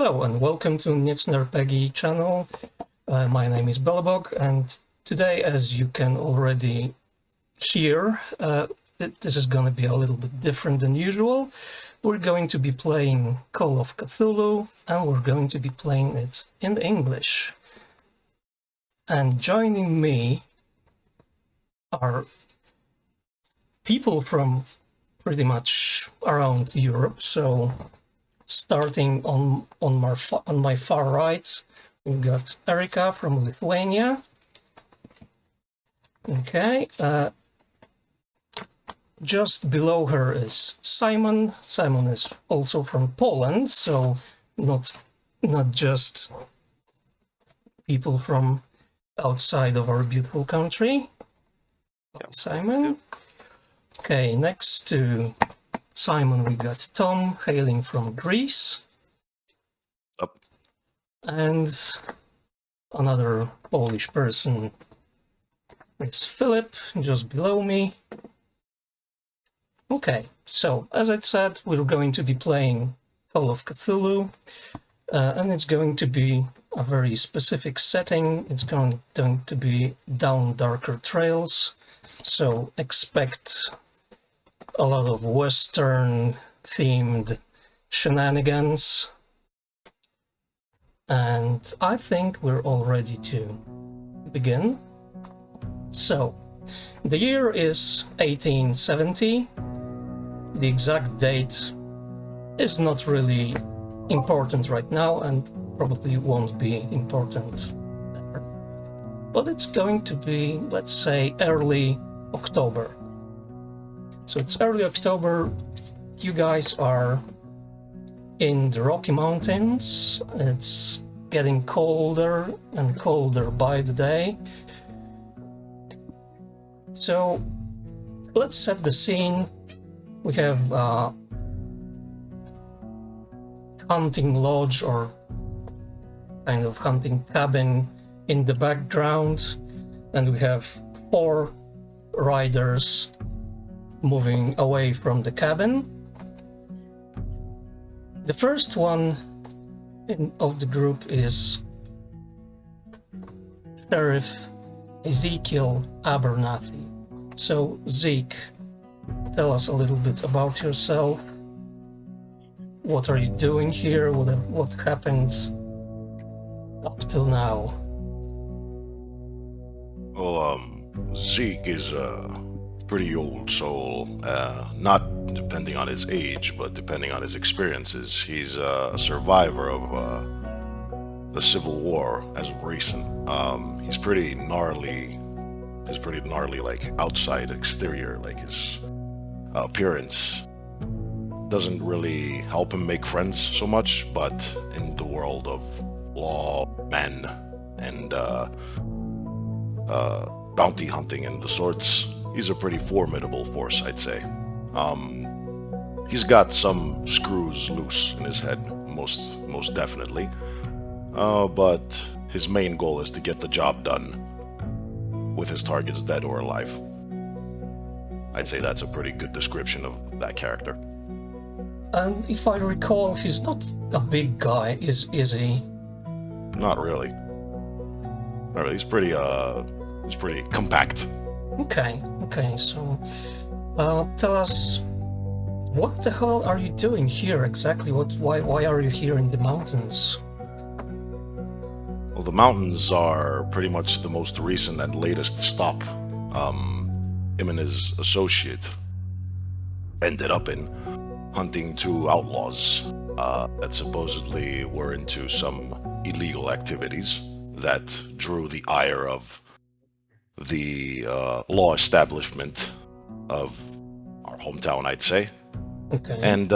Hello and welcome to Niecna RPG channel. My name is Belobog, and today, as you can already hear, this is going to be a little bit different than usual. We're going to be playing Call of Cthulhu, and we're going to be playing it in English. And joining me are people from pretty much around Europe, so starting on my far right, we've got Erika from Lithuania. Okay, just below her is Simon. Simon is also from Poland, so not just people from outside of our beautiful country. Yep. Simon. Okay, next to Simon, we got Tom, hailing from Greece. Up. And another Polish person is Philip, just below me. Okay, so as I said, we're going to be playing Call of Cthulhu, and it's going to be a very specific setting. It's going to be down darker trails, so expect a lot of Western-themed shenanigans. And I think we're all ready to begin. So, the year is 1870. The exact date is not really important right now and probably won't be important ever. But it's going to be, let's say, early October. So it's early October, you guys are in the Rocky Mountains. It's getting colder and colder by the day. So let's set the scene. We have a hunting lodge or kind of hunting cabin in the background, and we have 4 riders moving away from the cabin. The first one of the group is Szeryf Ezekiel Abernathy. So Zeke, tell us a little bit about yourself. What are you doing here? What happened up till now? Well, Zeke is a pretty old soul, not depending on his age, but depending on his experiences. He's a survivor of the Civil War as of recent. He's pretty gnarly. He's pretty gnarly, like outside exterior, like his appearance doesn't really help him make friends so much, but in the world of law, men, and bounty hunting and the sorts, he's a pretty formidable force, I'd say. He's got some screws loose in his head, most definitely. But his main goal is to get the job done, with his targets dead or alive. I'd say that's a pretty good description of that character. And if I recall, he's not a big guy, is he? Not really. He's pretty compact. Okay, so tell us, what the hell are you doing here exactly? Why are you here in the mountains? Well, the mountains are pretty much the most recent and latest stop him and his associate ended up in, hunting 2 outlaws that supposedly were into some illegal activities that drew the ire of the law establishment of our hometown, I'd say. Okay. And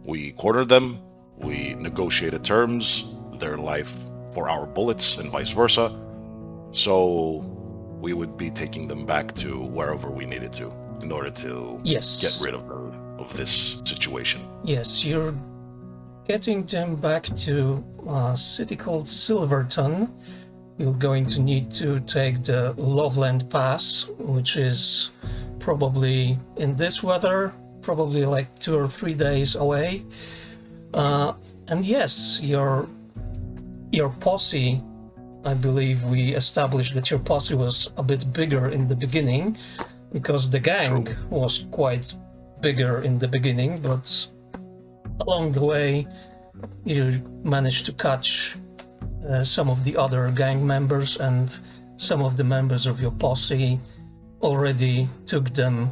we cornered them, we negotiated terms, their life for our bullets and vice versa. So we would be taking them back to wherever we needed to in order to get rid of this situation. Yes, you're getting them back to a city called Silverton. You're going to need to take the Loveland Pass, which is probably, in this weather, probably like 2 or 3 days away. And yes, your posse, I believe we established that your posse was a bit bigger in the beginning, because the gang was quite bigger in the beginning, but along the way you managed to catch some of the other gang members, and some of the members of your posse already took them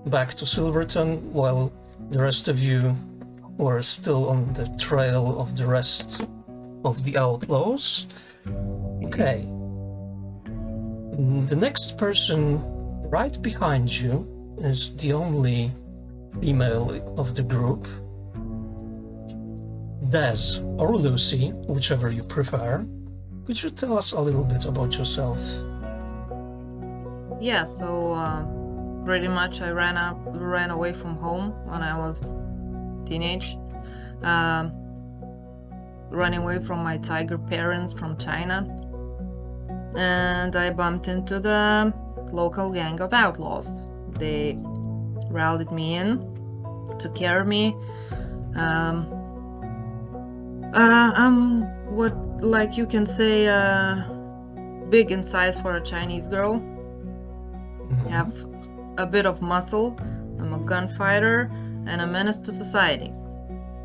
back to Silverton, while the rest of you were still on the trail of the rest of the outlaws. Okay. The next person right behind you is the only female of the group. Des or Lucy, whichever you prefer. Could you tell us a little bit about yourself? Yeah, so pretty much I ran away from home when I was teenage. Running away from my tiger parents from China. And I bumped into the local gang of outlaws. They rallied me in, took care of me. I'm what, like you can say, big in size for a Chinese girl. Have a bit of muscle. I'm a gunfighter and a menace to society.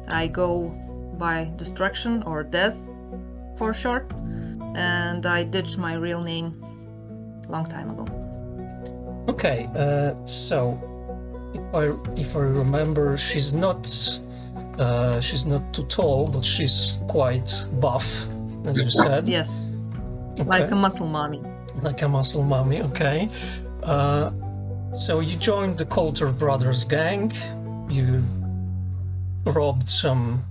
I go by Destruction, or Des for short, and I ditched my real name a long time ago. Okay, so if I remember, she's not too tall, but she's quite buff, as you said. Yes, okay. Like a muscle mommy. Like a muscle mommy, okay. So you joined the Coulter brothers gang. You robbed some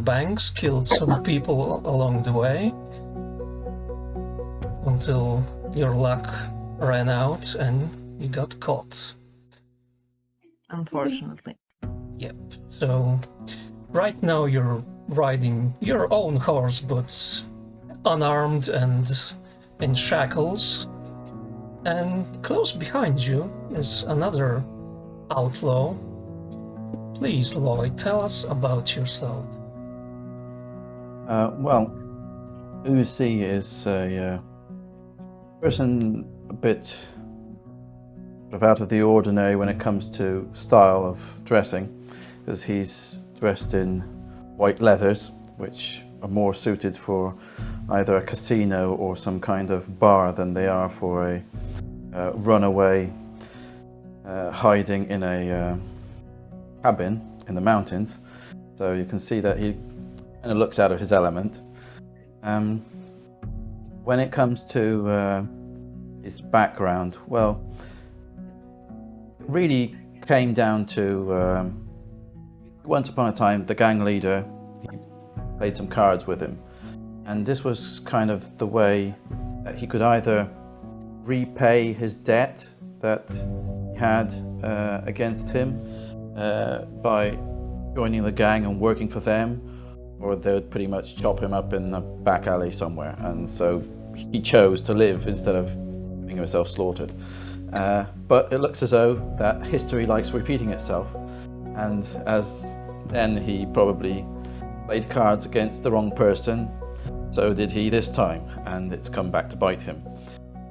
banks, killed some people along the way, until your luck ran out and you got caught. Unfortunately. Yep. So right now you're riding your own horse, but unarmed and in shackles. And close behind you is another outlaw. Please, Lloyd, tell us about yourself. Well, Uzi is a person a bit sort of out of the ordinary when it comes to style of dressing, because he's dressed in white leathers, which are more suited for either a casino or some kind of bar than they are for a runaway hiding in a cabin in the mountains. So you can see that he kind of looks out of his element. When it comes to his background, well, it really came down to once upon a time the gang leader, he played some cards with him, and this was kind of the way that he could either repay his debt that he had against him by joining the gang and working for them, or they would pretty much chop him up in the back alley somewhere. And so he chose to live instead of getting himself slaughtered. But it looks as though that history likes repeating itself, and as then he probably played cards against the wrong person, so did he this time, and it's come back to bite him.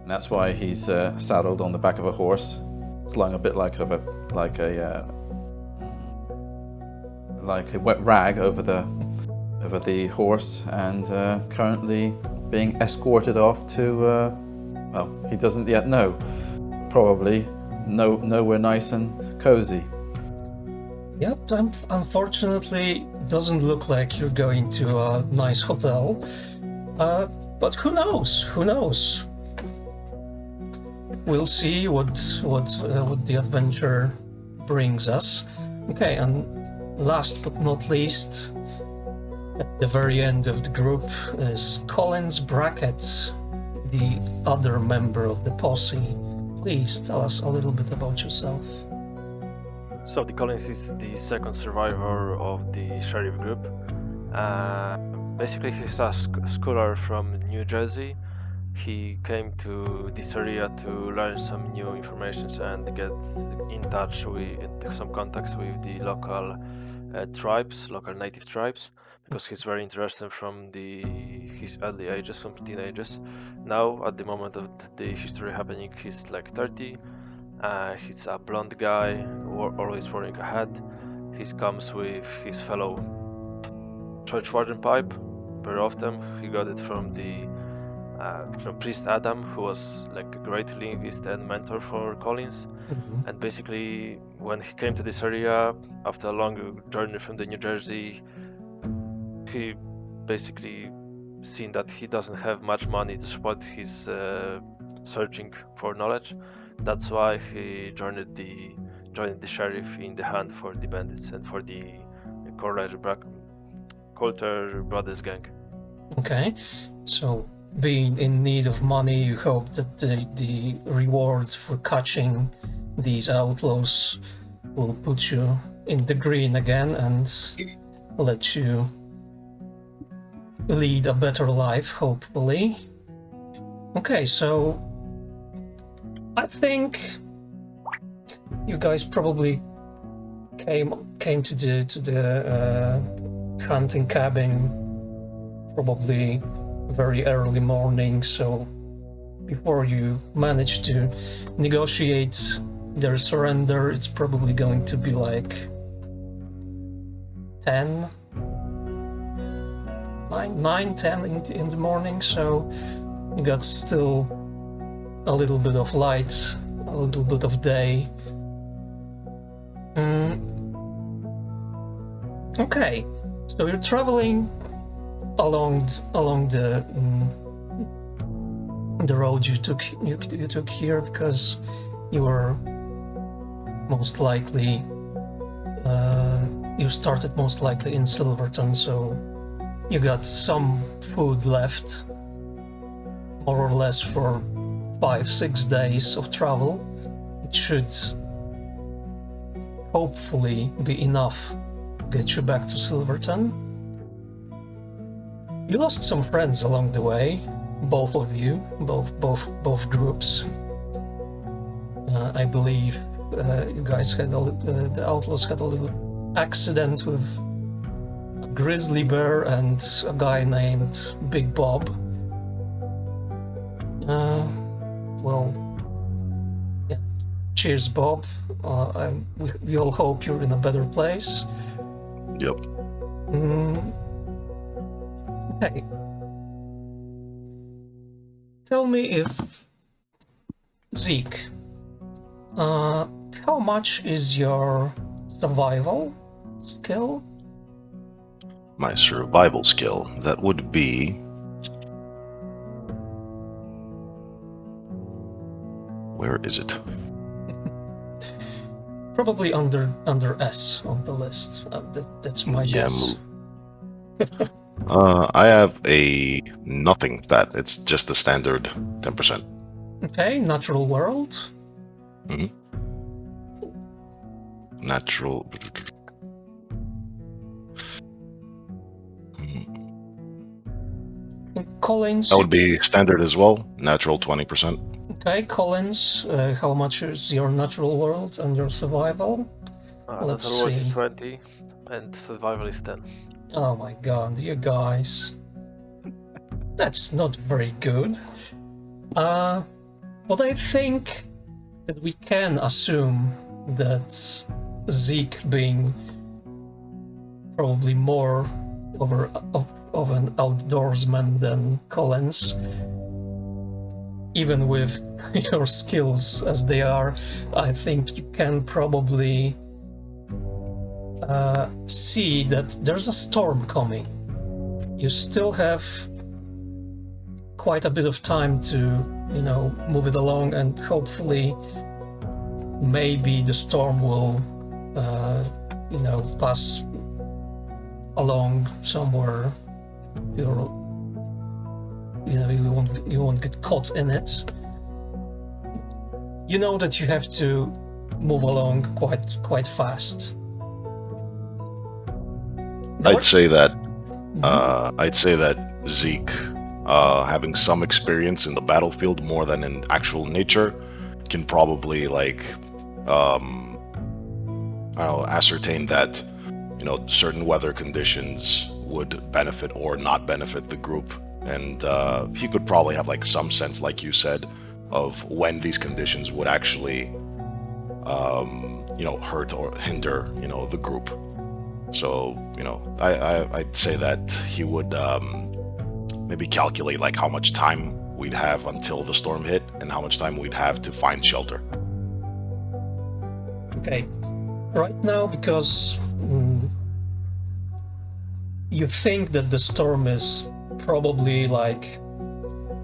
And that's why he's saddled on the back of a horse, slung a bit like a wet rag over the horse, and currently being escorted off to well, he doesn't yet know, probably nowhere nice and cozy. Yep, unfortunately doesn't look like you're going to a nice hotel, but who knows? We'll see what the adventure brings us. Okay, and last but not least, at the very end of the group is Collins Brackett, the other member of the posse. Please tell us a little bit about yourself. So the Collins is the second survivor of the Sheriff group. Basically, he's a scholar from New Jersey. He came to this area to learn some new information and get in touch with some contacts with the local tribes, local native tribes, because he's very interested from his early ages, from teenagers. Now, at the moment of the history happening, he's like 30. He's a blonde guy, always wearing a hat. He comes with his fellow church warden pipe very often. He got it from from Priest Adam, who was like a great linguist and mentor for Collins. Mhm. And basically, when he came to this area after a long journey from the New Jersey, he basically seen that he doesn't have much money to support his searching for knowledge. That's why he joined the sheriff in the hunt for the bandits and for the Coulter brothers gang. Okay, so being in need of money, you hope that the reward for catching these outlaws will put you in the green again and let you lead a better life, hopefully. Okay, so I think you guys probably came to the hunting cabin probably very early morning, so before you manage to negotiate their surrender, it's probably going to be like 10 in the morning, so you got still a little bit of light, a little bit of day. Okay, so you're traveling along the road you took here because you were most likely you started most likely in Silverton, so you got some food left, more or less for 5-6 days of travel. It should hopefully be enough to get you back to Silverton. You lost some friends along the way, both of you, both groups. I believe you guys had the outlaws had a little accident with a grizzly bear and a guy named Big Bob. Well, yeah. Cheers, Bob. We all hope you're in a better place. Yep. Okay. Tell me if Zeke, how much is your survival skill? My survival skill, that would be... Where is it? Probably under S on the list. That's my guess. I have a nothing stat. It's just the standard 10%. Okay, natural world. Natural. Collins. That would be standard as well. Natural 20%. Okay, Collins. How much is your natural world and your survival? Let's Natural world is see. 20 and survival is 10. Oh my god, you guys. That's not very good. But I think that we can assume that Zeke, being probably more of an outdoorsman than Collins, even with your skills as they are, I think you can probably see that there's a storm coming. You still have quite a bit of time to, move it along, and hopefully maybe the storm will, pass along somewhere. You won't get caught in it. You know that you have to move along quite fast. I'd say that Zeke, having some experience in the battlefield more than in actual nature, can probably ascertain that certain weather conditions would benefit or not benefit the group. And he could probably have like some sense, like you said, of when these conditions would actually, hurt or hinder, the group. So, I'd say that he would maybe calculate like how much time we'd have until the storm hit and how much time we'd have to find shelter. Okay. Right now, because you think that the storm is probably like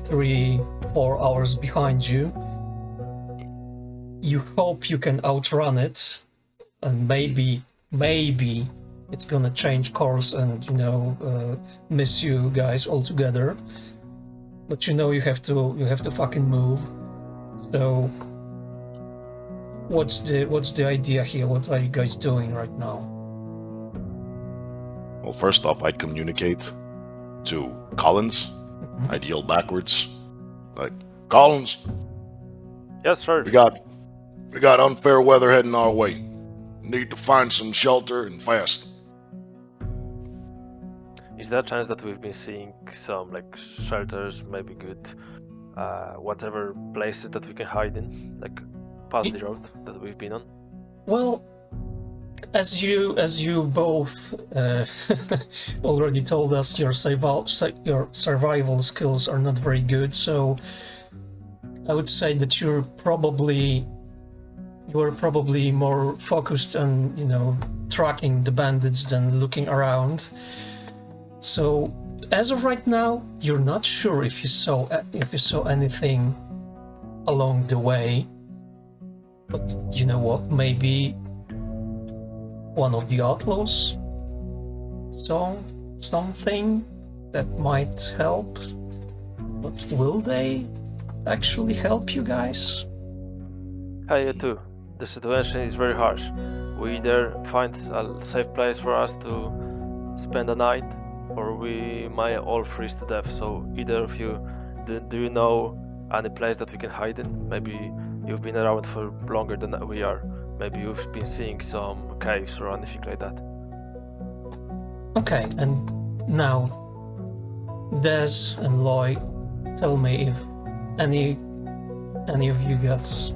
3-4 hours behind you, you hope you can outrun it, and maybe it's gonna change course and miss you guys altogether. But you have to fucking move. So what's the idea here? What are you guys doing right now? Well, first off, I'd communicate to Collins. I'd yell backwards, like, Collins, Yes, sir. we got unfair weather heading our way. Need to find some shelter and fast. Is there a chance that we've been seeing some like shelters, maybe good, whatever places that we can hide in, like past the road that we've been on? Well, as you both already told us, your survival skills are not very good, so I would say that you were probably more focused on tracking the bandits than looking around. So as of right now, you're not sure if you saw anything along the way. But you know what? Maybe one of the outlaws saw something that might help. But will they actually help you guys? Hey, you too. The situation is very harsh. We either find a safe place for us to spend the night, or we might all freeze to death. So either of you, do you know any place that we can hide in? Maybe you've been around for longer than we are. Maybe you've been seeing some caves or anything like that. Okay, and now, Des and Loy, tell me if any of you got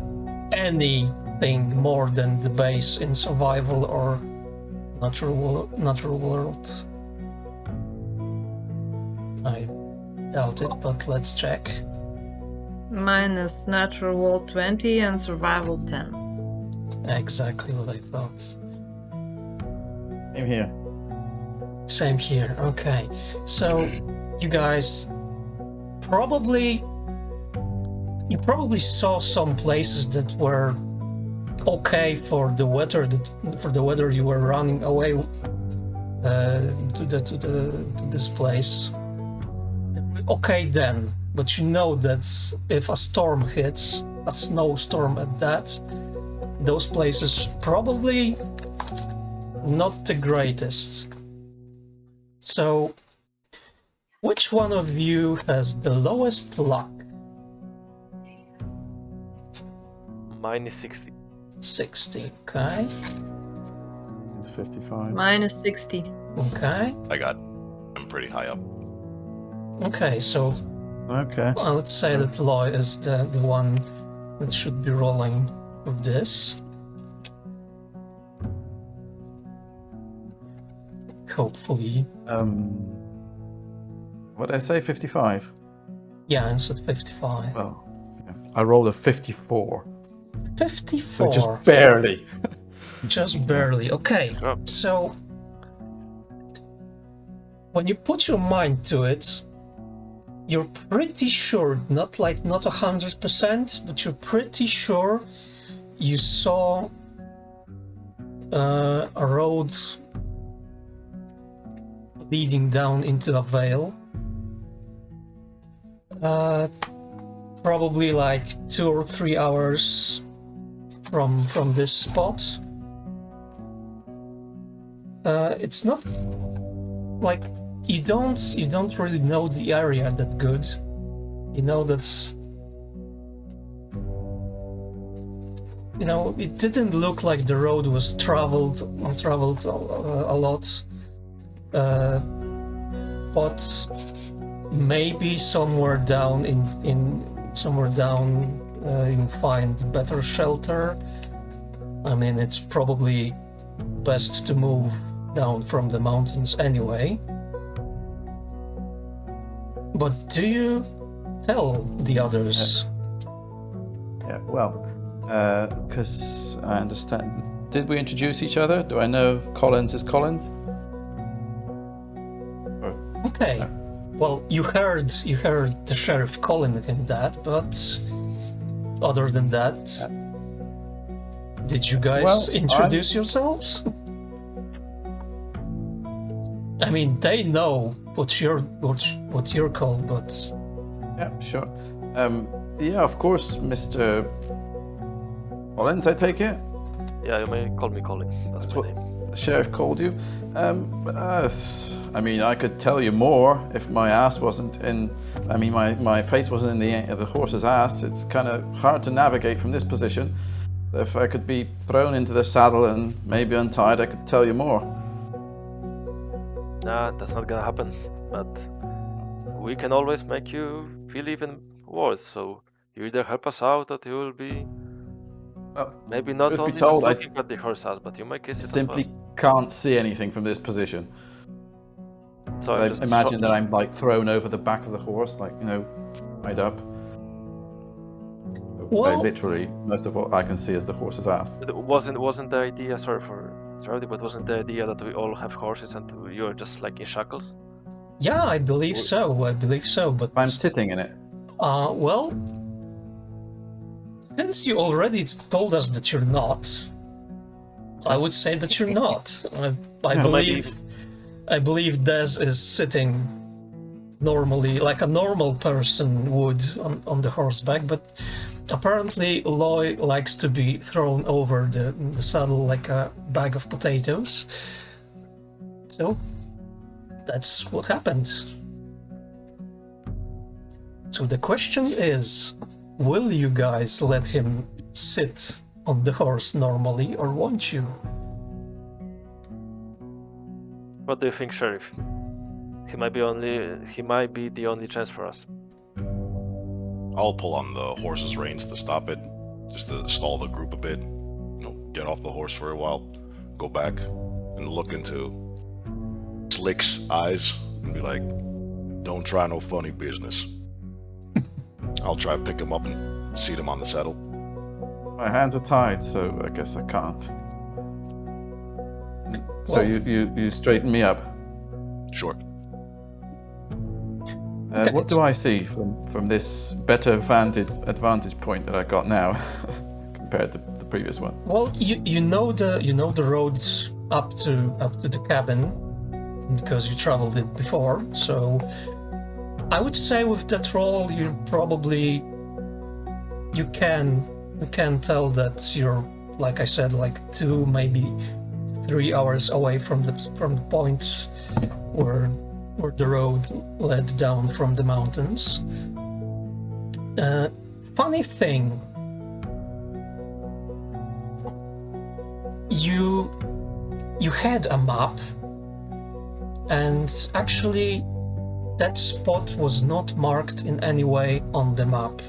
anything more than the base in survival or natural world. I doubt it, but let's check. Mine is natural world 20 and survival 10. Exactly what I thought. Same here. Same here. Okay, so you guys probably saw some places that were okay for the weather you were running away to this place. Okay then, but you know that if a storm hits, a snowstorm at that, those places probably not the greatest. So, which one of you has the lowest luck? Mine is 60. 60, okay. It's 55. Mine is 60. Okay. I'm pretty high up. Okay, so Okay. I would say that Loy is the one that should be rolling for this. Hopefully. What did I say? 55? Yeah, I said 55. Well, yeah. I rolled a 54. 54. So just barely. Just barely. Okay, Oh. so when you put your mind to it, you're pretty sure, not 100%, but you're pretty sure you saw a road leading down into a vale. Probably like 2 or 3 hours from this spot. It's not like you don't really know the area that good. You know you know, it didn't look like the road was traveled a lot, but maybe somewhere down you'll find better shelter. I mean, it's probably best to move down from the mountains anyway. But do you tell the others? Yeah, well, because I understand. Did we introduce each other? Do I know Collins is Collins? Okay. Well, you heard the sheriff calling him that, but other than that, did you guys introduce yourselves? I mean, they know what you're called, but Yeah, sure. Yeah, of course, Mr. Collins, I take it? Yeah, you may call me Colin. That's my what name. the sheriff called you. I mean, I could tell you more if my ass wasn't in. I mean, my face wasn't in the horse's ass. It's kind of hard to navigate from this position. If I could be thrown into the saddle and maybe untied, I could tell you more. Nah, that's not gonna happen. But we can always make you feel even worse. So you either help us out, or you will be Well, maybe not truth be only told, just I looking at the horse ass, but you might kiss it simply as well. can't see anything from this position. So So I'm I just imagine that I'm like thrown over the back of the horse, like, you know, tied up. Well- Literally, most of what I can see is the horse's ass. It wasn't the idea. Sorry for interrupting, but wasn't the idea that we all have horses and you're just like in shackles? yeah, I believe so. But I'm sitting in it. well, since you already told us that you're not, I would say that you're not. I believe Des is sitting normally, like a normal person would, on the horseback, but apparently Loy likes to be thrown over the saddle like a bag of potatoes. So that's what happened. So the question is, will you guys let him sit on the horse normally, or won't you? What do you think, Sheriff? He might be the only chance for us. I'll pull on the horse's reins to stop it, just to stall the group a bit. You know, get off the horse for a while, go back, and look into Slick's eyes and be like, "Don't try no funny business." I'll try to pick him up and seat him on the saddle. My hands are tied, so I guess I can't. So Well- you straighten me up. Sure. Okay. What do I see from this better advantage point that I got now compared to the previous one? Well, you know the roads up to the cabin because you traveled it before. So I would say with that roll, you can tell that you're, like I said, like 2, maybe 3 hours away from the points where the road led down from the mountains. Funny thing, you had a map, and actually that spot was not marked in any way on the map.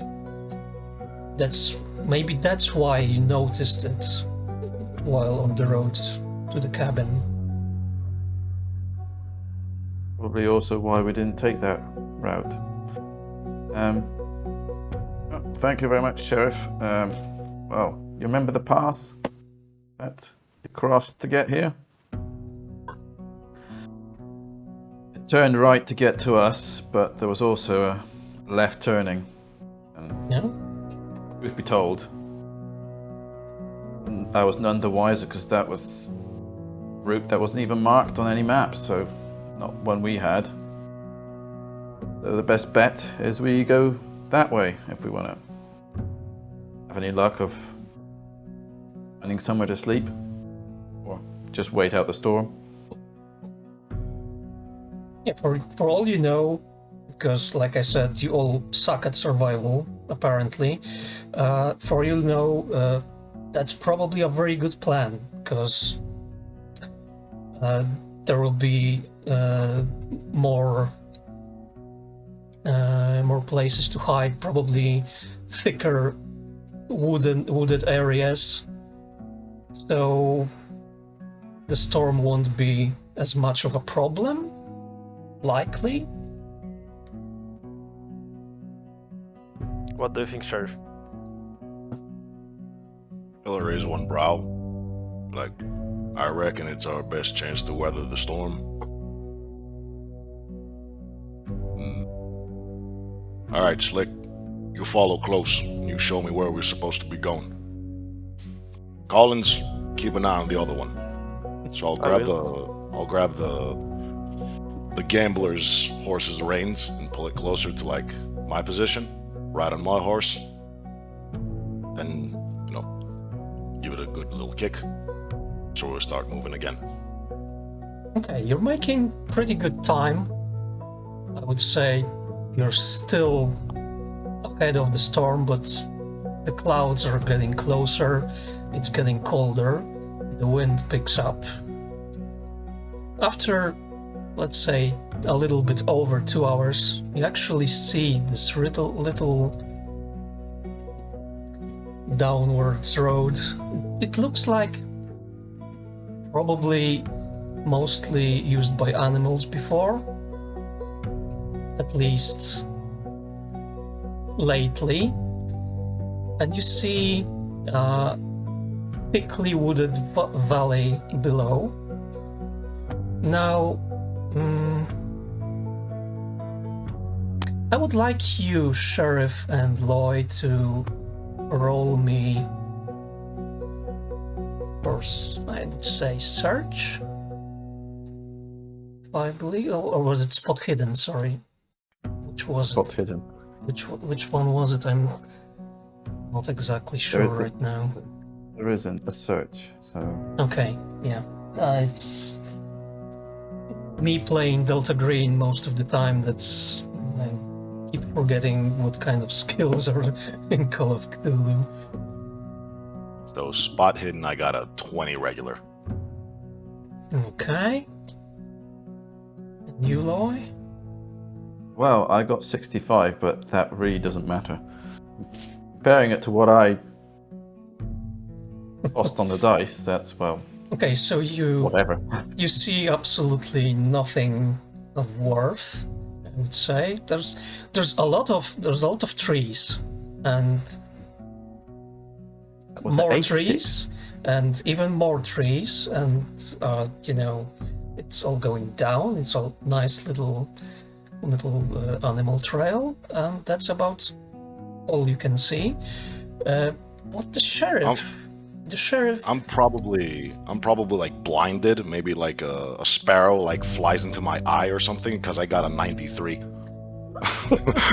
Maybe that's why you noticed it while on the road to the cabin. Probably also why we didn't take that route. Thank you very much, Sheriff. Well, you remember the pass that you crossed to get here? It turned right to get to us, but there was also a left turning. And Yeah? truth be told, I was none the wiser because that was a route that wasn't even marked on any map, so not one we had. So the best bet is we go that way if we want to have any luck of finding somewhere to sleep, or just wait out the storm. Yeah, for all you know, because like I said, you all suck at survival, apparently. For all you know, That's probably a very good plan, because there will be more places to hide, probably thicker wooded areas, so the storm won't be as much of a problem, likely. What do you think, Sheriff? He'll raise one brow. Like, I reckon it's our best chance to weather the storm. Alright, Slick. You follow close. You show me where we're supposed to be going. Collins, keep an eye on the other one. So I'll grab the gambler's horse's reins and pull it closer to like my position, ride on my horse, and give it a good little kick, so we'll start moving again. Okay, you're making pretty good time. I would say you're still ahead of the storm, but the clouds are getting closer, it's getting colder, the wind picks up. After, let's say, a little bit over 2 hours, you actually see this little downwards road. It looks like probably mostly used by animals before, at least lately. And you see a thickly wooded valley below. Now, I would like you, Sheriff and Lloyd, to roll me, or I would say search, I believe, or was it spot hidden? Sorry, which was Spot it? hidden. Which one was it? I'm not exactly sure right now. There isn't a search, so... Okay, yeah, it's me playing Delta Green most of the time. That's I keep forgetting what kind of skills are in Call of Cthulhu. Those spot hidden, I got a 20 regular. Okay. And you, Loy? Well, I got 65, but that really doesn't matter. Comparing it to what I lost on the dice, that's, well, Okay, so whatever. you see absolutely nothing of worth, I would say. There's a lot of trees and Was it more 86? trees and even more trees, and it's all going down. It's a nice little animal trail, and that's about all you can see. What the sheriff? I'm probably like blinded. Maybe like a sparrow like flies into my eye or something, because I got a 93.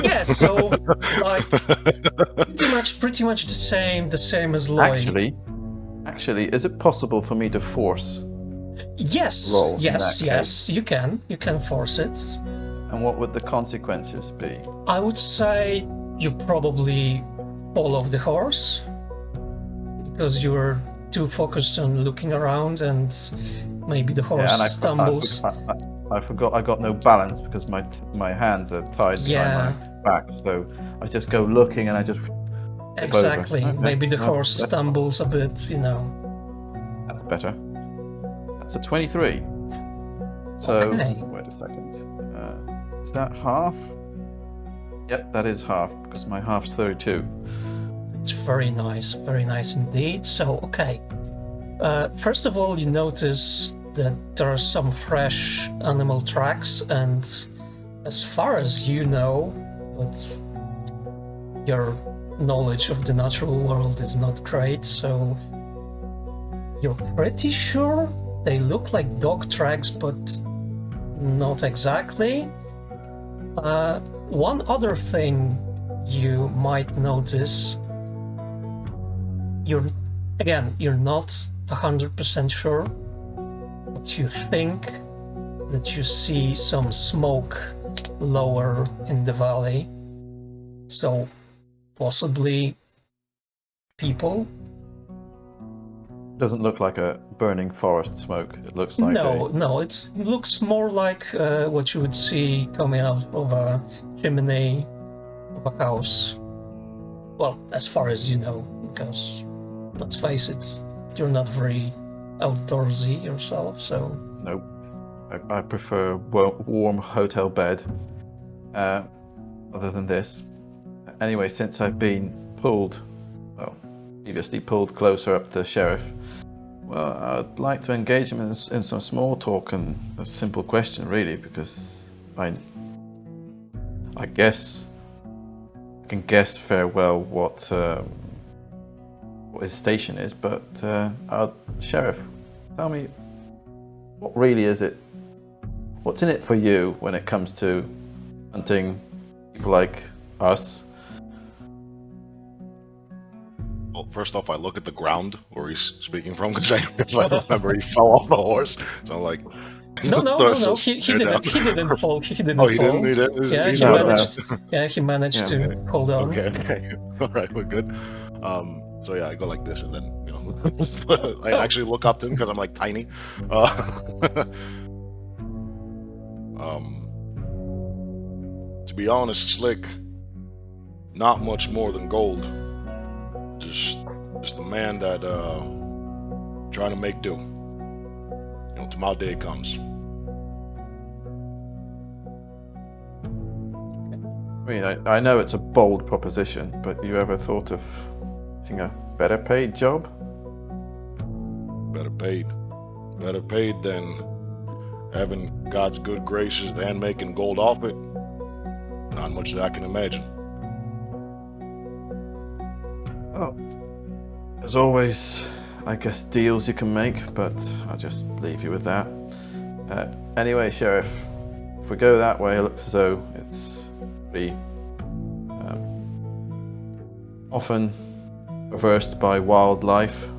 Yeah, so like pretty much the same as Lloyd. Actually, is it possible for me to force? Yes, roll in yes, that yes. You can force it. And what would the consequences be? I would say you probably fall off the horse because you were too focused on looking around, and maybe the horse stumbles. I forgot I got no balance because my hands are tied behind my back, so I just go looking and I just exactly. Okay. Maybe the No, horse that's stumbles a bit, That's better. That's a 23. So Okay. wait a second. Is that half? Yep, that is half because my half's 32. It's very nice indeed. So, okay. First of all, you notice that there are some fresh animal tracks, and as far as you know, but your knowledge of the natural world is not great, so you're pretty sure they look like dog tracks, but not exactly. One other thing you might notice, you're not 100% sure, but you think that you see some smoke lower in the valley. So possibly people. Doesn't look like a burning forest smoke. It looks like No, it looks more like what you would see coming out of a chimney of a house. Well, as far as you know, because let's face it, you're not very outdoorsy yourself, so... Nope. I prefer warm hotel bed. Other than this. Anyway, since I've been previously pulled closer up to Sheriff, well, I'd like to engage him in some small talk and a simple question, really, because I guess I can guess fair well what his station is, but Sheriff, tell me, what really is it? What's in it for you when it comes to hunting people like us? Well, first off, I look at the ground where he's speaking from, because I remember he fell off the horse. So I'm like, no. He didn't fall. He didn't oh, fall. He didn't. Yeah, he managed to hold on. Okay. All right, we're good. So yeah, I go like this, and then I actually look up to him because I'm like tiny. To be honest, Slick, not much more than gold. Just a man that trying to make do. Till my day comes. I mean, I know it's a bold proposition, but you ever thought of getting a better paid job? Better paid than having God's good graces and making gold off it. Not much that I can imagine. Oh, there's always, I guess, deals you can make, but I'll just leave you with that. Anyway, Sheriff, if we go that way, it looks as though it's pretty often traversed by wildlife,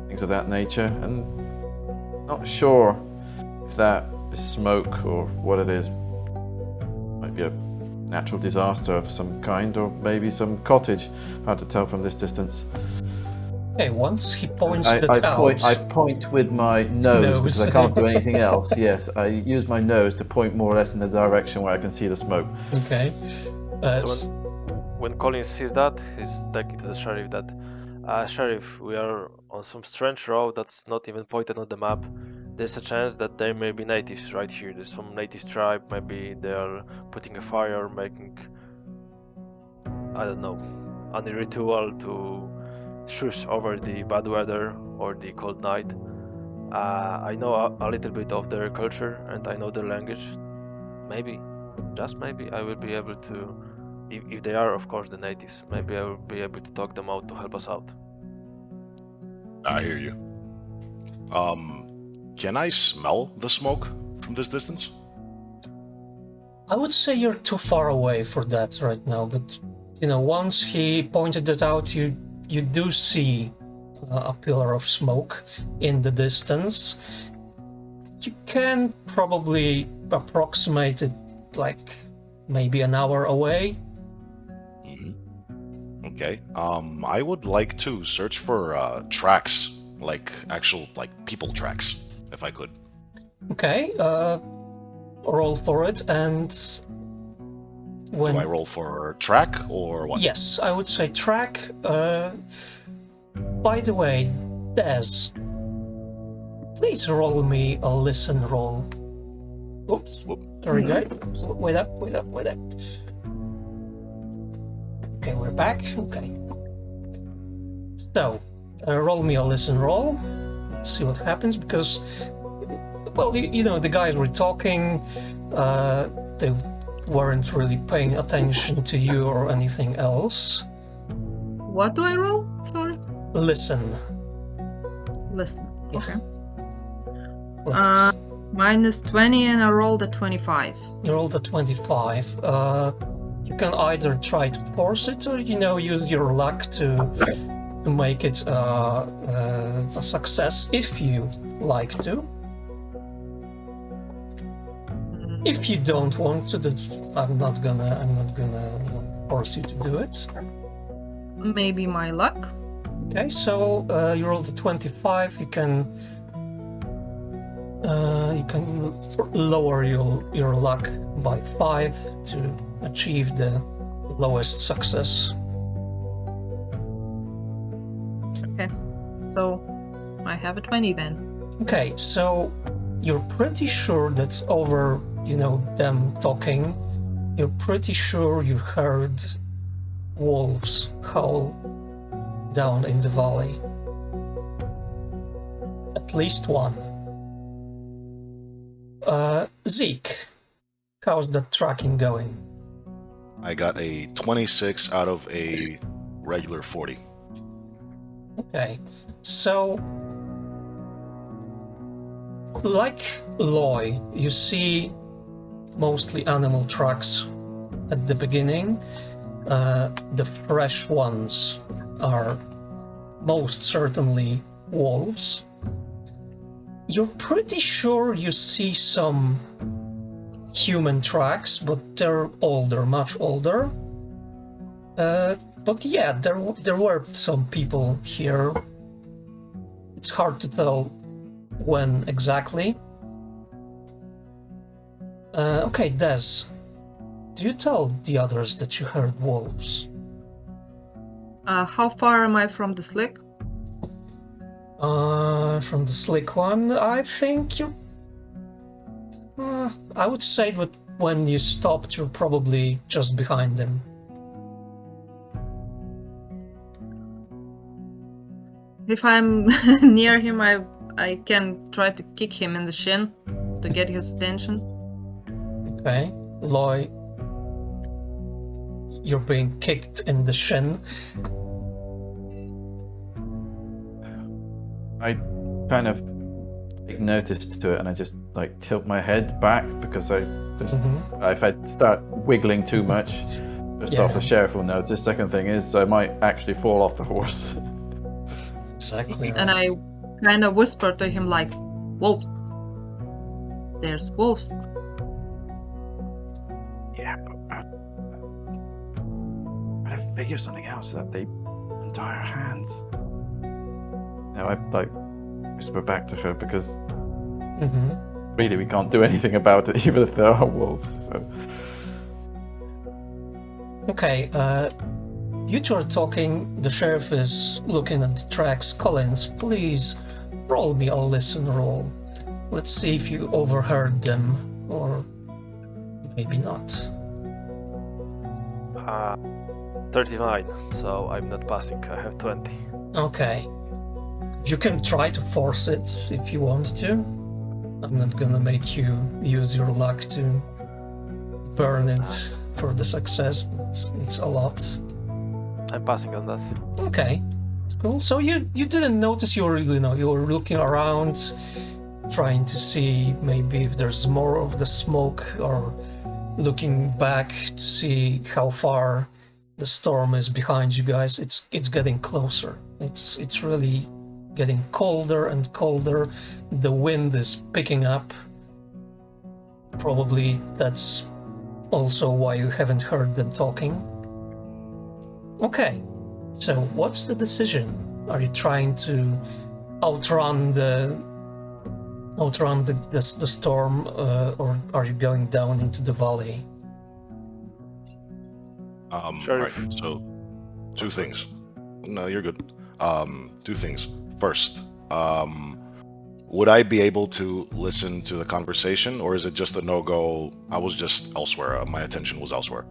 things of that nature, and not sure if that is smoke or what it is. Might be a natural disaster of some kind, or maybe some cottage. Hard to tell from this distance. Okay, once he points it out... I point with my nose because I can't do anything else. Yes, I use my nose to point more or less in the direction where I can see the smoke. Okay. So when Colin sees that, he's talking to the Sheriff that, Sheriff, we are on some strange road that's not even pointed on the map. There's a chance that there may be natives right here. There's some native tribe, maybe they are putting a fire, making, I don't know, any ritual to shush over the bad weather or the cold night. I know a little bit of their culture and I know their language. Maybe, just maybe, I will be able to, if they are, of course, the natives, maybe I will be able to talk them out to help us out. I hear you. Can I smell the smoke from this distance? I would say you're too far away for that right now, but once he pointed it out, you do see a pillar of smoke in the distance. You can probably approximate it like maybe an hour away. Okay. I would like to search for tracks, like actual people tracks, if I could. Okay. Roll for it, and when... Do I roll for track or what? Yes, I would say track. By the way, Des, please roll me a listen roll. Oops. There we go. Wait up. Okay, we're back. Okay. So, roll me a listen roll. Let's see what happens, because, well, the guys were talking. They weren't really paying attention to you or anything else. What do I roll? Sorry. Listen. Yes. Okay. Let's... Minus 20 and I rolled a 25. You rolled a 25. You can either try to force it or, use your luck to make it a success if you like to. If you don't want to, I'm not gonna force you to do it. Maybe my luck. Okay, so you rolled a 25. You can lower your luck by 5 to achieve the lowest success. Okay. So I have a 20 then. Okay, so you're pretty sure that over, them talking, you're pretty sure you heard wolves howl down in the valley. At least one. Zeke, how's the tracking going? I got a 26 out of a regular 40. Okay, so like Loy, you see mostly animal tracks at the beginning. The fresh ones are most certainly wolves. You're pretty sure you see some human tracks, but they're older, much older. But yeah, there were some people here. It's hard to tell when exactly. Okay, Des, do you tell the others that you heard wolves? How far am I from the slick? From the slick one, I think you're... I would say that when you stopped, you're probably just behind them. If I'm near him, I can try to kick him in the shin to get his attention. Okay, Loy, you're being kicked in the shin. I kind of take notice to it and I just tilt my head back because if I start wiggling too much, just off the sheriff will notice. Second thing is I might actually fall off the horse. Exactly. And I kind of whisper to him like, wolves. There's wolves. Yeah, but I figure something else that they untie our hands. Now I whisper back to her because really we can't do anything about it, even if there are wolves. So. Okay, you two are talking. The sheriff is looking at the tracks. Collins, please roll me a listen roll. Let's see if you overheard them, or maybe not. 39, so I'm not passing. I have 20. Okay. You can try to force it if you want to. I'm not gonna make you use your luck to burn it for the success, but it's a lot. I'm passing on that. Okay, that's cool. So you didn't notice you were looking around, trying to see maybe if there's more of the smoke, or looking back to see how far the storm is behind you guys. It's getting closer. It's really getting colder and colder. The wind is picking up. Probably that's also why you haven't heard them talking. Okay, so what's the decision? Are you trying to outrun the storm, or are you going down into the valley? Alright, so two things. No, you're good. Two things. First, would I be able to listen to the conversation, or is it just a no-go? I was just elsewhere. My attention was elsewhere.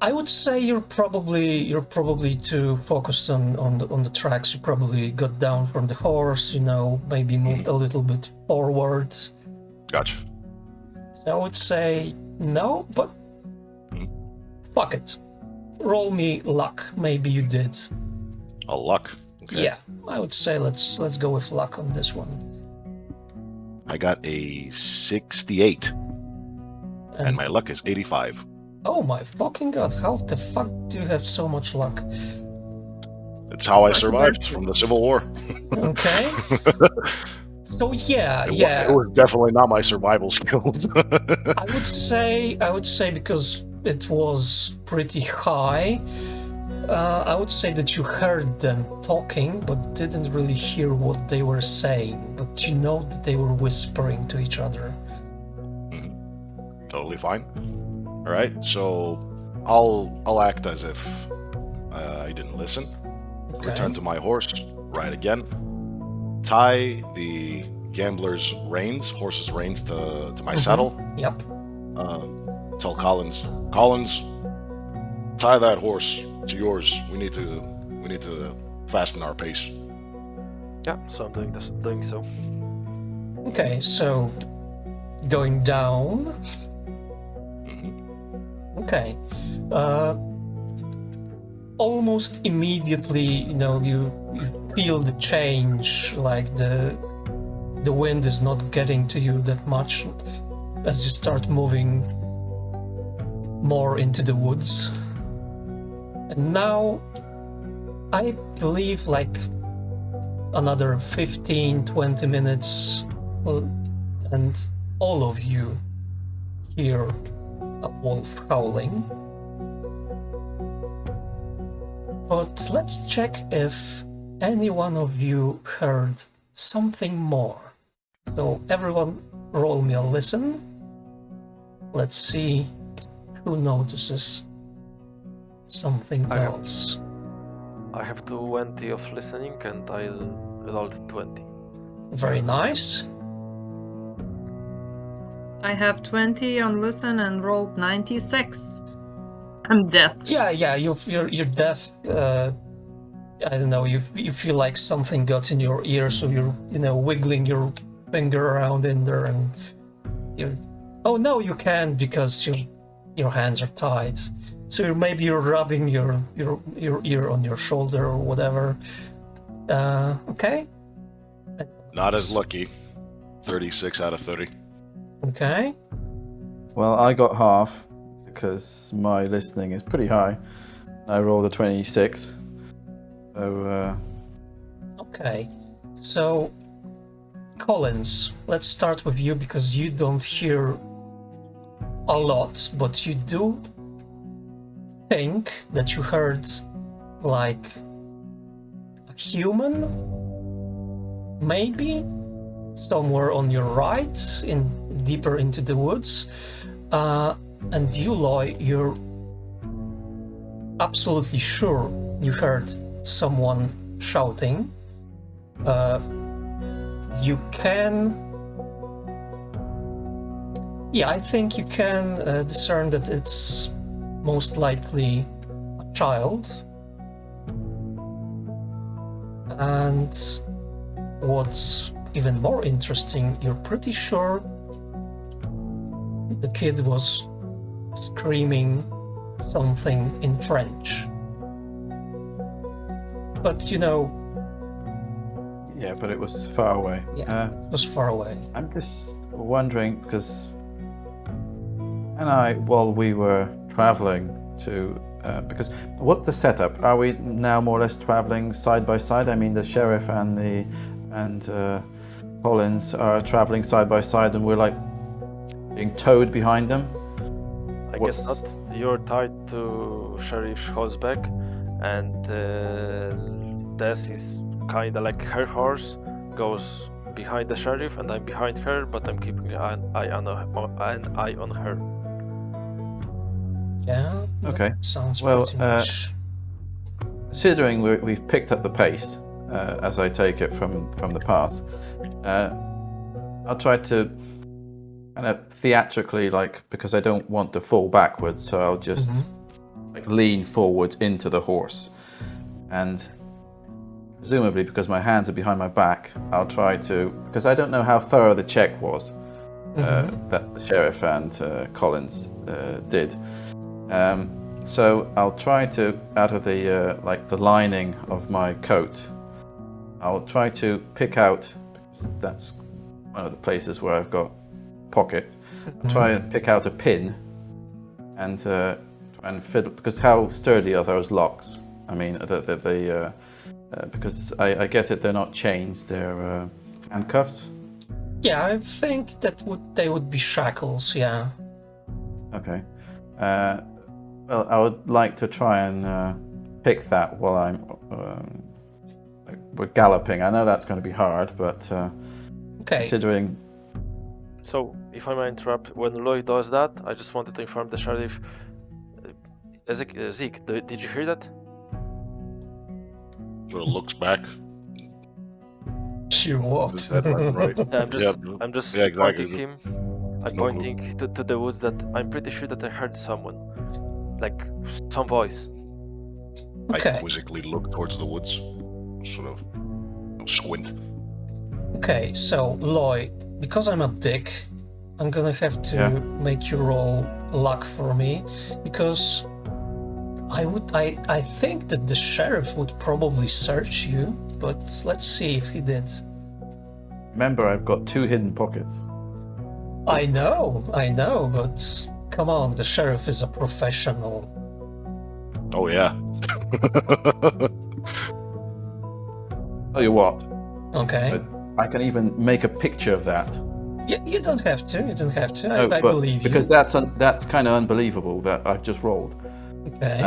I would say you're probably too focused on the tracks. You probably got down from the horse, maybe moved a little bit forward. Gotcha. So I would say no, but fuck it. Roll me luck. Maybe you did. A luck. Okay. Yeah, I would say let's go with luck on this one. I got a 68, and my luck is 85. Oh my fucking god! How the fuck do you have so much luck? It's how I survived from the Civil War. Okay. So yeah. It was definitely not my survival skills. I would say because it was pretty high. I would say that you heard them talking, but didn't really hear what they were saying. But you know that they were whispering to each other. Totally fine. All right, so I'll act as if I didn't listen. Okay. Return to my horse, ride again. Tie the gambler's horse's reins to my saddle. Yep. Tell Collins, tie that horse to yours. We need to fasten our pace. Yeah, so I'm doing so. Okay, so going down. Okay. Almost immediately, you feel the change, like the wind is not getting to you that much as you start moving more into the woods. And now, I believe like another 15-20 minutes, and all of you hear a wolf howling. But let's check if any one of you heard something more. So everyone roll me a listen. Let's see who notices something else. I have 20 of listening and I rolled 20. Very nice. I have 20 on listen and rolled 96. I'm deaf. Yeah, you're deaf. I don't know. You feel like something got in your ear, so you're wiggling your finger around in there, and you. Oh no, you can't because your hands are tied. So maybe you're rubbing your ear on your shoulder or whatever. Okay. Not as lucky. 36 out of 30. Okay. Well, I got half because my listening is pretty high. I rolled a 26. So, Okay. So, Collins, let's start with you because you don't hear a lot, but you do think that you heard like a human, maybe somewhere on your right, deeper into the woods. And you, Loy, you're absolutely sure you heard someone shouting. You can... Yeah, I think you can discern that it's most likely a child. And what's even more interesting, you're pretty sure the kid was screaming something in French. But yeah, but it was far away. Yeah, it was far away. I'm just wondering because, while we were traveling to, because what's the setup? Are we now more or less traveling side by side? I mean, the sheriff and Collins are traveling side by side, and we're like being towed behind them. I guess not. You're tied to Sheriff's horseback, and Des is kind of like her horse goes behind the sheriff, and I'm behind her, but I'm keeping an eye on her. Yeah. Okay. Sounds Well, pretty much. Considering we've picked up the pace, as I take it from the past, I'll try to kind of theatrically, because I don't want to fall backwards, so I'll just lean forward into the horse, and presumably because my hands are behind my back, I'll try to, because I don't know how thorough the check was that the sheriff and Collins did. So I'll try to, out of the the lining of my coat, I'll try to pick out, because that's one of the places where I've got pocket. I'll try and pick out a pin and try and fiddle, because how sturdy are those locks? I mean, because I get it, they're not chains, they're handcuffs. Yeah, I think they would be shackles, yeah. Okay. Well, I would like to try and pick that while we're galloping. I know that's going to be hard, but Okay. considering. So, if I may interrupt, when Lloyd does that, I just wanted to inform the sheriff. Zeke, did you hear that? Sort of looks back. You what? Is that right? Yeah, I'm just yeah, exactly. pointing him. I'm No pointing to the woods that I'm pretty sure that I heard someone, like some voice. Okay. I quizzically look towards the woods, sort of squint. Okay, so Lloyd, because I'm a dick, I'm gonna have to Yeah. make you roll luck for me, because I think that the sheriff would probably search you, but let's see if he did. Remember, I've got 2 hidden pockets. I know, but come on, the sheriff is a professional. Oh yeah. Tell you what, Okay. I can even make a picture of that. You don't have to. You don't have to. No, I but believe you. because that's kind of unbelievable that I've just rolled. Okay.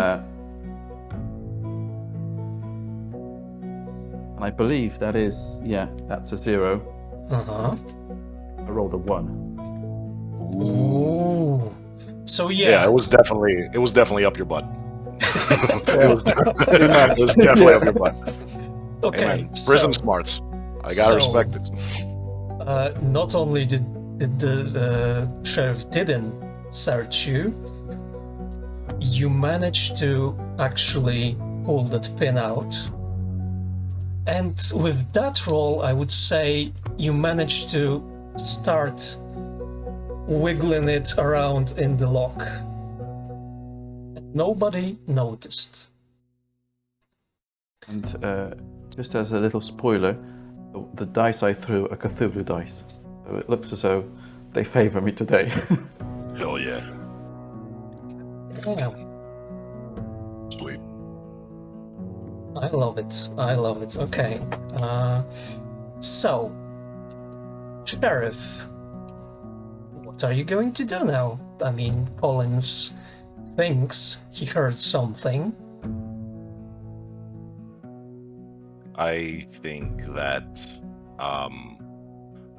And I believe that is, that's a 0. Uh-huh. I rolled a 1. Ooh. So Yeah, it was definitely up your butt. it was definitely up your butt. Okay. Hey, man, prison smarts. I gotta respect it. Not only did the sheriff didn't search you, you managed to actually pull that pin out. And with that roll, I would say you managed to start wiggling it around in the lock. Nobody noticed. And just as a little spoiler, the dice I threw are Cthulhu dice. So it looks as though they favor me today. Hell yeah. Yeah, Sweet. I love it. Okay. So, Sheriff, what are you going to do now? I mean, Collins thinks he heard something. I think that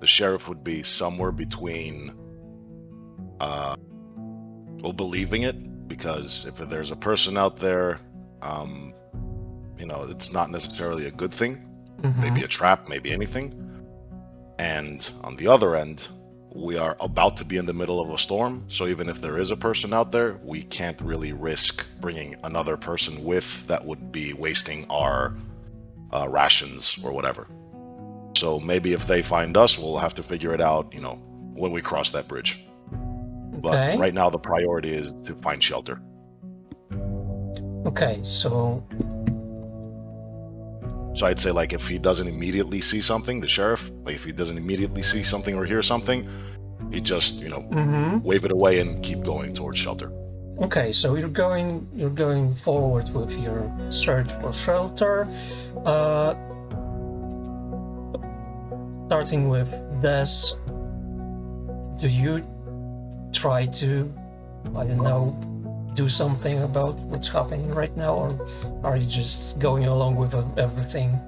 the sheriff would be somewhere between believing it, because if there's a person out there, it's not necessarily a good thing. Mhm. Maybe a trap, maybe anything. And on the other end, we are about to be in the middle of a storm, so even if there is a person out there, we can't really risk bringing another person with. That would be wasting our rations or whatever. So maybe if they find us, we'll have to figure it out, when we cross that bridge. But Okay. right now the priority is to find shelter. Okay, so So I'd say, like, if he doesn't immediately see something, the sheriff, like, if he doesn't immediately see something or hear something, he just, wave it away and keep going towards shelter. Okay, so you're going forward with your search for shelter. Starting with Des, do you try to, I don't know, do something about what's happening right now, or are you just going along with everything?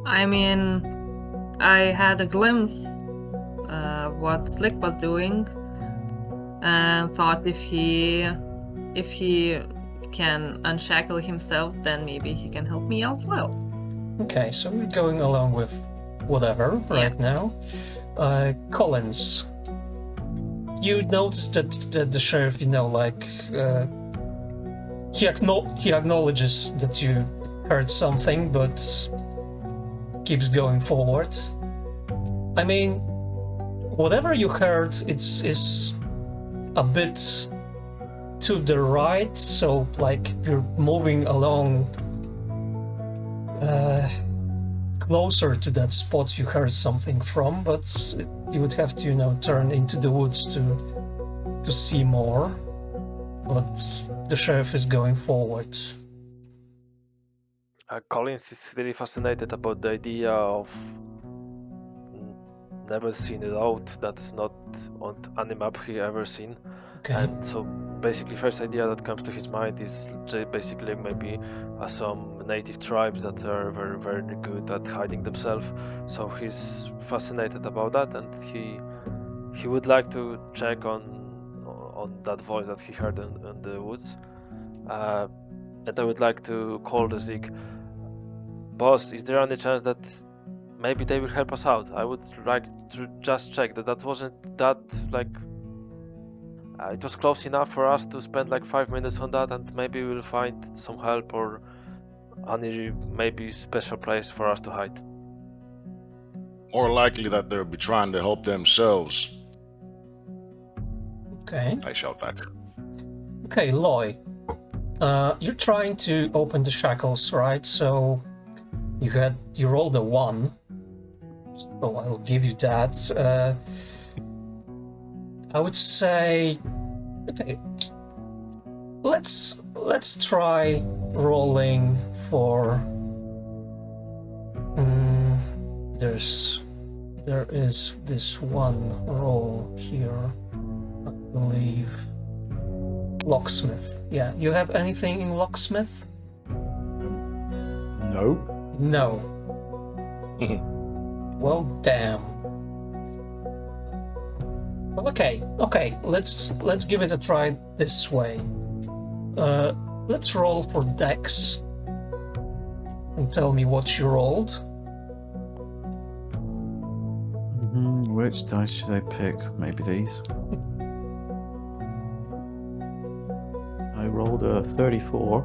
I mean, I had a glimpse what Slick was doing, and thought if he can unshackle himself, then maybe he can help me as well. Okay, so we're going along with whatever right now. Collins, you noticed that the sheriff, he acknowledges that you heard something, but keeps going forward. I mean, whatever you heard, is a bit to the right, so like you're moving along closer to that spot you heard something from, but you would have to, turn into the woods to see more. But the sheriff is going forward. Collins is really fascinated about the idea of never seen a road that's not on any map he ever seen. Okay. And so basically first idea that comes to his mind is basically maybe some native tribes that are very, very good at hiding themselves. So he's fascinated about that, and he would like to check on that voice that he heard in the woods. And I would like to call the Zeke. Boss, is there any chance that maybe they will help us out? I would like to just check that wasn't that like it was close enough for us to spend like 5 minutes on that, and maybe we'll find some help or any maybe special place for us to hide. More likely that they'll be trying to help themselves. Okay. I shout back. Okay, Loy. You're trying to open the shackles, right? So you rolled a 1. So I'll give you that. I would say, okay, let's try rolling for. There is this one roll here, I believe. Locksmith. Yeah, you have anything in locksmith? No. No. Well, damn. Well, okay. Let's give it a try this way. Let's roll for Dex. And tell me what you rolled. Which dice should I pick? Maybe these. I rolled a 34.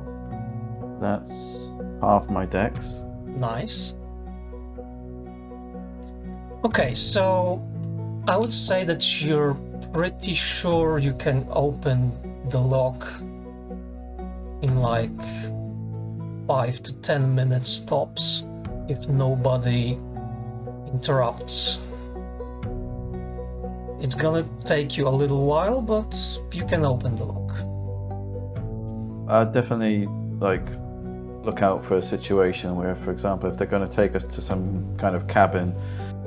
That's half my dex. Nice. Okay, so I would say that you're pretty sure you can open the lock in like 5 to 10 minutes tops if nobody interrupts. It's gonna take you a little while, but you can open the lock. I'd definitely look out for a situation where, for example, if they're going to take us to some kind of cabin,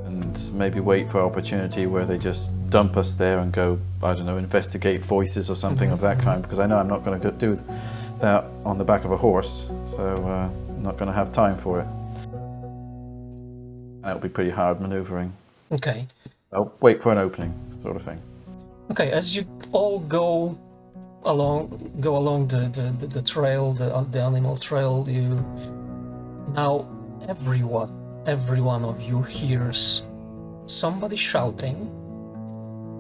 and maybe wait for opportunity where they just dump us there and go, I don't know, investigate voices or something of that kind, because I know I'm not going to do that on the back of a horse, so I'm not going to have time for it. And it'll be pretty hard maneuvering. Okay. I'll wait for an opening, sort of thing. Okay, as you all go along the trail, the animal trail, you now every one of you hears somebody shouting.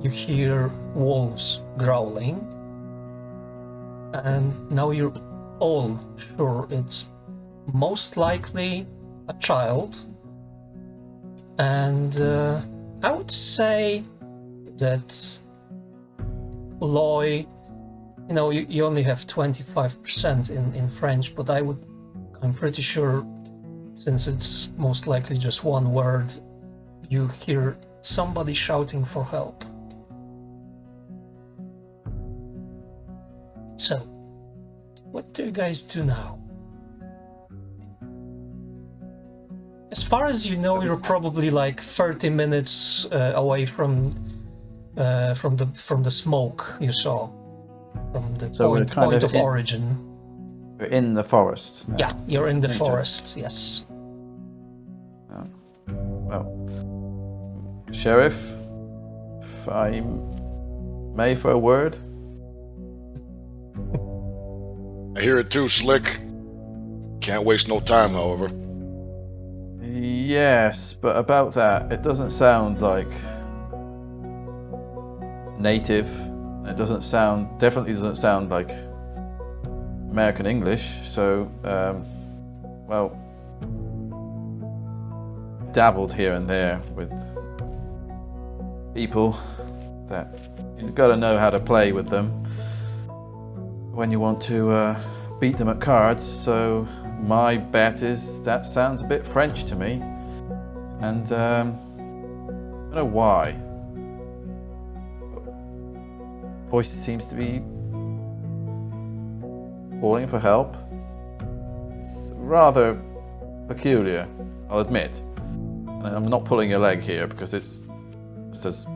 You hear wolves growling, and now you're all sure it's most likely a child. And I would say that Loy, you only have 25% in French, but I'm pretty sure, since it's most likely just one word, you hear somebody shouting for help. So, what do you guys do now? As far as you know, you're probably like 30 minutes away from the smoke you saw, from the point of origin. We're in the forest now. Yeah, you're in the forest, yes. Well, Sheriff, if I may for a word? I hear it too, Slick. Can't waste no time, however. Yes, but about that, it doesn't sound like native. It definitely doesn't sound like American English. So, well, dabbled here and there with people that you've got to know how to play with them when you want to beat them at cards. So my bet is that sounds a bit French to me, and I don't know why. Voice seems to be calling for help. It's rather peculiar, I'll admit. And I'm not pulling your leg here because it's just as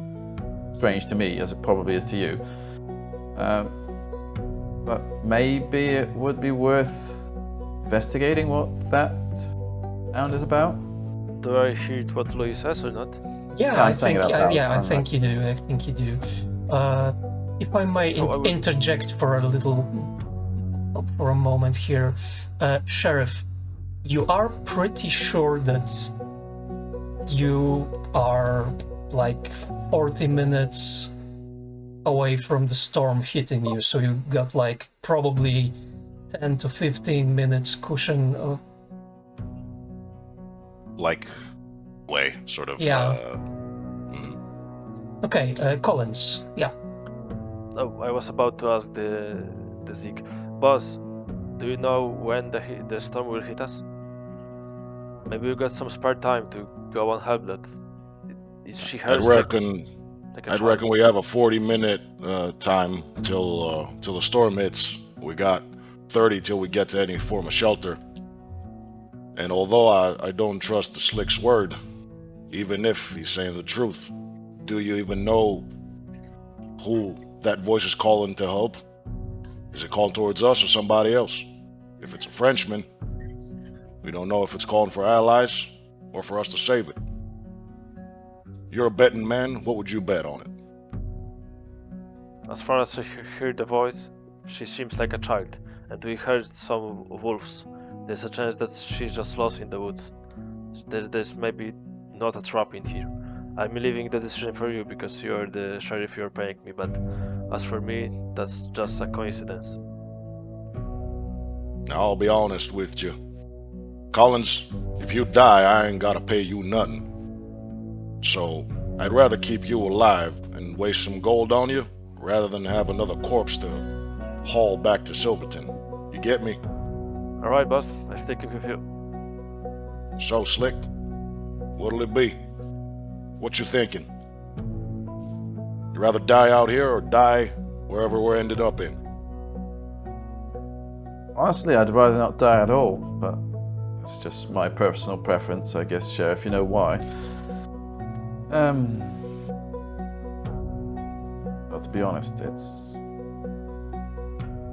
strange to me as it probably is to you. But maybe it would be worth investigating what that sound is about. Do I hear what Louis says or not? Yeah, I'm I saying think it out loud, I aren't I? think you do. I think you do. If I may So I would- interject for a moment here, Sheriff, you are pretty sure that you are like 40 minutes away from the storm hitting you, so you got like probably 10 to 15 minutes cushion of, Like, way, sort of. Yeah. Mhm. okay, Collins, yeah. Oh, I was about to ask the Zeke. Boss, do you know when the storm will hit us? Maybe we got some spare time to go and help that. She I'd hurts reckon. like a I'd child. reckon we have a 40-minute time till the storm hits. We got 30 till we get to any form of shelter. And although I don't trust the slick's word, even if he's saying the truth, do you even know who that voice is calling to help? Is it calling towards us or somebody else? If it's a Frenchman, we don't know if it's calling for allies or for us to save it. You're a betting man. What would you bet on it? As far as I hear the voice, she seems like a child, and we heard some wolves. There's a chance that she's just lost in the woods. There's maybe not a trap in here. I'm leaving the decision for you because you're the sheriff, you're paying me, but as for me, that's just a coincidence. Now, I'll be honest with you. Collins, if you die, I ain't gotta pay you nothing. So, I'd rather keep you alive and waste some gold on you, rather than have another corpse to haul back to Silverton. You get me? Alright, boss, I'm sticking with you. So, Slick, what'll it be? What you thinking? You rather die out here or die wherever we're ended up in? Honestly, I'd rather not die at all, but it's just my personal preference, I guess, Sheriff. You know why? Well, to be honest, it's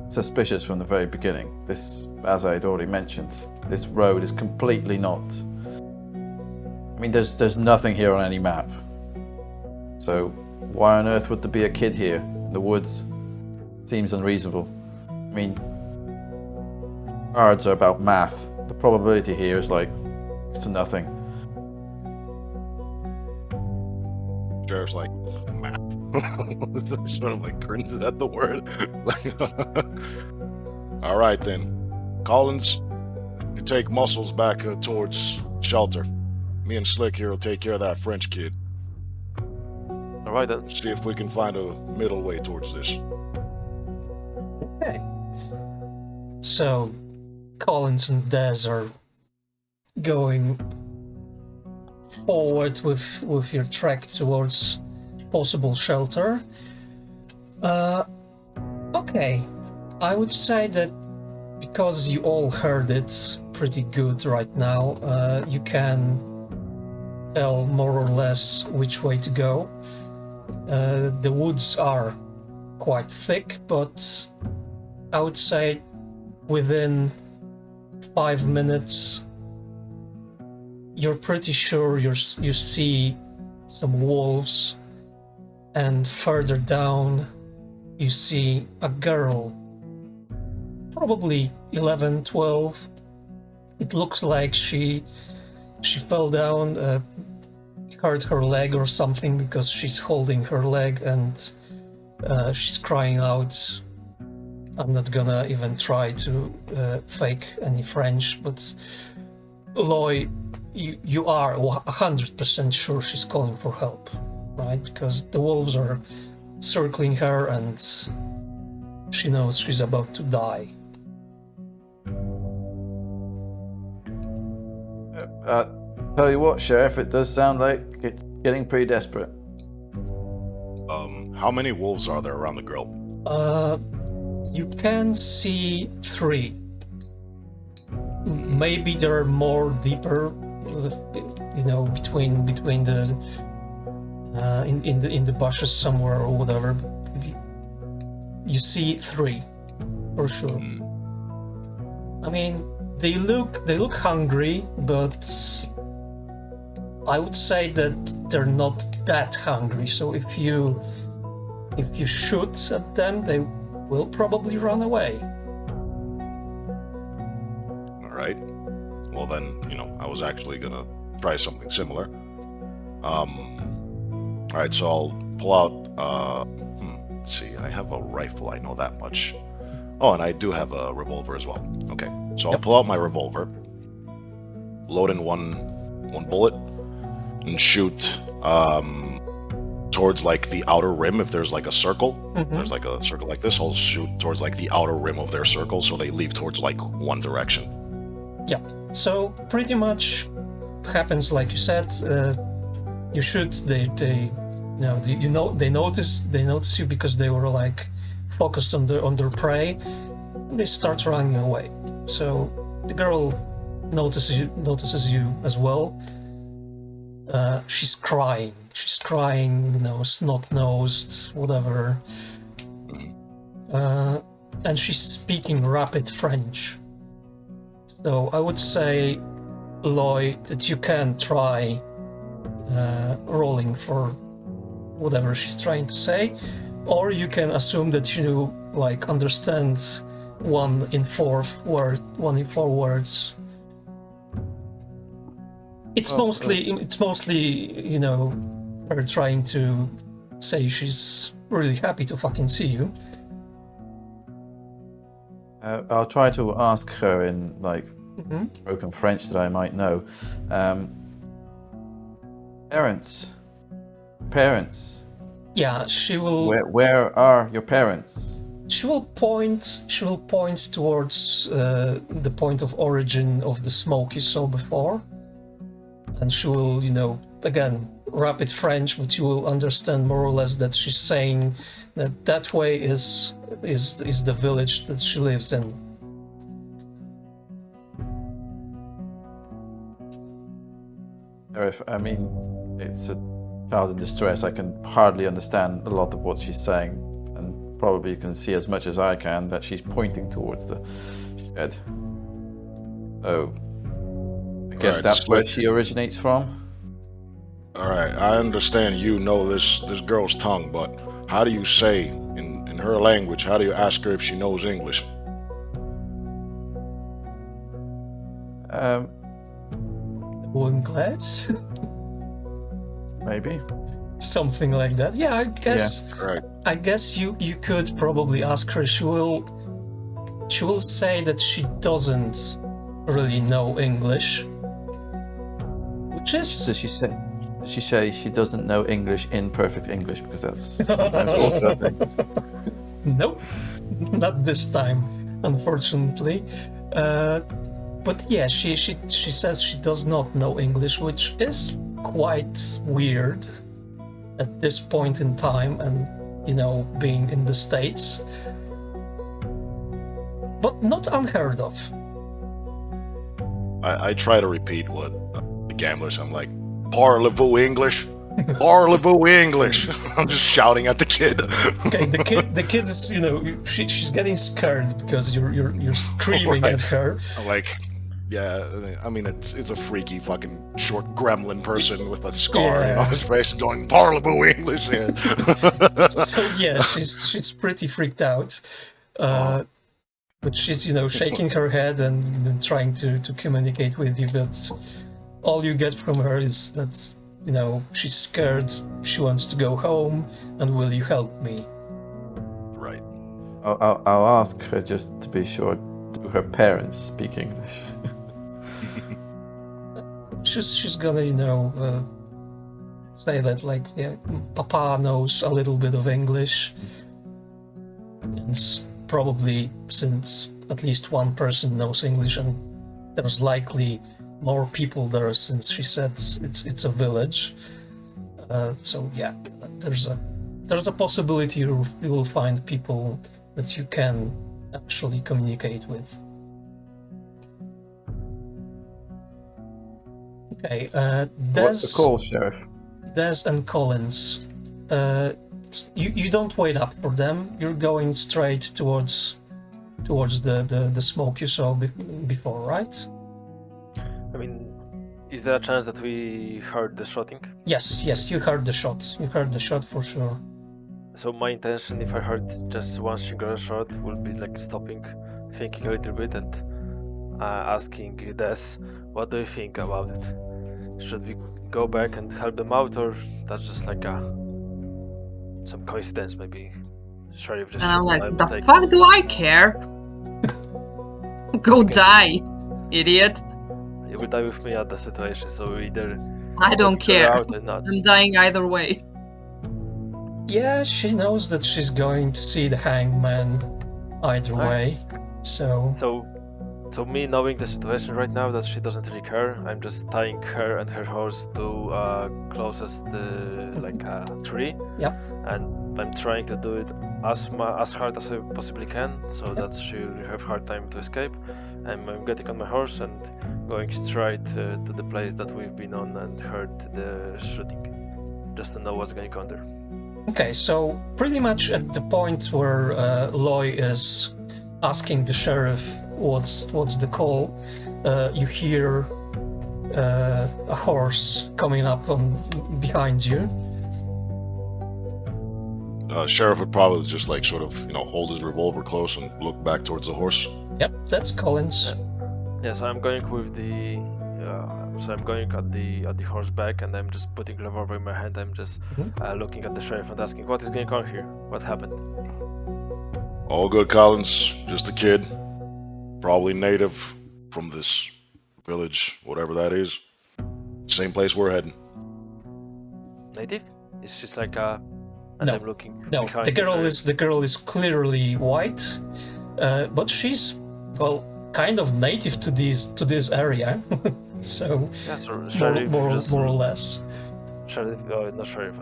suspicious from the very beginning. This, as I had already mentioned, this road is completely not... I mean, there's nothing here on any map. So, why on earth would there be a kid here in the woods? Seems unreasonable. I mean, cards are about math. The probability here is like next to nothing. Sheriff's like, map. Sort of like cringes at the word. All right then, Collins, you take Muscles back towards shelter. Me and Slick here will take care of that French kid. Alright then. See if we can find a middle way towards this. Okay. So, Collins and Dez are going forward with your trek towards possible shelter. Okay, I would say that because you all heard it pretty good right now, you can tell more or less which way to go. The woods are quite thick, but I would say within 5 minutes you're pretty sure you see some wolves, and further down you see a girl, probably 11, 12. It looks like she fell down, hurt her leg or something, because she's holding her leg and she's crying out. I'm not gonna even try to fake any French, but Loy, you are 100% sure she's calling for help, right? Because the wolves are circling her and she knows she's about to die. Tell you what, Sheriff, it does sound like it's getting pretty desperate. How many wolves are there around the girl? You can see 3. Maybe there are more deeper, between the in the bushes somewhere or whatever. you see 3 for sure. I mean, they look hungry, but I would say that they're not that hungry. So if you shoot at them, they will probably run away. All right. Well then, I was actually gonna try something similar. All right, so I'll pull out. Let's see. I have a rifle. I know that much. Oh, and I do have a revolver as well. Okay, so I'll pull out my revolver, load in one bullet, and shoot towards like the outer rim. If there's like a circle, there's like a circle like this, I'll shoot towards like the outer rim of their circle, so they leave towards like one direction. Yeah. So pretty much happens like you said. You shoot. They notice you because they were like focused on their prey. And they start running away. So the girl notices you as well. She's crying, snot-nosed, whatever. And she's speaking rapid French. So I would say, Loy, that you can try rolling for whatever she's trying to say, or you can assume that you understand one in four words. It's mostly her trying to say she's really happy to fucking see you. I'll try to ask her in broken French that I might know. Parents. Yeah, she will. Where are your parents? She will point towards the point of origin of the smoke you saw before, and she will, again, rapid French, but you will understand more or less that she's saying that way is the village that she lives in. Szeryf, I mean, it's a child in distress. I can hardly understand a lot of what she's saying, and probably can see as much as I can that she's pointing towards the shed. Oh, I guess that's where she originates from. All right, I understand you know this girl's tongue, but how do you say in her language? How do you ask her if she knows English? One glass? Maybe. Something like that. Yeah, I guess. Yeah, correct. I guess you could probably ask her. She will say that she doesn't really know English, which is. Does she say she doesn't know English in perfect English, because that's sometimes also a thing. Nope, not this time, unfortunately. But yeah, she says she does not know English, which is quite weird at this point in time, and being in the States, but not unheard of. I try to repeat what the gamblers. I'm like, parlez-vous English? Parlez-vous English? I'm just shouting at the kid. Okay, the kid is, she's getting scared because you're screaming at her. I'm like, yeah, I mean, it's a freaky fucking short gremlin person with a scar on his face going, parlez-vous English? Yeah. So yeah, she's pretty freaked out. But she's, shaking her head and trying to communicate with you, but all you get from her is that, she's scared, she wants to go home, and will you help me? Right. I'll ask her just to be sure. Do her parents speak English? She's gonna, say that, like, yeah, Papa knows a little bit of English, and probably since at least one person knows English, and there's likely more people there since she said it's a village. So yeah, there's a possibility you will find people that you can actually communicate with. Okay, What's the call, Sheriff? Des and Collins. you don't wait up for them. You're going straight towards the smoke you saw before, right? I mean, is there a chance that we heard the shotting? Yes, you heard the shot. You heard the shot for sure. So my intention, if I heard just one single shot, will be like stopping, thinking a little bit, and asking Des, what do you think about it? Should we go back and help them out, or that's just like some coincidence, maybe? Sheriff just. And I'm like, by the mistake. fuck do I care? Go die, idiot. You will die with me at the situation, so either I don't figure care. out or not. I'm dying either way. Yeah, she knows that she's going to see the hangman either Right. way. So So me knowing the situation right now, that she doesn't really care, I'm just tying her and her horse to closest tree. Yep. And I'm trying to do it as hard as I possibly can, so that she'll have hard time to escape. And I'm getting on my horse and going straight to the place that we've been on and heard the shooting, just to know what's going on there. okay, so pretty much at the point where Loy is asking the sheriff what's the call, you hear a horse coming up on behind you. Sheriff would probably just like sort of, hold his revolver close and look back towards the horse. Yep, that's Collins. Yeah, so I'm going with the. So I'm going at the horse back, and I'm just putting the revolver in my hand. I'm just looking at the sheriff and asking, "What is going on here? What happened?" All good, Collins. Just a kid. Probably native from this village, whatever that is. Same place we're heading. Native? It's just like and No. I'm looking. No, behind the girl is clearly white, but she's kind of native to this area, so Yeah, so sheriff, more or less. Sheriff, not sheriff.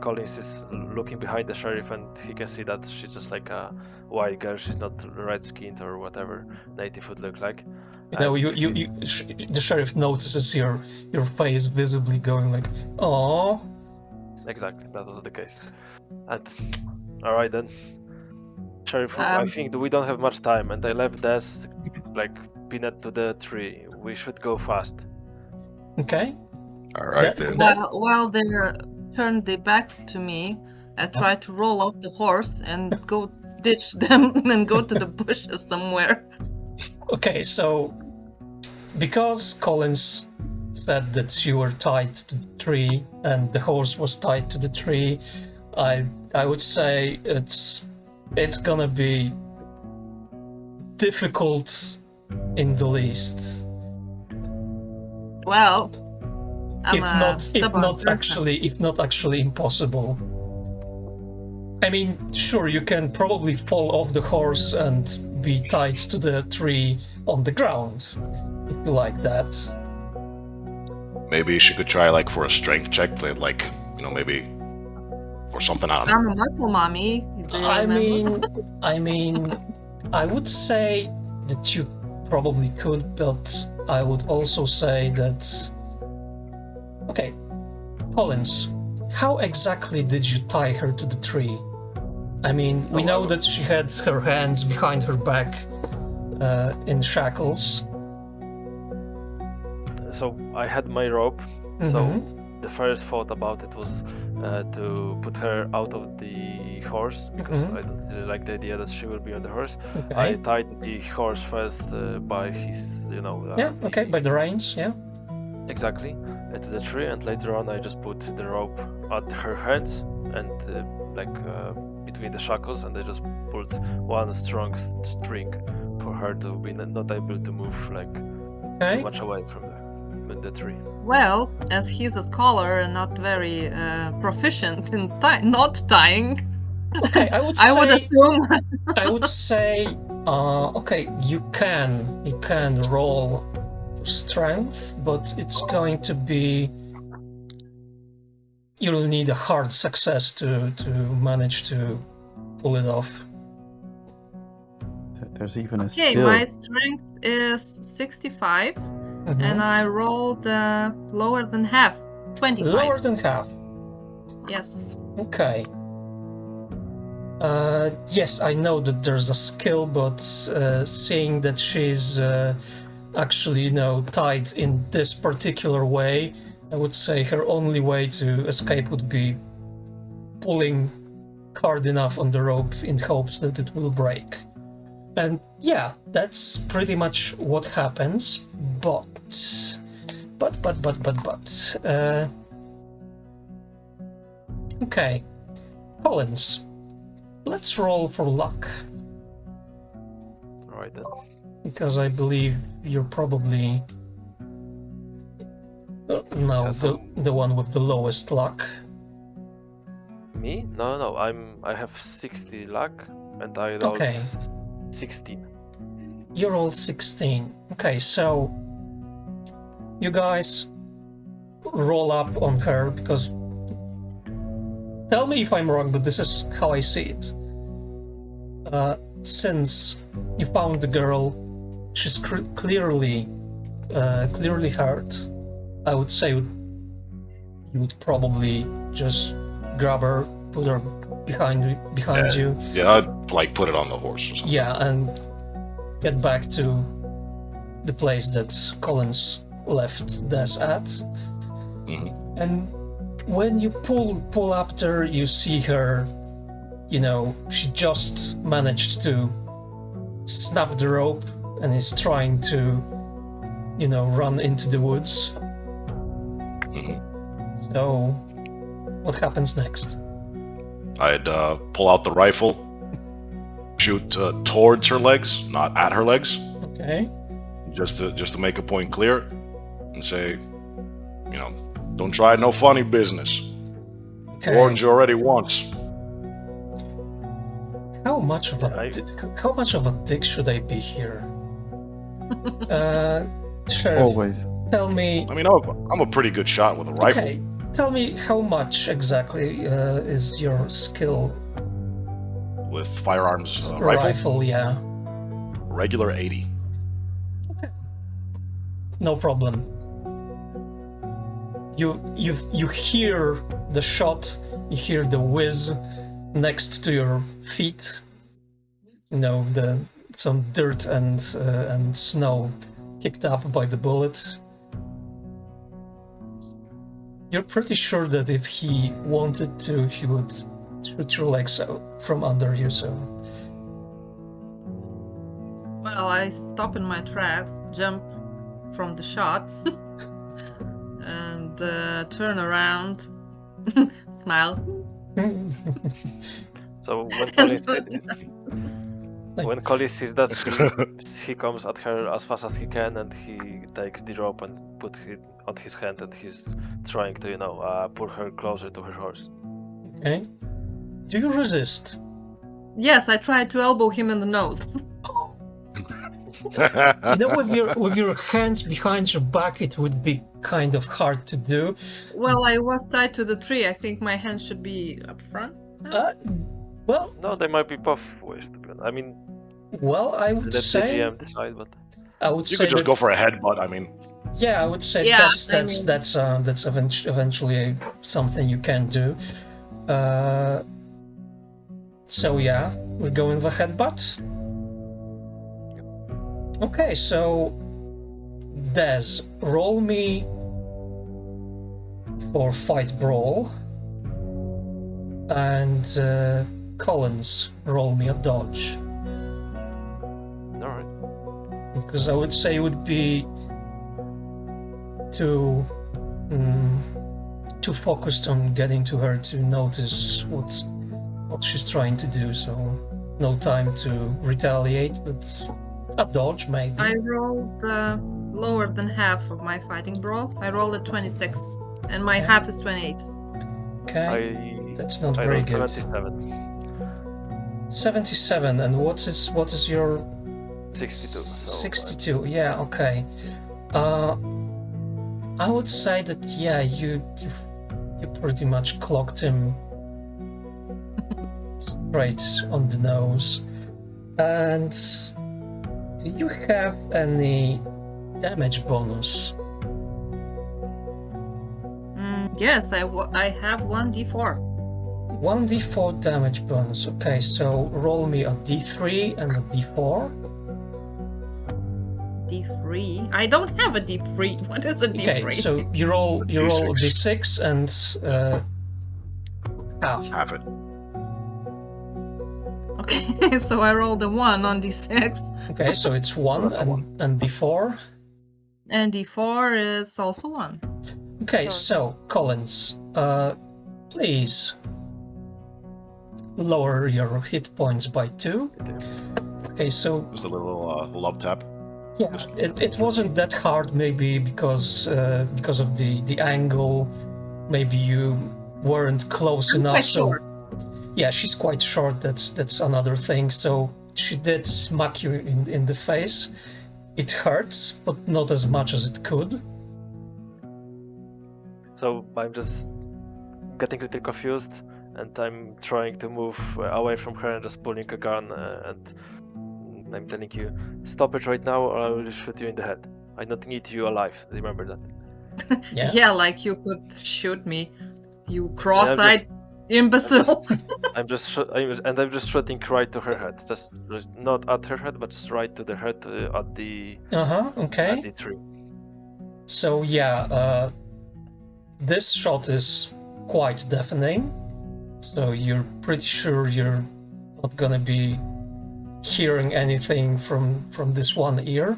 Collins is looking behind the sheriff, and he can see that she's just like a white girl. She's not red-skinned or whatever native would look like. You know, the sheriff notices your face visibly going like, "Oh." Exactly, that was the case. And all right then, sheriff. I think we don't have much time, and I left this like pinned to the tree. We should go fast. Okay. All right, That- then. While they're turned their back to me, I try to roll off the horse and go ditch them and go to the bushes somewhere. Okay, so because Collins said that you were tied to the tree and the horse was tied to the tree, I would say it's gonna be difficult in the least. Well, I'm If a not stubborn person. actually impossible. I mean, sure, you can probably fall off the horse and be tied to the tree on the ground, if you like that. Maybe she could try like for a strength check, like, maybe or something. I don't know. I'm a muscle mommy. Do you I remember? mean, I would say that you probably could, but I would also say that. Okay, Collins, how exactly did you tie her to the tree? I mean, we know that she had her hands behind her back in shackles. So I had my rope. Mm-hmm. So the first thought about it was to put her out of the horse, because I don't really like the idea that she will be on the horse. Okay. I tied the horse first by his, By the reins, yeah. exactly, to the tree, and later on I just put the rope at her hands and between the shackles, and I just pulled one strong string for her to be not able to move too much away from the tree. Well, as he's a scholar and not very proficient in not tying, Okay, I would I would assume. I would say, you can roll strength, but it's going to be. You'll need a hard success to manage to pull it off. There's even a Okay, skill. my strength is 65, and I rolled lower than half, 25. Lower than half. Yes. Okay. Yes, I know that there's a skill, but seeing that she's actually, tied in this particular way, I would say her only way to escape would be pulling hard enough on the rope in hopes that it will break. And yeah, that's pretty much what happens, but... Okay, Collins, let's roll for luck. Alright then. Because I believe you're probably now Yeah, so- the one with the lowest luck. Me? No. I have 60 luck, and I rolled Okay. 16. You rolled 16. Okay, so you guys roll up on her because tell me if I'm wrong, but this is how I see it. Since you found the girl, she's clearly hurt. I would say you would probably just grab her, put her behind you. Yeah, I'd like put it on the horse or something. Yeah, and get back to the place that Collins left Des at. Mhm. And when you pull up there, you see her, she just managed to snap the rope and is trying to, run into the woods. Mhm. So, what happens next? I'd pull out the rifle, shoot towards her legs, not at her legs, Okay. just to make a point clear, and say, don't try no funny business. Okay. Warned you already once. How much of a dick should I be here? Sheriff, Always. tell me. I mean, I'm a pretty good shot with a rifle. Okay, tell me how much exactly is your skill With firearms rifle, yeah. regular 80. No problem. You hear the shot, you hear the whiz next to your feet. Some dirt and snow kicked up by the bullet. You're pretty sure that if he wanted to, he would shoot your legs out from under you. So Well, I stop in my tracks, jump from the shot, and turn around, smile. So when Collis sees that, he comes at her as fast as he can, and he takes the rope and put it on his hand, and he's trying to, pull her closer to her horse. okay. Do you resist? Yes, I tried to elbow him in the nose. With your hands behind your back, it would be kind of hard to do. Well, I was tied to the tree. I think my hands should be up front. Well, No, they might be both ways, to be honest. I mean, I would let the say GM decide, but I would You say could just that, go for a headbutt. I mean, yeah, I would say Yeah, that's eventually something you can do. So yeah, we're going with a headbutt. Okay, so Des, roll me for fight brawl, and Collins, roll me a dodge. alright. Because I would say it would be too focused on getting to her to notice what she's trying to do, so no time to retaliate, but a dodge maybe. I rolled lower than half of my fighting brawl. I rolled a 26, and my Okay. half is 28. Okay, that's not I very rolled good. 77. 77, and what is your 62. So 62? Yeah, okay. I would say that you pretty much clocked him straight on the nose. And do you have any damage bonus? Yes, I have 1d4. 1d4 damage bonus. Okay, so roll me a d3 and a d4. D3? I don't have a D3. What is a D3? Okay, so you roll a d6 and half. Half it. Okay, so I rolled a 1 on D6. Okay, so it's 1 and d4. And D4 is also 1. Okay, so Collins, please lower your hit points by 2. Okay, so Just a little love tap. yeah, it wasn't that hard, maybe because of the angle. Maybe you weren't close I'm enough. quite So short. yeah, she's quite short. That's another thing. So she did smack you in the face. It hurts, but not as much as it could. So I'm just getting a little confused, and I'm trying to move away from her and just pulling a gun, and I'm telling you, stop it right now, or I will shoot you in the head. I don't need you alive. Remember that. Yeah. Yeah, like you could shoot me, you cross-eyed imbecile. I'm just shooting right to her head, just not at her head, but right to the head at the Okay. tree. So yeah, this shot is quite deafening. So you're pretty sure you're not gonna be hearing anything from this one ear.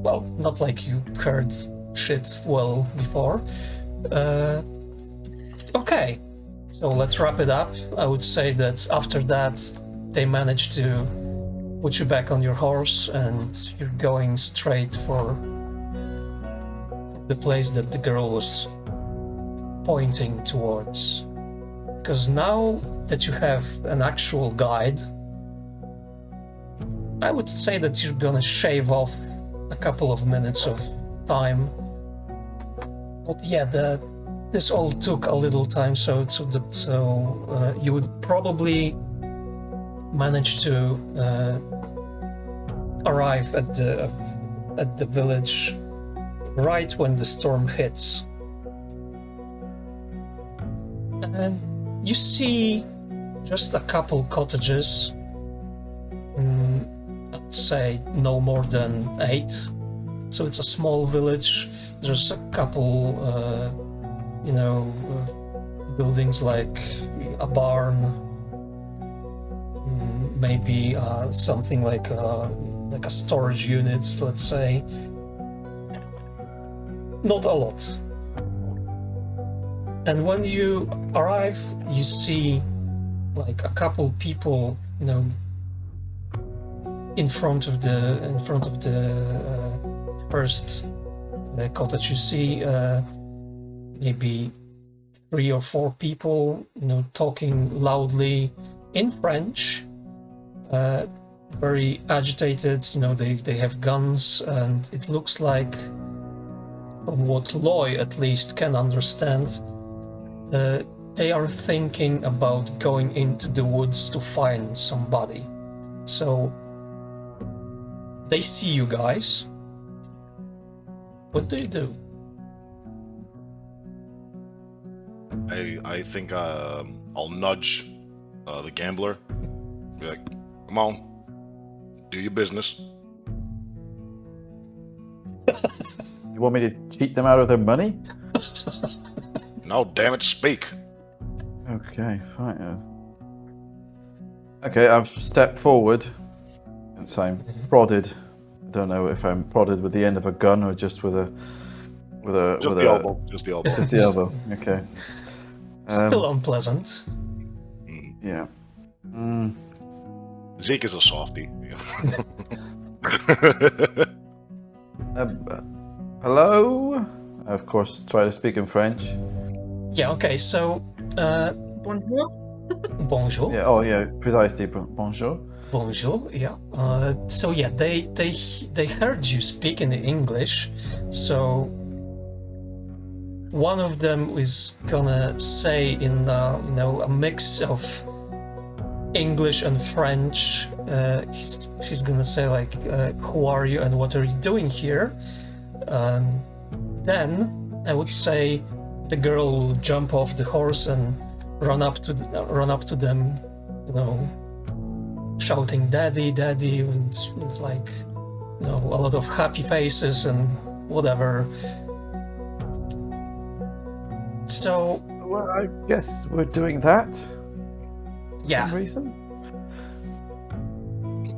Well, not like you heard shit well before. Okay, so let's wrap it up. I would say that after that, they managed to put you back on your horse, and you're going straight for the place that the girl was pointing towards. Because now that you have an actual guide, I would say that you're gonna shave off a couple of minutes of time. But yeah, this all took a little time, so you would probably manage to arrive at the village right when the storm hits. And you see just a couple cottages, I'd say no more than 8. So it's a small village. There's a couple, buildings like a barn, maybe something like a storage unit, let's say. Not a lot. And when you arrive, you see like a couple people, in front of the first cottage. You see maybe 3 or 4 people, talking loudly in French, very agitated. They have guns, and it looks like, from what Loy at least can understand, they are thinking about going into the woods to find somebody. So they see you guys. What do you do? I think I'll nudge the gambler. Be like, come on, do your business. You want me to cheat them out of their money? No, damn it, speak. Okay, fine. Okay, I've stepped forward, and so I'm prodded. I don't know if I'm prodded with the end of a gun or just with a Just the elbow. Just the elbow. Just the elbow. Okay. Still unpleasant. Yeah. Zeke is a softie. Hello? I, of course, try to speak in French. Yeah, okay, so Bonjour. bonjour. Yeah. Oh, yeah. Precisely. Bonjour. Bonjour, yeah. So yeah, they heard you speak in English, so one of them is gonna say in a mix of English and French. He's gonna say like, "Who are you and what are you doing here?" Then I would say the girl will jump off the horse and run up to them, you know, shouting "Daddy, Daddy," and like, you know, a lot of happy faces and whatever. So, Well, I guess we're doing that. For yeah. some reason.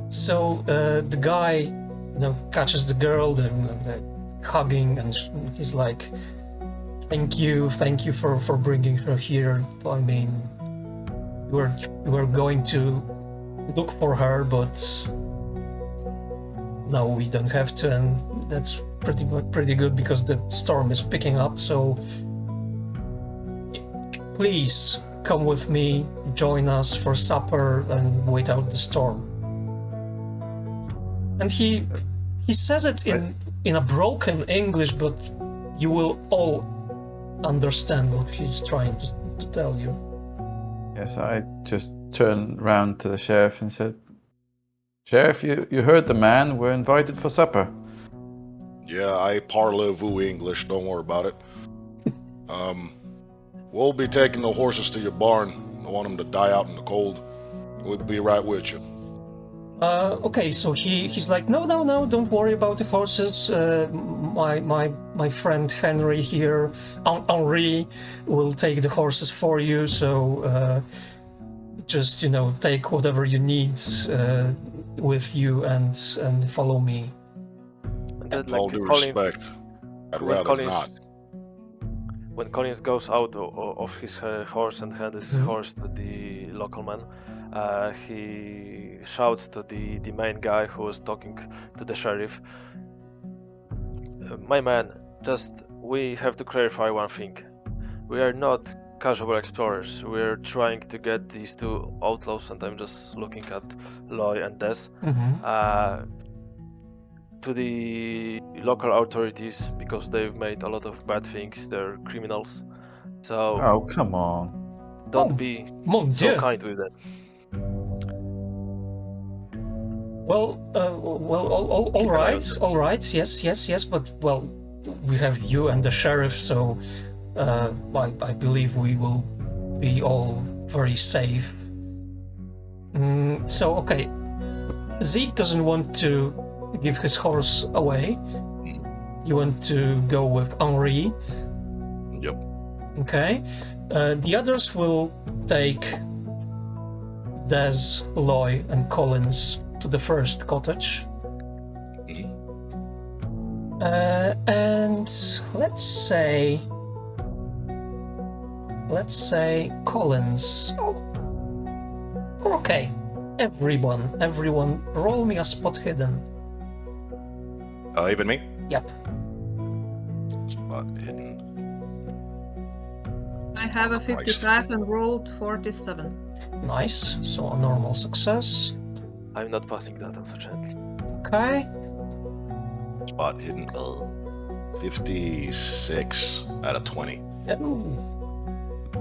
So the guy, you know, catches the girl, they're hugging, and he's like, thank you for bringing her here. I mean, we're going to look for her, but no, we don't have to, and that's pretty good because the storm is picking up. So please come with me, join us for supper, and wait out the storm. And he says it in a broken English, but you will all understand what he's trying to tell you. Yes, I just turned round to the sheriff and said, Sheriff, you heard the man. We're invited for supper. Yeah, I parlez-vous English. Don't worry about it. We'll be taking the horses to your barn. I want them to die out in the cold. We'll be right with you. Okay, so he's like, no, don't worry about the horses. My friend Henry here, Henri, will take the horses for you. So just, you know, take whatever you need with you and follow me. And then, With all due respect, I'd rather not. When Collins goes out of his horse and hands his horse to the local man, he shouts to the main guy who was talking to the sheriff. My man, we have to clarify one thing. We are not casual explorers. We're trying to get these two outlaws, and I'm just looking at Loy and Des, to the local authorities because they've made a lot of bad things. They're criminals. So Oh, come on. don't be Mon so Dieu. kind with them. Well, all right, yes, but well, we have you and the sheriff, so I believe we will be all very safe. So, okay, Zeke doesn't want to give his horse away. You want to go with Henri. Yep. Okay. The others will take Des, Loy, and Collins to the first cottage. And let's say Collins. Okay. Everyone, roll me a spot hidden. Even me? Yep. Spot hidden. I have a 55 and rolled 47. Nice. So a normal success. I'm not passing that, unfortunately. Okay. Spot hidden. 56 out of 20. Ooh.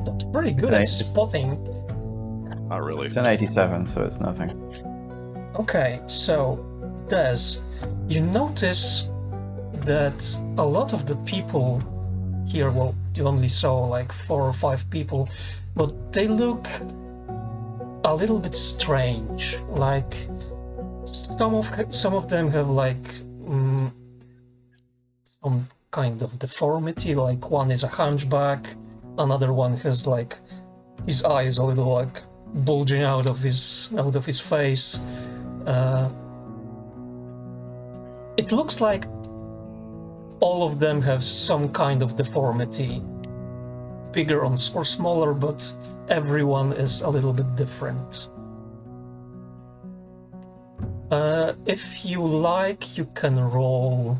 That's pretty good at Nice. spotting. Not really. It's an 87, so it's nothing. Okay, so Des, you notice that a lot of the people here, well, you only saw like 4 or 5 people, but they look a little bit strange. Like some of them have like some kind of deformity. Like one is a hunchback, another one has like his eyes a little like bulging out of his face. It looks like all of them have some kind of deformity, bigger or smaller, but everyone is a little bit different. If you like, you can roll,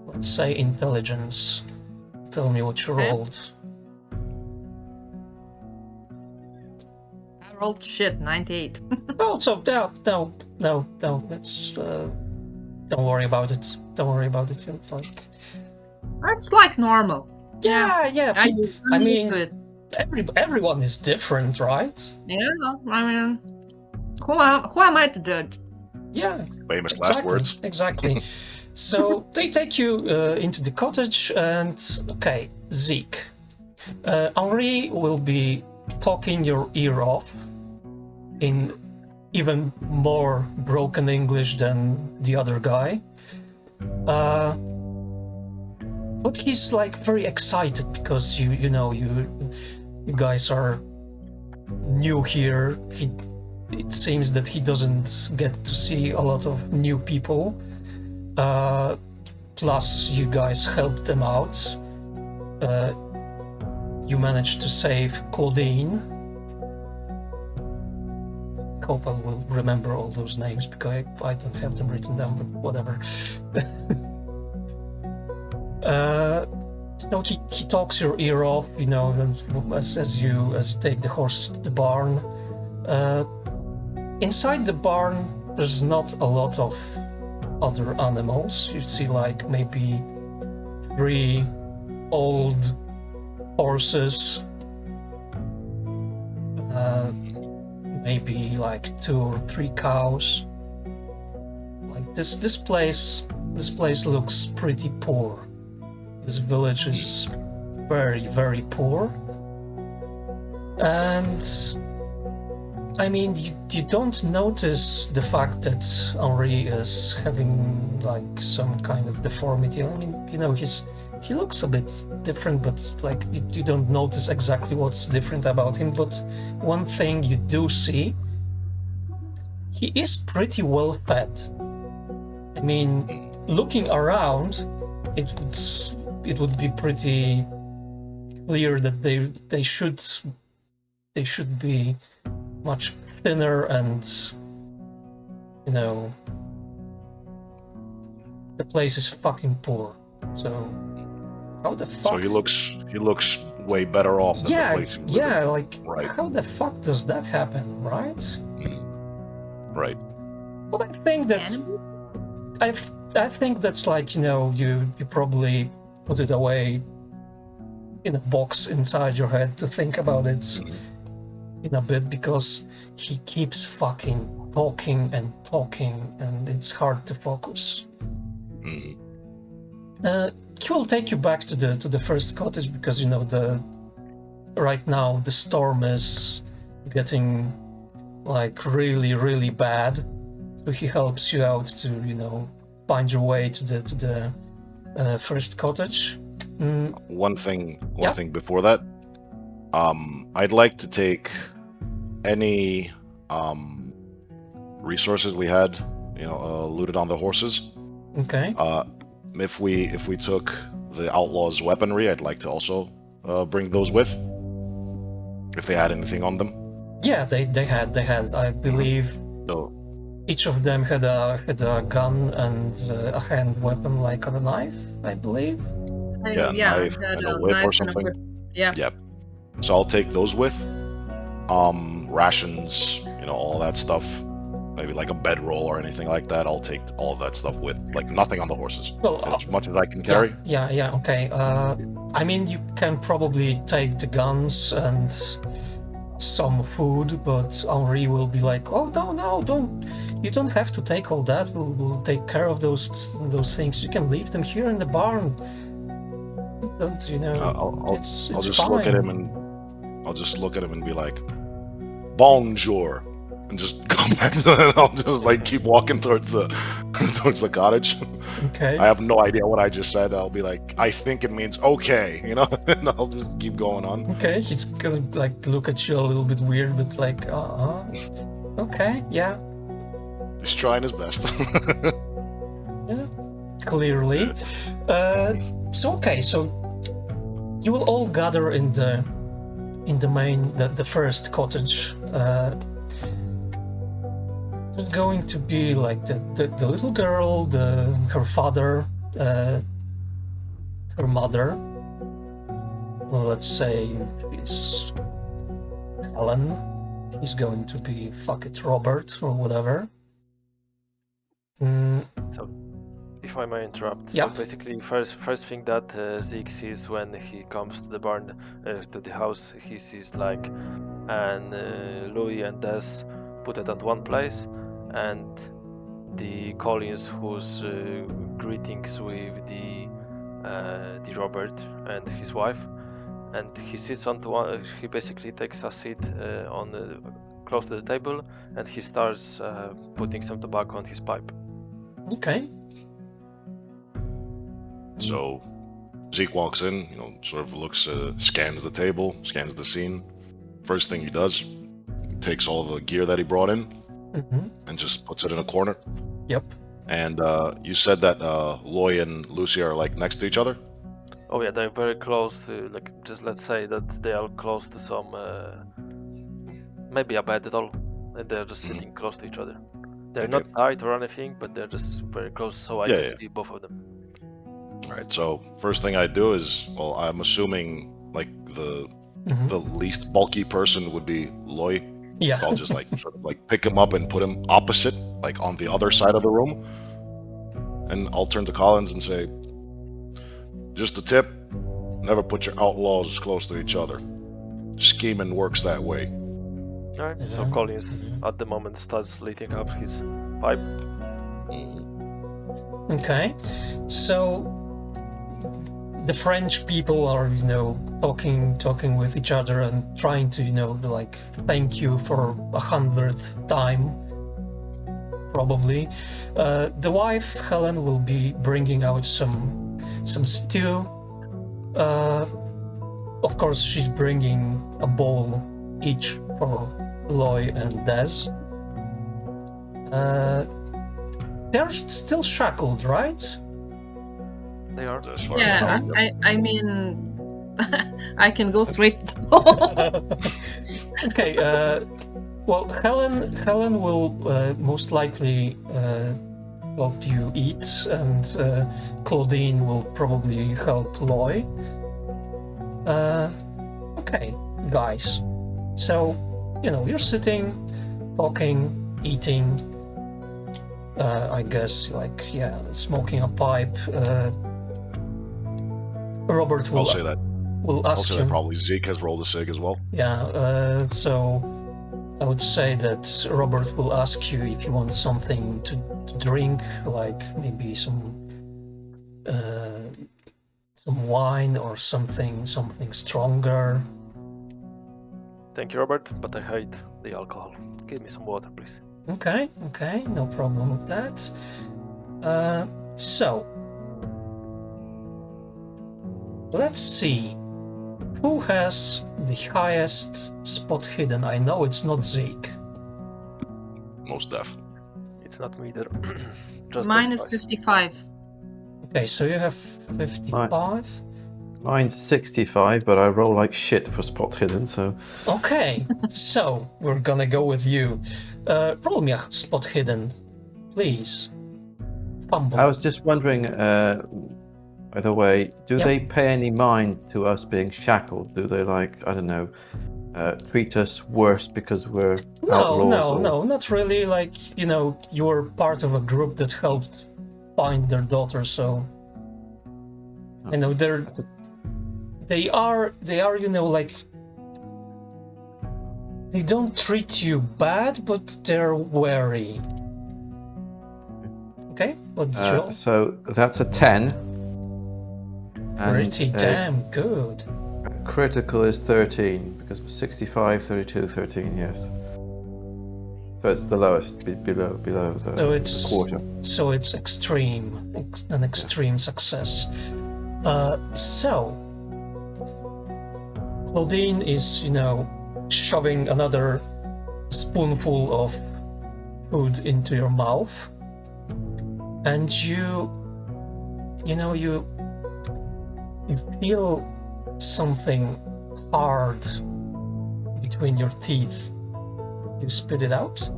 let's say, intelligence. Tell me what you rolled. I rolled shit, 98. Oh, so no, it's don't worry about it. Don't worry about it. It's like, That's like normal. yeah. I mean, good. everyone is different, right? Yeah, I mean, who am I to judge? Yeah. Famous last words. Exactly. So they take you into the cottage, and okay, Zeke. Henri will be talking your ear off in even more broken English than the other guy. But he's like very excited because you guys are new here. It seems that he doesn't get to see a lot of new people. Plus, you guys helped them out. You managed to save Claudine. I hope I will remember all those names because I don't have them written down, but whatever. So he talks your ear off, as you take the horses to the barn. Inside the barn, there's not a lot of other animals. You see like maybe 3 old horses, maybe like 2 or 3 cows. Like this place looks pretty poor. This village is very, very poor. And I mean, you don't notice the fact that Henri is having like some kind of deformity. I mean, he looks a bit different, but like you don't notice exactly what's different about him. But one thing you do see, he is pretty well fed. I mean, looking around, it would be pretty clear that they should be much thinner, and the place is fucking poor. So how the fuck? So he looks way better off than the place he lived in. Like Right. How the fuck does that happen, right? Right. But I think that's I think that's like you probably put it away in a box inside your head to think about it in a bit, because he keeps fucking talking and it's hard to focus. He will take you back to the first cottage because right now the storm is getting like really, really bad. So he helps you out to find your way to the first cottage. One thing before that, I'd like to take any resources we had, looted on the horses. Okay. If we took the outlaws' weaponry, I'd like to also bring those with, if they had anything on them. Yeah, they had. I believe So each of them had a gun and a hand weapon, like a knife, I believe. yeah, a knife had and a a whip knife or and a something. whip. Yeah. Yeah. So I'll take those with. Rations, all that stuff. Maybe like a bedroll or anything like that. I'll take all of that stuff with. Like nothing on the horses. Well, As much as I can carry. Yeah, okay. I mean, you can probably take the guns and some food, but Henri will be like, "Oh no, don't! You don't have to take all that. We'll take care of those things. You can leave them here in the barn. Don't I'll it's just fine." look at him and I'll just look at him and be like, "Bonjour," and just go back. I'll just like keep walking towards the cottage. Okay. I have no idea what I just said. I'll be like, I think it means okay, and I'll just keep going on. Okay, he's gonna like look at you a little bit weird, but like, okay, yeah, He's trying his best. yeah, clearly. So you will all gather in the main, the first cottage. There's going to be like the little girl, her father, her mother. Well, let's say she's Helen. He's going to be fuck it, Robert or whatever. So, if I may interrupt, Yeah. so basically, first thing that Zeke sees when he comes to the barn, to the house, he sees like, and Louis and Des put it at one place, and the Collins whose greetings with the Robert and his wife, and he sits onto one. He basically takes a seat close to the table, and he starts putting some tobacco on his pipe. Okay. So Zeke walks in, sort of looks, scans the table, scans the scene. First thing he does, he takes all the gear that he brought in and just puts it in a corner. Yep. And you said that Loy and Lucy are like next to each other? Oh yeah, they're very close to, like, just let's say that they are close to some, maybe a bed at all, and they're just sitting close to each other. They're not tight or anything, but they're just very close, so I can see both of them. Alright, so first thing I do is, well, I'm assuming like the least bulky person would be Loy. Yeah. I'll just like sort of like pick him up and put him opposite, like on the other side of the room. And I'll turn to Collins and say, just a tip, never put your outlaws close to each other. Scheming works that way. Alright, so Collins at the moment starts lighting up his pipe. Okay, so the French people are, talking with each other and trying to, like, thank you for 100th time, probably. The wife, Helen, will be bringing out some stew. Of course, she's bringing a bowl each for Loy and Des. They're still shackled, right? They are. Yeah, I mean, I can go straight to the ball. Okay, well, Helen will most likely help you eat, and Claudine will probably help Loy. Okay, guys. So, you're sitting, talking, eating, I guess, smoking a pipe. Robert will, I'll say that. will I'll ask say you. that probably Zeke has rolled a cig as well. Yeah, so I would say that Robert will ask you if you want something to drink, like maybe some wine or something stronger. Thank you, Robert, but I hate the alcohol. Give me some water, please. Okay, no problem with that. So let's see. Who has the highest spot hidden? I know it's not Zeke. Most def. It's not me either. Just Mine is 35. 55. Okay, so you have 55. Mine's 65, but I roll like shit for spot hidden, so... Okay, so we're gonna go with you. Roll me a spot hidden, please. Fumble. I was just wondering, by the way, do they pay any mind to us being shackled? Do they, treat us worse because we're outlaws? No, not really. You were part of a group that helped find their daughter, so... They are, they don't treat you bad, but they're wary. Okay, what's your... So that's a 10. Pretty damn good. Critical is 13, because 65, 32, 13, yes. So it's the lowest, below the quarter. So it's an extreme success. So Claudine is, shoving another spoonful of food into your mouth, and you feel something hard between your teeth. You spit it out?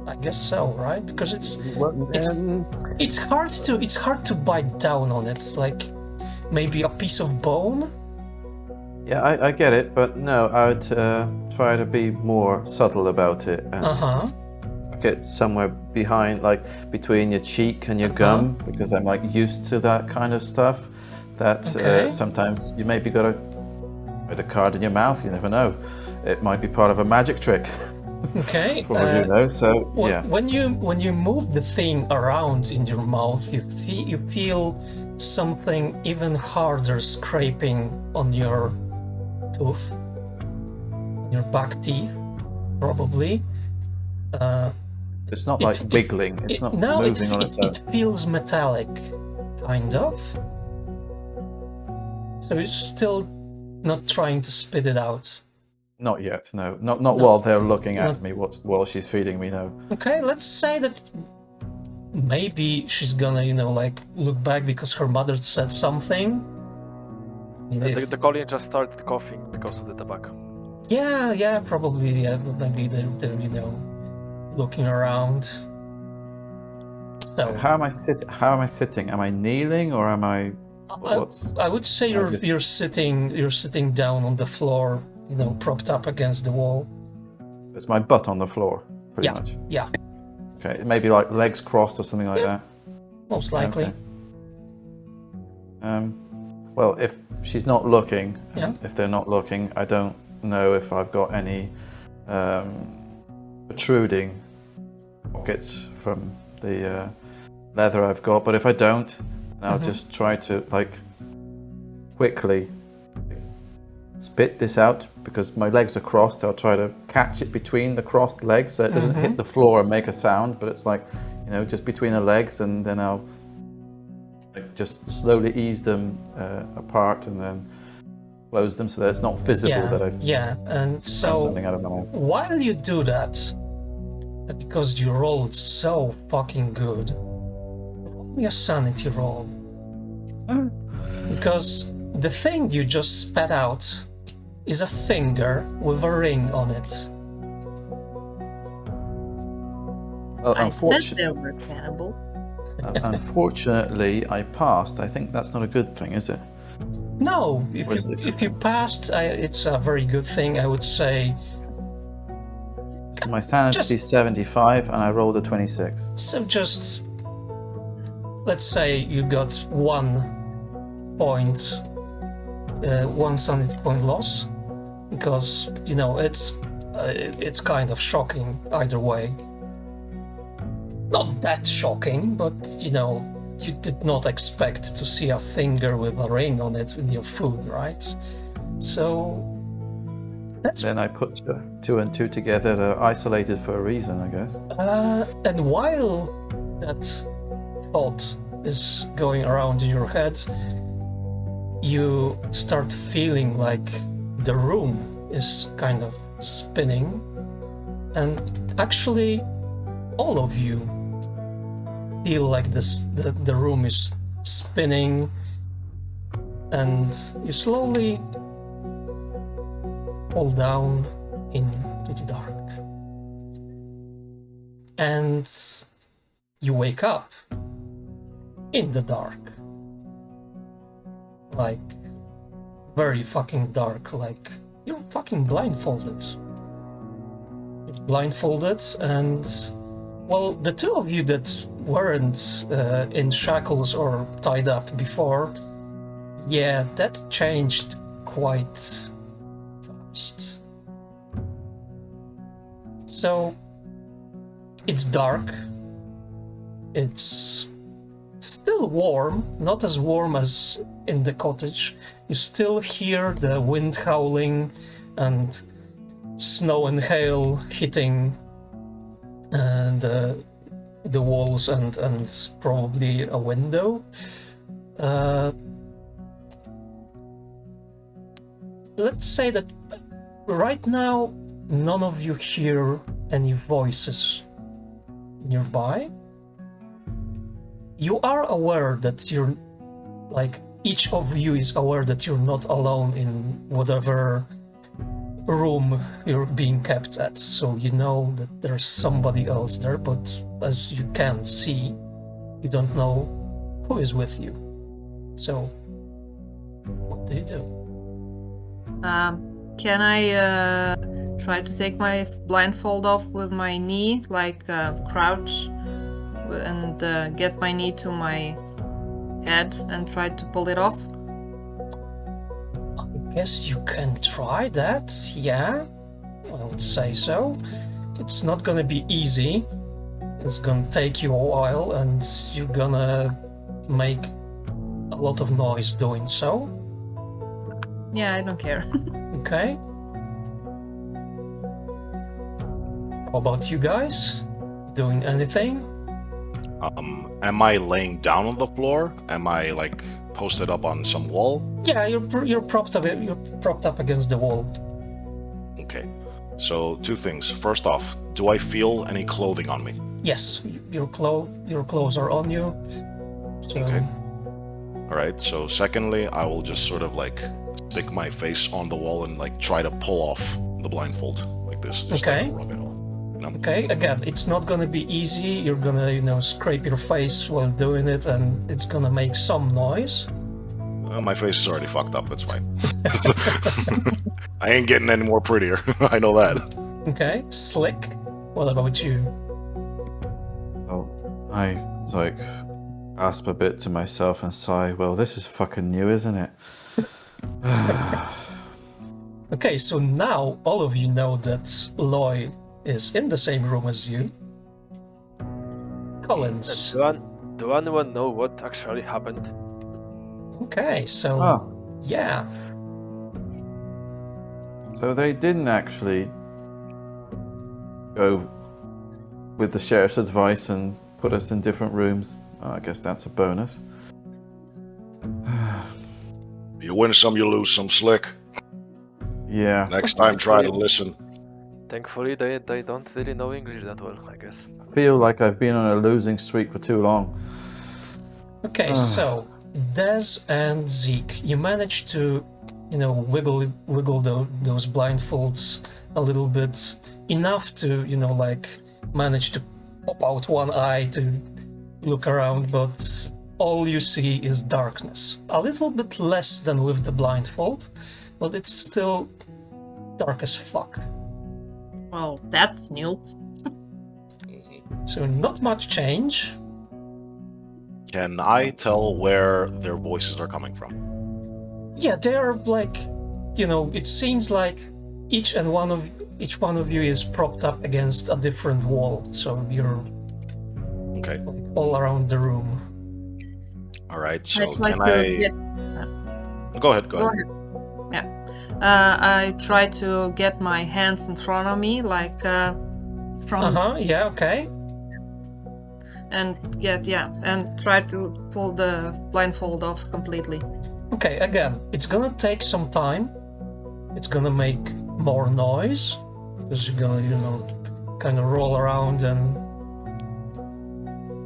I guess so, right? Because it's hard to bite down on it, like maybe a piece of bone. Yeah, I get it, but no, I would try to be more subtle about it and get somewhere behind, like between your cheek and your gum, because I'm used to that kind of stuff. That sometimes you maybe got a card in your mouth. You never know. It might be part of a magic trick. Okay. For all you know, so yeah. When you move the thing around in your mouth, you feel something even harder scraping on your tooth, on your back teeth, probably. It's not like wiggling. It's not moving on its own. It feels metallic, kind of. So it's still not trying to spit it out. Not yet, no. Not while they're looking at me while she's feeding me, no. Okay, let's say that maybe she's gonna, like, look back because her mother said something. The collie just started coughing because of the tobacco. Yeah, probably, yeah. Maybe they're looking around. So How am I sitting? Am I kneeling or am I? I would say you're sitting down on the floor, propped up against the wall. It's my butt on the floor, pretty much. Yeah. Okay, maybe like legs crossed or something like that. Most likely. Okay. Well, if she's not looking, if they're not looking, I don't know if I've got any protruding pockets from the leather I've got. But if I don't, I'll just try to quickly spit this out because my legs are crossed. I'll try to catch it between the crossed legs so it doesn't hit the floor and make a sound, but it's just between the legs, and then I'll just slowly ease them apart and then close them so that it's not visible that I've and so something out of my mouth. While you do that, because you rolled so fucking good, roll me a sanity roll. Because the thing you just spat out is a finger with a ring on it. I said they were cannibal. Unfortunately, I passed. I think that's not a good thing, is it? No, if you passed, it's a very good thing, I would say. So my sanity is 75, and I rolled a 26. So just, let's say you got 1 point, 1 sanity point loss, because it's kind of shocking either way. Not that shocking, but you did not expect to see a finger with a ring on it in your food, right? So that's. Then I put 2 and 2 together. They're isolated for a reason, I guess. And while that thought is going around in your head, you start feeling like the room is kind of spinning, and actually all of you feel like the room is spinning, and you slowly fall down into the dark, and you wake up in the dark. Like, very fucking dark, like you're fucking blindfolded. You're blindfolded, and well, the two of you that weren't in shackles or tied up before, that changed quite fast. So it's dark, it's still warm, not as warm as in the cottage. You still hear the wind howling and snow and hail hitting the walls and probably a window. Let's say that right now none of you hear any voices nearby. You are aware that you're, each of you is aware that you're not alone in whatever room you're being kept at, so you know that there's somebody else there, but as you can't see, you don't know who is with you. So, what do you do? Can I try to take my blindfold off with my knee, crouch, and get my knee to my head and try to pull it off? I guess you can try that, yeah, I would say so. it's not gonna be easy. It's gonna take you a while, and you're gonna make a lot of noise doing so. Yeah, I don't care. Okay. How about you guys? Doing anything? Am I laying down on the floor? Am I like posted up on some wall? Yeah, you're propped up. You're propped up against the wall. Okay. So 2 things. First off, do I feel any clothing on me? Yes, your clothes are on you. So Okay. All right. So secondly, I will just sort of like stick my face on the wall and like try to pull off the blindfold like this. Just Okay. Like, rub it all. You know? okay, again, it's not gonna be easy. You're gonna, scrape your face while doing it, and it's gonna make some noise. My face is already fucked up. It's fine. I ain't getting any more prettier. I know that. Okay, Slick. What about you? Oh, I like gasp a bit to myself and sigh. Well, this is fucking new, isn't it? Okay, so now all of you know that Loy is in the same room as you. Collins. Do anyone know what actually happened? Okay, so Ah, yeah. so they didn't actually go with the sheriff's advice and put us in different rooms. Oh, I guess that's a bonus. You win some, you lose some, Slick. Yeah. Next time, try to listen. Thankfully, they don't really know English that well, I guess. I feel like I've been on a losing streak for too long. Okay, so Des and Zeke, you managed to, wiggle those blindfolds a little bit, enough to, manage to pop out one eye to look around, but all you see is darkness. A little bit less than with the blindfold, but it's still dark as fuck. Well, that's new. So not much change. Can I tell where their voices are coming from? Yeah, they're like, it seems like each one of you is propped up against a different wall, so you're Okay. like all around the room. All right. So I try can to I? get. Go ahead. Go ahead. Yeah. I try to get my hands in front of me, like from, Yeah, okay. and try to pull the blindfold off completely. Okay, again, it's gonna take some time. It's gonna make more noise because you're gonna, kind of roll around and.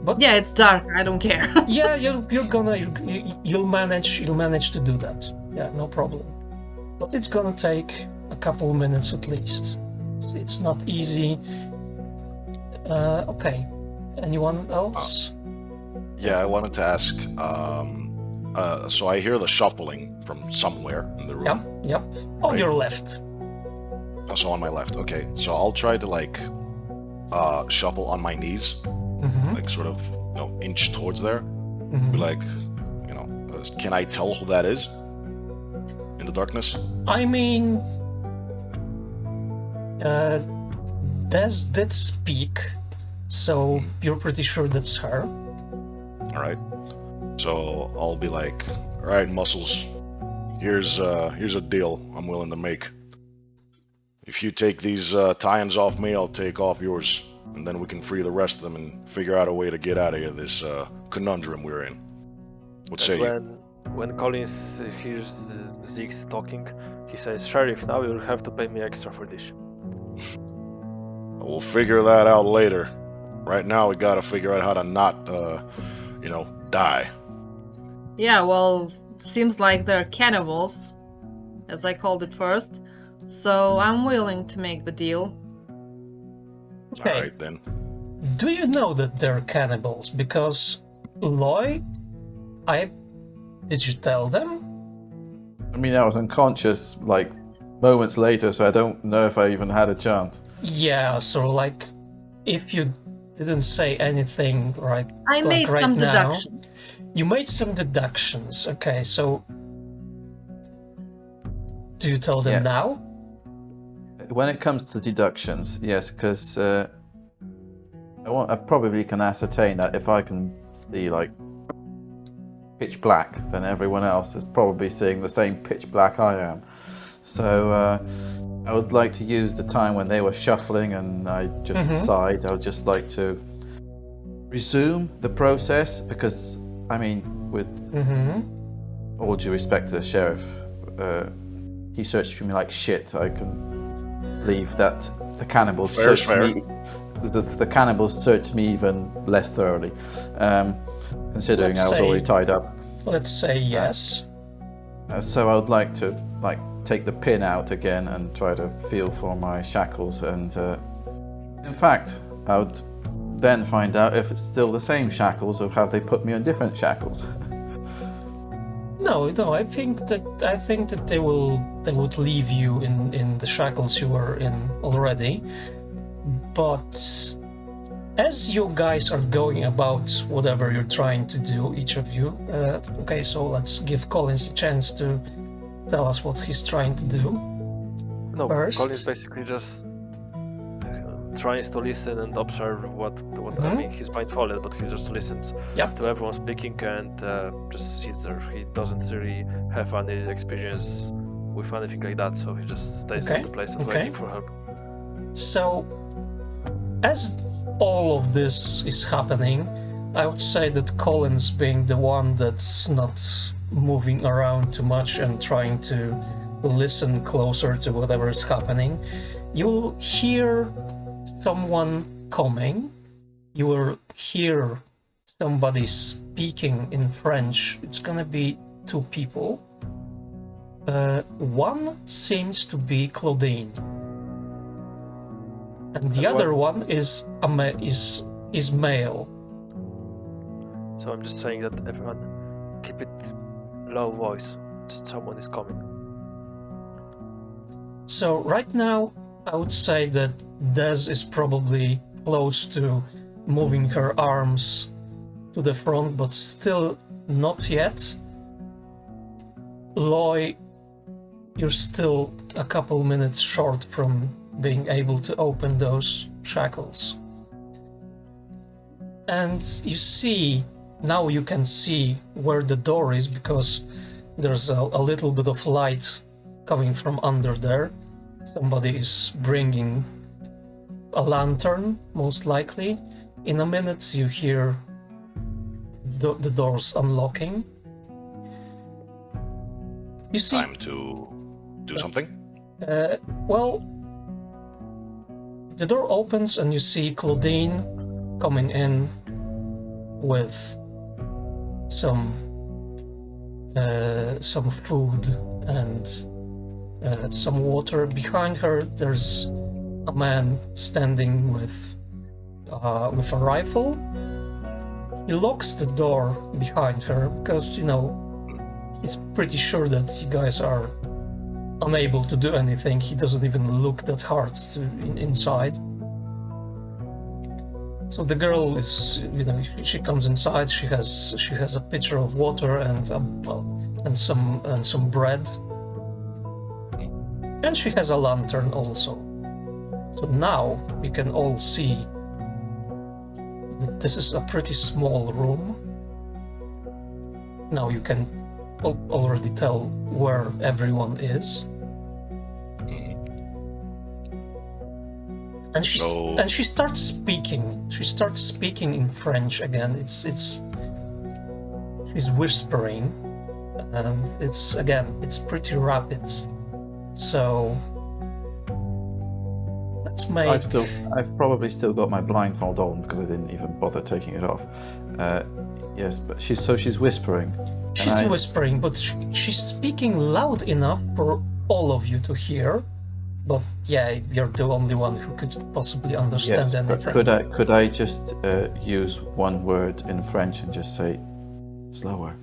But Yeah, it's dark. I don't care. yeah, you'll manage to do that. Yeah, no problem. But it's gonna take a couple minutes at least. It's not easy. Okay. Anyone else? Yeah, I wanted to ask. So I hear the shuffling from somewhere in the room. Yep. On Right. your left. Also on my left. Okay. So I'll try to like shuffle on my knees, Mm-hmm. like sort of inch towards there. Mm-hmm. Be like, can I tell who that is in the darkness? I mean, Des did speak, so you're pretty sure that's her. All right. So I'll be like, all right, muscles. Here's a deal I'm willing to make. If you take these tie-ins off me, I'll take off yours, and then we can free the rest of them and figure out a way to get out of here, this conundrum we're in. What say you? When Collins hears Zeke talking, he says, "Sheriff, now you'll have to pay me extra for this." We'll figure that out later. Right now, we gotta figure out how to not, die. Yeah, well, seems like they're cannibals, as I called it first. So I'm willing to make the deal. Okay. All right then. Do you know that they're cannibals? Because Loy, did you tell them? I mean, I was unconscious like moments later, so I don't know if I even had a chance. Yeah, so like, if you didn't say anything right, I like made right some now, deductions. you made some deductions. Okay, so do you tell them Yeah. now? when it comes to deductions, yes, because I probably can ascertain that if I can see like pitch black, then everyone else is probably seeing the same pitch black I am. So I would like to use the time when they were shuffling and I just sighed. I would just like to resume the process because, I mean, with all due respect to the sheriff, he searched for me like shit. I can believe that the cannibals searched me. The cannibals searched me even less thoroughly, considering I was already tied up. Let's say yes. So I would like to take the pin out again and try to feel for my shackles, and in fact, I would then find out if it's still the same shackles or have they put me on different shackles. No, I think that they would leave you in the shackles you were in already. But as you guys are going about whatever you're trying to do, each of you, okay, so let's give Collins a chance to tell us what he's trying to do. No, first. Collins basically just tries to listen and observe what I mean, he's blindfolded, but he just listens to everyone speaking and just sits there. He doesn't really have any experience with anything like that, so he just stays in the place and waiting for help. So, as all of this is happening, I would say that Collins, being the one that's not moving around too much and trying to listen closer to whatever is happening, you'll hear someone coming. You will hear somebody speaking in French. It's gonna be two people. One seems to be Claudine, and the other one is male. So I'm just saying that everyone keep it low voice. Just someone is coming. So right now, I would say that Des is probably close to moving her arms to the front, but still not yet. Loy, you're still a couple minutes short from being able to open those shackles. And you see, now you can see where the door is because there's a little bit of light coming from under there. Somebody is bringing a lantern, most likely. In a minute, you hear the doors unlocking. You see. Time to do something? Well, the door opens and you see Claudine coming in with some food and some water. Behind her, there's a man standing with a rifle. He locks the door behind her because, he's pretty sure that you guys are unable to do anything. He doesn't even look that hard inside. So the girl is, she comes inside. She has a pitcher of water and some bread. And she has a lantern also. So now you can all see that this is a pretty small room. Now you can already tell where everyone is. And she starts speaking. She starts speaking in French again. She's whispering, and it's pretty rapid. So let's make. I've probably still got my blindfold on because I didn't even bother taking it off. Yes, but she's whispering. She's whispering, but she's speaking loud enough for all of you to hear. But yeah, you're the only one who could possibly understand anything. But could I just use one word in French and just say slower,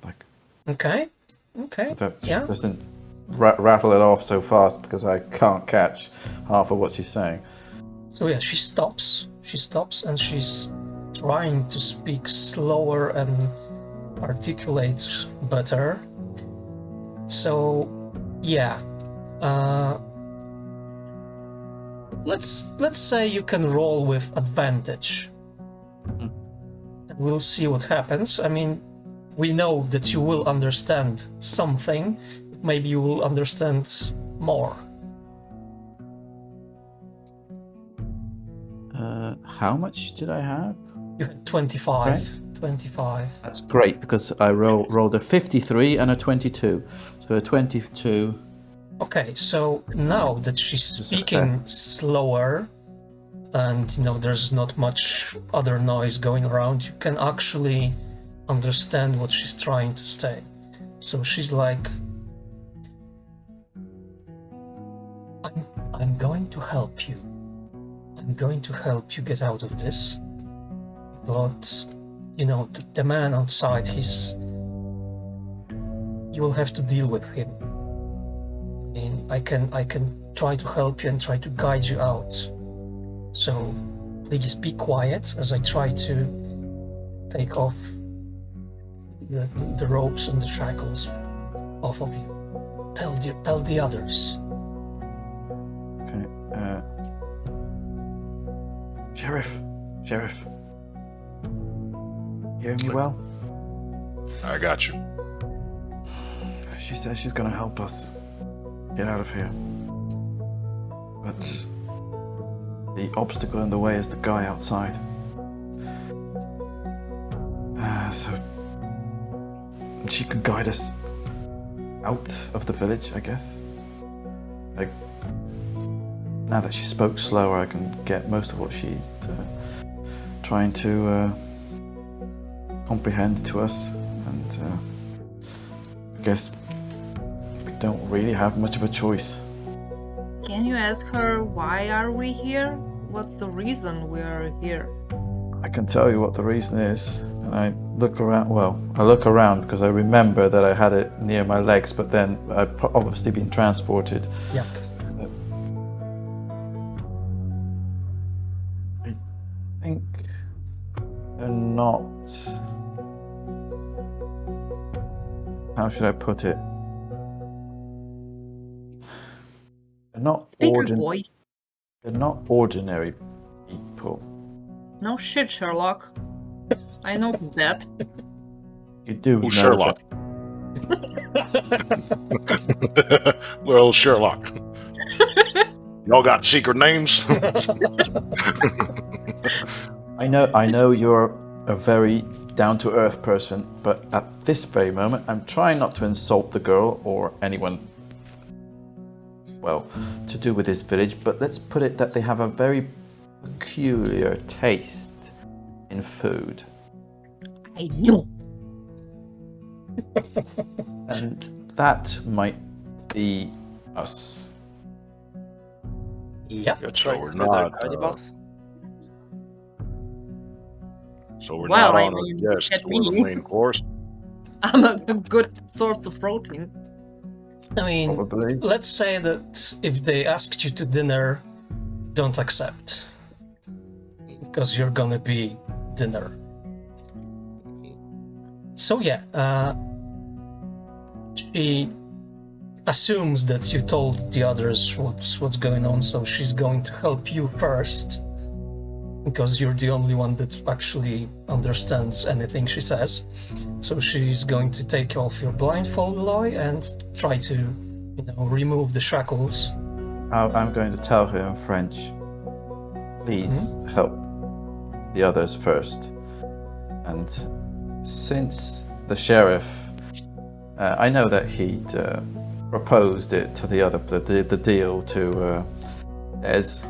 like? Okay. That doesn't rattle it off so fast because I can't catch half of what she's saying. So yeah, she stops and she's trying to speak slower and articulate better. So yeah, let's say you can roll with advantage. And we'll see what happens. I mean, we know that you will understand something. Maybe you will understand more. How much did I have? You had 25. Right. 25. That's great because I rolled a 53 and a 22. So a 22. Okay, so now that she's speaking slower and there's not much other noise going around, you can actually understand what she's trying to say. So she's like, I'm going to help you. I'm going to help you get out of this. But the man outside, you will have to deal with him. I mean, I can try to help you and try to guide you out. So please be quiet as I try to take off the ropes and the shackles off of you. Tell the others. Okay. Sheriff. Hear me well? I got you. She says she's gonna help us get out of here. But the obstacle in the way is the guy outside. So she can guide us out of the village, I guess. Like, now that she spoke slower, I can get most of what she's trying to comprehend to us, and I guess we don't really have much of a choice. Can you ask her why are we here? What's the reason we are here? I can tell you what the reason is, and I look around. Well, I look around because I remember that I had it near my legs, but then I'd obviously been transported. Yep. I think they're not. How should I put it? They're not Speaker boy. They're not ordinary people. No shit, Sherlock. I noticed that. You do know Who's Sherlock? Well, Sherlock. Y'all got secret names? I know you're a very down-to-earth person, but at this very moment, I'm trying not to insult the girl or anyone, well, to do with this village, but let's put it that they have a very peculiar taste in food. I knew. And that might be us. Yep. You're trying we're to say they're not, cannibals? So we're Well, not I on mean, our guest. at We're the me. main course. I'm a good source of protein. I mean, Probably. let's say that if they asked you to dinner, don't accept. Because you're gonna be dinner. So yeah, she assumes that you told the others what's going on, so she's going to help you first. Because you're the only one that actually understands anything she says. So she's going to take off your blindfold, Loy, and try to, remove the shackles. I'm going to tell her in French, please help the others first. And since the sheriff, I know that he'd proposed it to the deal to Des,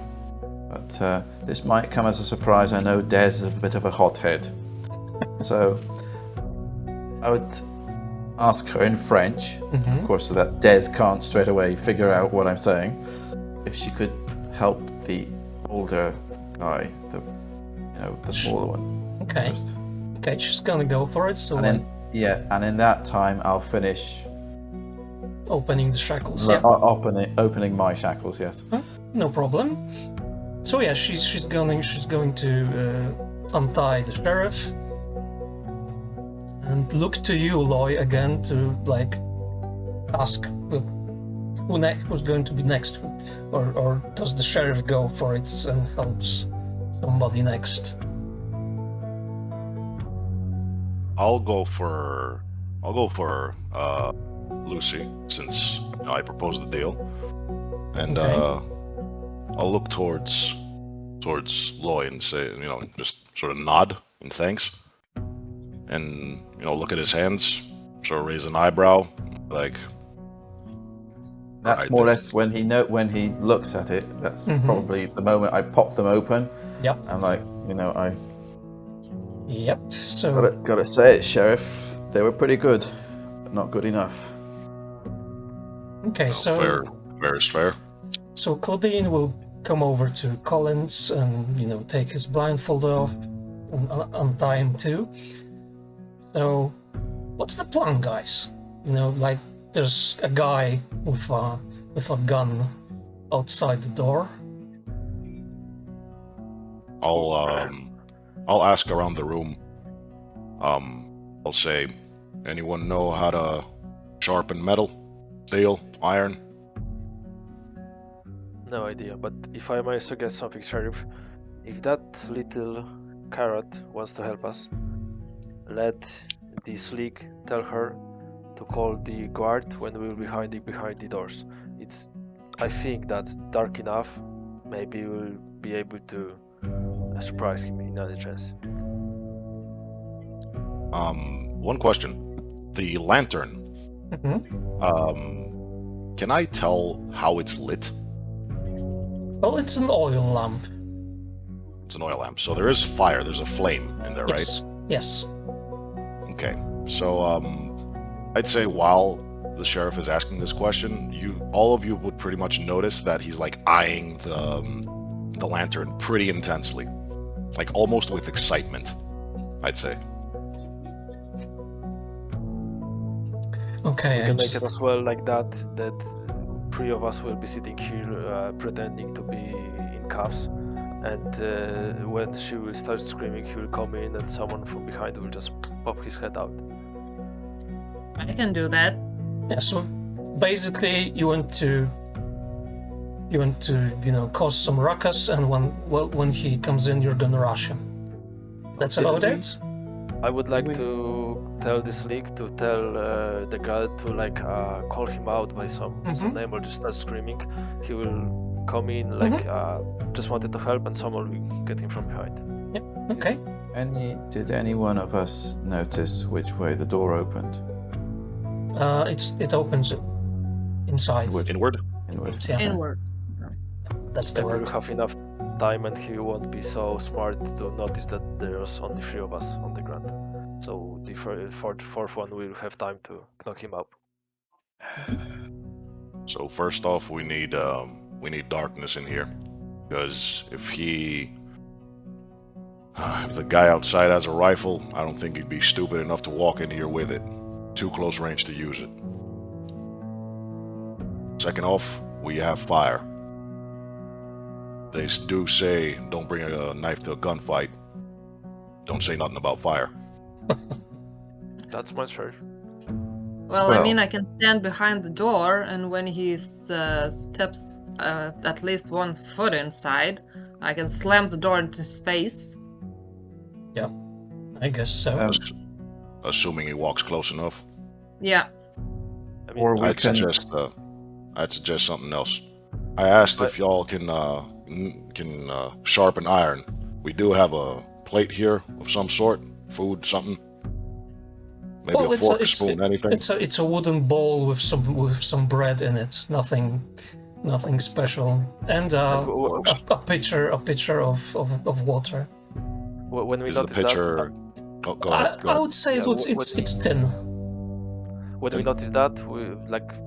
but this might come as a surprise. I know Des is a bit of a hothead. So I would ask her in French, of course, so that Des can't straight away figure out what I'm saying, if she could help the older guy, the smaller one. Okay. First. Okay, she's gonna go for it, so And in that time I'll finish opening the shackles. opening my shackles. Yes. No problem. So yeah, she's going to untie the sheriff and look to you, Loy, again to ask who's going to be next, or does the sheriff go for it and helps somebody next? I'll go for Lucy, since I proposed the deal, and Okay. I'll look towards Loy and say, just sort of nod in thanks, and look at his hands, sort of raise an eyebrow, like. That's Right, more or then. less when he looks at it. That's Mhm. probably the moment I pop them open. Yep. I'm like, I Yep. So gotta say it, Sheriff. They were pretty good, but not good enough. okay. So fair is fair. So Claudine will come over to Collins and take his blindfold off and untie him too. So, what's the plan, guys? Like there's a guy with a gun outside the door. I'll ask around the room. I'll say, anyone know how to sharpen metal, steel, iron? No idea, but if I may suggest something, Sheriff, if that little carrot wants to help us, let the sleek tell her to call the guard when we'll be behind the doors. I think that's dark enough. Maybe we'll be able to surprise him in any chance. One question. The lantern. Mhm. Can I tell how it's lit? Well, it's an oil lamp. It's an oil lamp, so there is fire. There's a flame in there, right? Yes. Yes. Okay. So, I'd say while the sheriff is asking this question, all of you would pretty much notice that he's like eyeing the lantern pretty intensely, like almost with excitement, I'd say. Okay. We I can make just- it as well like that three of us will be sitting here pretending to be in cuffs, and when she will start screaming, he will come in and someone from behind will just pop his head out. I can do that. Yeah, so basically you want to cause some ruckus, and when he comes in, you're gonna rush him. That's Did about we- it. I would like to tell this leak to tell the guy to call him out by some name or just start screaming. He will come in just wanted to help, and someone will get him from behind. Okay. Did any one of us notice which way the door opened? It opens inside. Inward? Inward. Yeah, Inward. that's the Then we word. will have enough time, and he won't be so smart to notice that there's only three of us on the ground. So the fourth one will have time to knock him up. So first off, we need darkness in here, because if the guy outside has a rifle, I don't think he'd be stupid enough to walk in here with it. Too close range to use it. Second off, we have fire. They do say don't bring a knife to a gunfight. Don't say nothing about fire. That's my Sheriff. Well, I Well- mean, I can stand behind the door, and when he steps at least 1 foot inside, I can slam the door into his face. I guess so. Assuming he walks close enough. Yeah. I mean, Or we I'd can. suggest something else. I asked if y'all can sharpen iron. We do have a plate here of some sort, food, something. Maybe Well, a fork, spoon, anything. It's a wooden bowl with some bread in it. Nothing special, and a pitcher of water. when we Is the notice pitcher? Go ahead. I would say it's thin. when we notice that,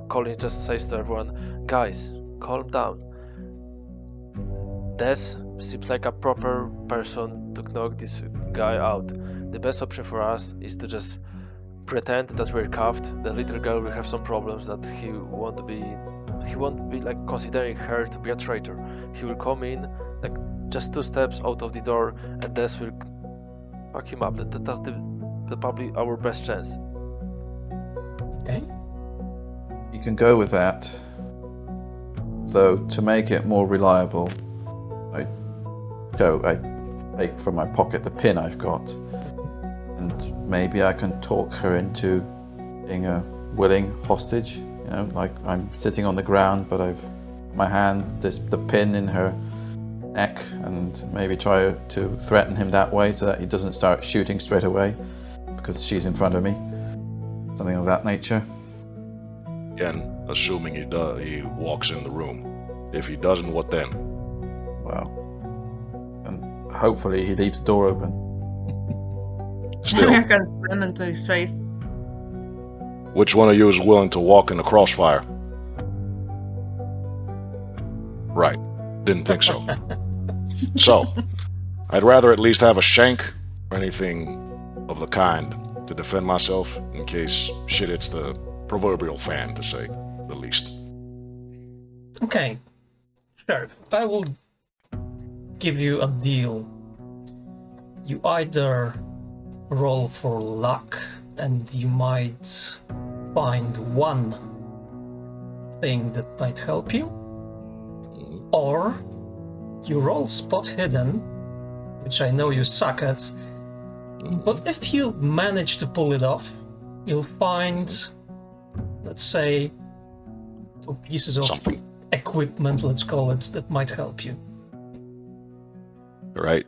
Colin just says to everyone, "Guys, calm down. Des seems like a proper person to knock this guy out. The best option for us is to just pretend that we're cuffed. The little girl will have some problems that he won't be considering her to be a traitor. He will come in just 2 steps out of the door, and Des will fuck him up. That's probably our best chance." Okay. You can go with that. though, to make it more reliable, I take from my pocket the pin I've got, and maybe I can talk her into being a willing hostage. You know, like I'm sitting on the ground, but I've my hand the pin in her neck, and maybe try to threaten him that way so that he doesn't start shooting straight away because she's in front of me. Something of that nature. Again, assuming he walks in the room. If he doesn't, what then? Well, and hopefully he leaves the door open. Still, I can slam into his face. which one of you is willing to walk in the crossfire? Right. Didn't think so. So, I'd rather at least have a shank or anything of the kind to defend myself in case shit hits the proverbial fan, to say the least. Okay, Sheriff, I will give you a deal. You either roll for luck and you might find one thing that might help you, or you roll spot hidden, which I know you suck at, but if you manage to pull it off, you'll find, let's say, 2 pieces of Something. equipment, let's call it, that might help you. Right.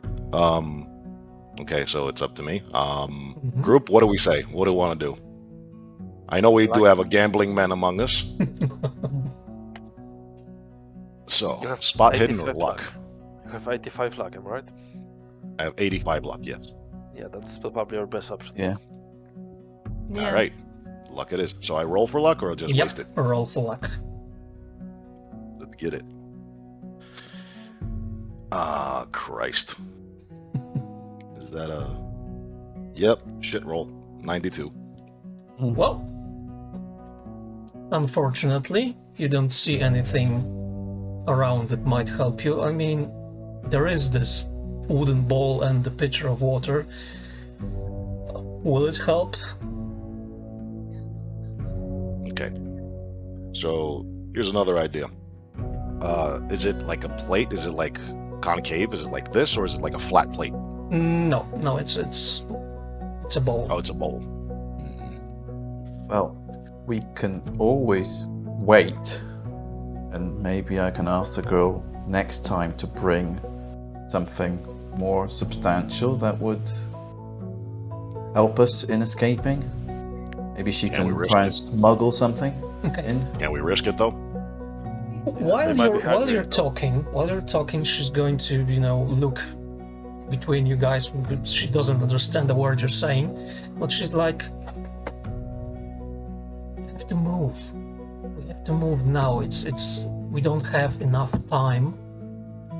Okay, so it's up to me. Group, what do we say? What do we want to do? I know we do have a gambling man among us. So, You have spot hidden or 85 luck? You have 85 luck, am I right? I have 85 luck, yes. Yeah, that's probably our best option. Yeah. Yeah. All right. Luck it is. So I roll for luck or I'll just Yep, waste it? roll for luck. Let's get it. Christ. Is that a... Yep, shit roll. 92. Well, unfortunately, you don't see anything around that might help you. I mean, there is this wooden bowl and the pitcher of water. Will it help? Okay. So, here's another idea. Is it like a plate? Is it like concave? Is it like this? Or is it like a flat plate? No, it's a bowl. Oh, it's a bowl. Well, we can always wait, and maybe I can ask the girl next time to bring something more substantial that would help us in escaping. Maybe she Can we can risk try and it? smuggle something Okay. in. Can we risk it though? While they might be you're hungry. while you're talking, she's going to, look between you guys. She doesn't understand the word you're saying, but she's like, "We have to move. We have to move now. It's. We don't have enough time.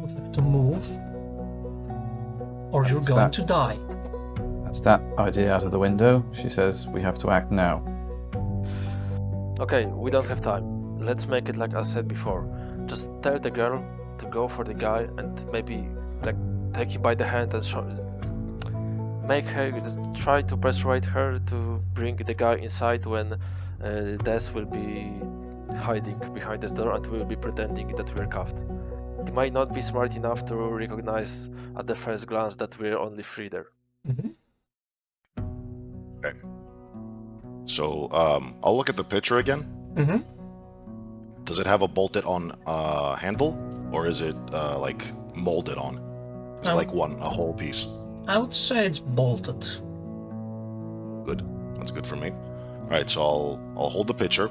We have to move, or you're That's going that. to die." That's that idea out of the window. She says we have to act now. Okay, we don't have time. Let's make it like I said before. Just tell the girl to go for the guy and maybe like take him by the hand and make her just try to persuade her to bring the guy inside when Des will be hiding behind this door and we'll be pretending that we're cuffed. He might not be smart enough to recognize at the first glance that we're only 3 there. Mhm. Okay. So, I'll look at the picture again. Mhm. Does it have a bolted on handle, or is it like molded on? Is it Um, like a whole piece? I would say it's bolted. Good. That's good for me. All right, so I'll hold the pitcher.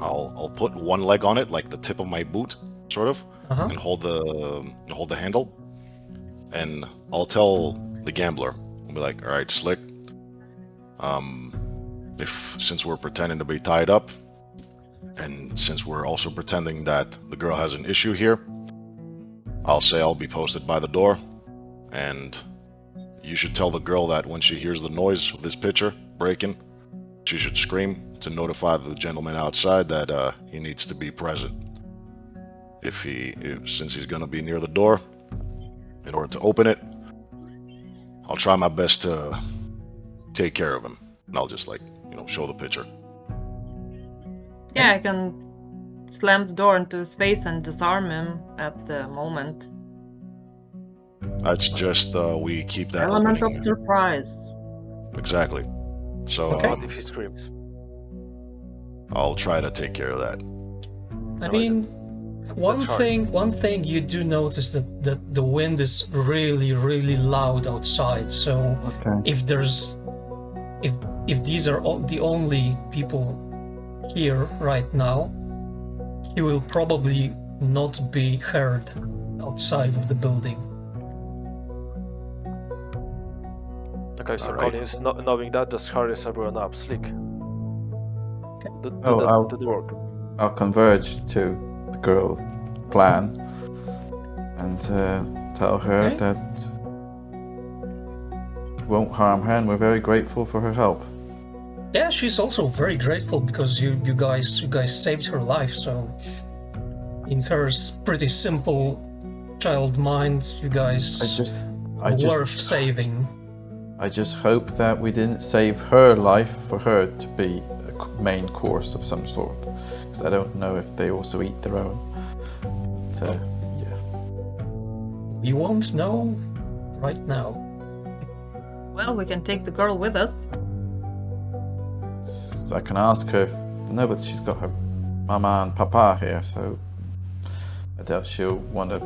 I'll put one leg on it, like the tip of my boot, sort of, Uh-huh. and hold the handle. And I'll tell the gambler, I'll be like, all right, Slick. Since we're pretending to be tied up, and since we're also pretending that the girl has an issue here, I'll say I'll be posted by the door, and you should tell the girl that when she hears the noise of this pitcher breaking, she should scream to notify the gentleman outside that he needs to be present. Since he's gonna be near the door, in order to open it, I'll try my best to take care of him, and I'll just show the picture. Yeah, I can slam the door into his face and disarm him at the moment. That's just we keep that Element opening. of surprise. Exactly. So Okay. What if he screams? I'll try to take care of that. I mean, That's hard. one thing you do notice that the wind is really, really loud outside. So Okay. if these are the only people here right now, he will probably not be heard outside of the building. Okay, so Alright. Collins, knowing that, just hurries everyone up. Slick. Do I'll- the work. I'll converge to the girl plan and tell her Okay. that won't harm her, and we're very grateful for her help. Yeah, she's also very grateful because you guys saved her life. So in her pretty simple child mind, you guys I worth just saving. I just hope that we didn't save her life for her to be a main course of some sort, because I don't know if they also eat their own. But, yeah. We won't know right now. Well, we can take the girl with us. I can ask her if... No, but she's got her mama and papa here, so I doubt she'll want to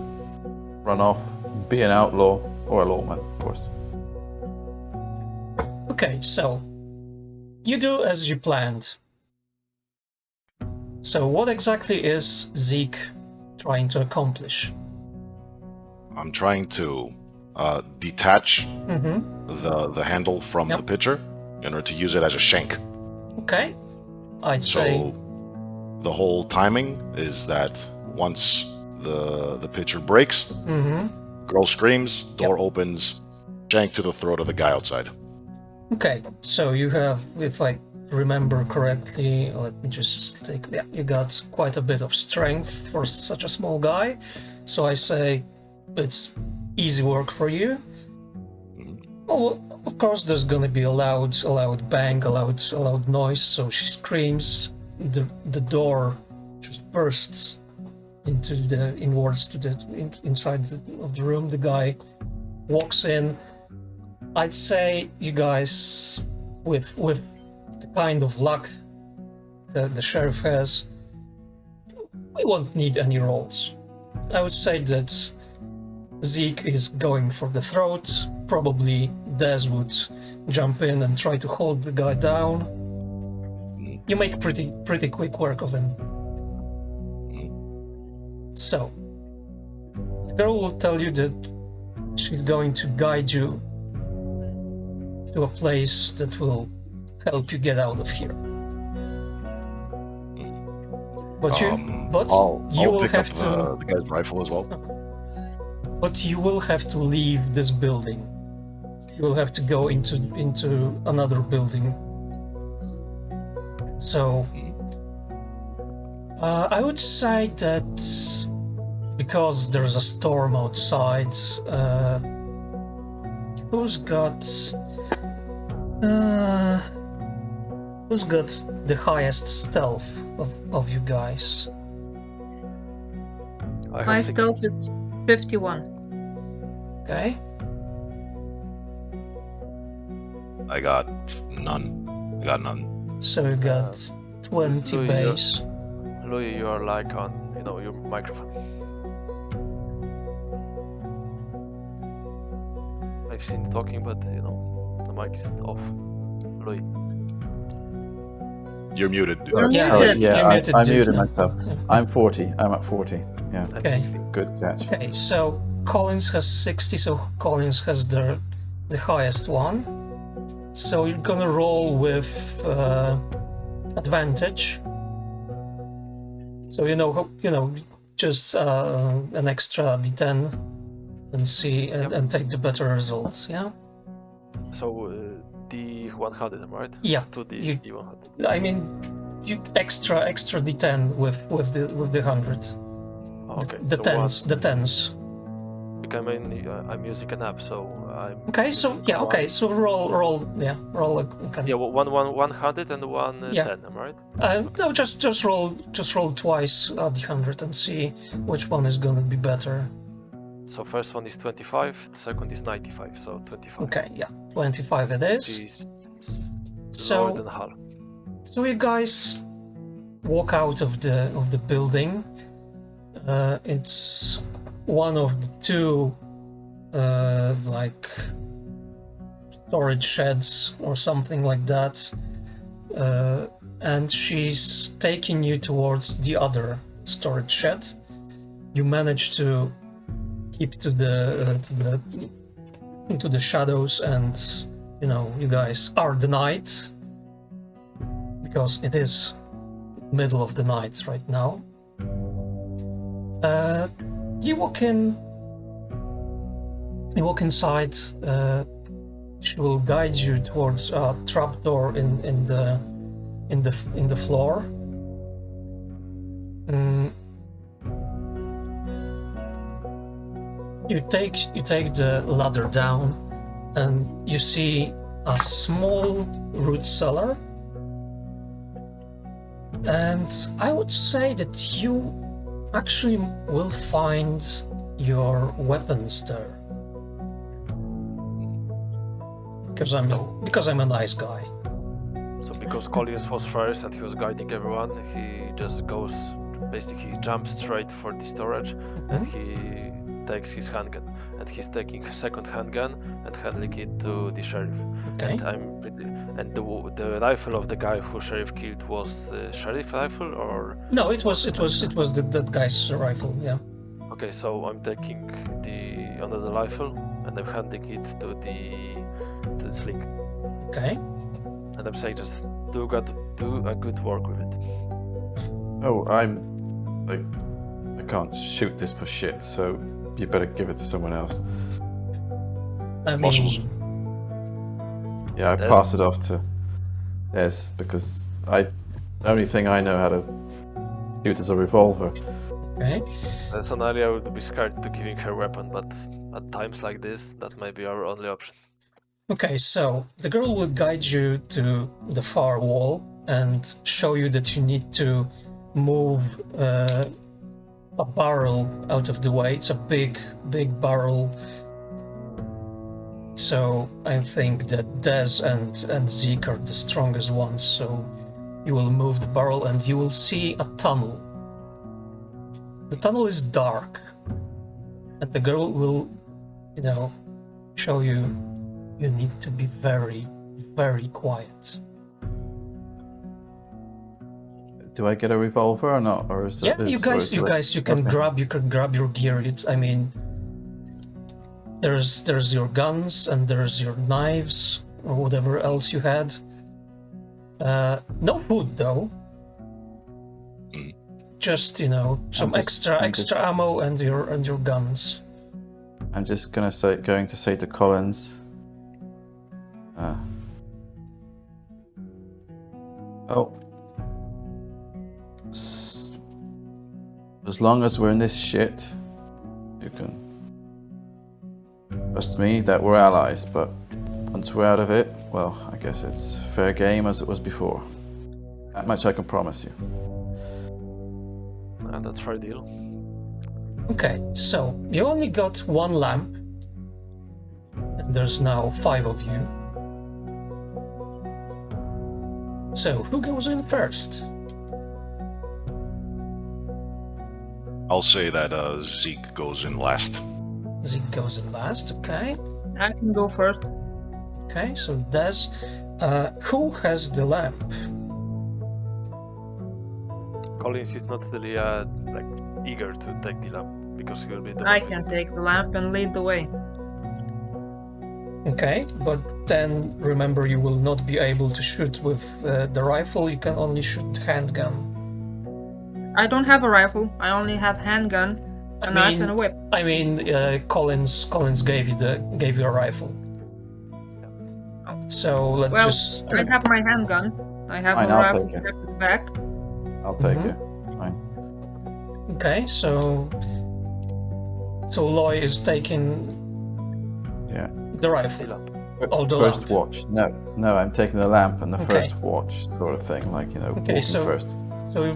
run off, be an outlaw, or a lawman, of course. Okay, so you do as you planned. So what exactly is Zeke trying to accomplish? I'm trying to detach Mm-hmm. the handle from Yep. the pitcher in order to use it as a shank. Okay, I'd say So the whole timing is that once the pitcher breaks, mm-hmm. girl screams, door opens, shank to the throat of the guy outside. Okay, so you have, if I remember correctly, let me just take, yeah, you got quite a bit of strength for such a small guy. So I say it's easy work for you. Oh, of course there's gonna be a loud bang, a loud noise, so she screams, the door just bursts inwards to inside of the room. The guy walks in. I'd say you guys, with the kind of luck that the sheriff has, we won't need any rolls. I would say that Zeke is going for the throat. Probably Des would jump in and try to hold the guy down. You make pretty quick work of him. So, the girl will tell you that she's going to guide you to a place that will help you get out of here. But you I'll will pick have up to. the guy's rifle as well. But you will have to leave this building. You will have to go into another building. So I would say that because there's a storm outside, who's got the highest stealth of you guys? I have My 60. stealth is 51. Okay. I got none. So you got 20 Louis, base. Louis, you are like on, your microphone. I've seen you talking, but the mic is off. Louis. You're muted. You're Yeah, muted. you're I muted, dude. muted myself. I'm 40. I'm at 40. Yeah, I'm Okay. 60. good catch. Okay, so Collins has 60, so Collins has the highest one. So you're gonna roll with advantage. So just an extra d10 and see and take the better results. Yeah. So D100, right? Yeah. To the You- D100. I mean, you extra d10 with the 100. Okay. The so tens. Because I'm using an app, so I'm Okay, so using okay, so roll, okay. Yeah, 100 and 110, am I right? No, just roll twice at the 100 and see which one is gonna be better. So first one is 25, the second is 95, so 25. Okay, yeah, 25 it is. Is So- lower than half. So you guys walk out of the building. It's one of the two like storage sheds or something like that, and she's taking you towards the other storage shed. You manage to keep to into the shadows, and you guys are the night because it is middle of the night right now. You walk in. You walk inside. She will guide you towards a trapdoor in the floor. You take the ladder down, and you see a small root cellar. And I would say that you actually will find your weapons there. Because I'm a nice guy. So because Collins was first and he was guiding everyone, he just goes, basically jumps straight for the storage, and he takes his handgun, and he's taking a second handgun and handing it to the sheriff. Okay. And the rifle of the guy who sheriff killed was the sheriff rifle, or No, it was that guy's rifle. Yeah. okay. So I'm taking the another rifle and I'm handing it to the sling, Okay. and I'm saying just do a good work with it. Oh, I can't shoot this for shit, so you better give it to someone else. I Muscles. mean, Yeah, I Des? pass it off to Des because the only thing I know how to shoot is a revolver. okay. Personally, I would be scared to giving her weapon, but at times like this, that may be our only option. Okay, so the girl will guide you to the far wall and show you that you need to move a barrel out of the way. It's a big barrel. So I think that Des and Zeke are the strongest ones. So you will move the barrel and you will see a tunnel. The tunnel is dark, and the girl will, show you. You need to be very, very quiet. Do I get a revolver or not? Or is Yeah, it, you can Okay. grab your gear. I mean, there's your guns and there's your knives or whatever else you had. No food though. Just some extra ammo and your guns. I'm just going to say to Collins. As long as we're in this shit, you can trust me that we're allies, but once we're out of it, well, I guess it's fair game as it was before. That much I can promise you. And that's fair deal. Okay, so you only got one lamp, and there's now 5 of you. So who goes in first? I'll say that Zeke goes in last. Zeke goes in last, okay. I can go first. Okay, so Des. Who has the lamp? Collins is not really eager to take the lamp because he will be the I first. can take the lamp and lead the way. Okay, but then remember you will not be able to shoot with the rifle, you can only shoot handgun. I don't have a rifle. I only have handgun, a knife, and a whip. I mean, Collins gave you a rifle. So let's Well, just. I have my handgun. I have Fine, my I'll rifle take it. strapped to the back. I'll take Mhm. it. Fine. Okay, so Loy is taking Yeah. The rifle. The lamp. Oh, the first lamp. watch. No, I'm taking the lamp and the Okay. first watch sort of thing, like, Okay, walking so- first. So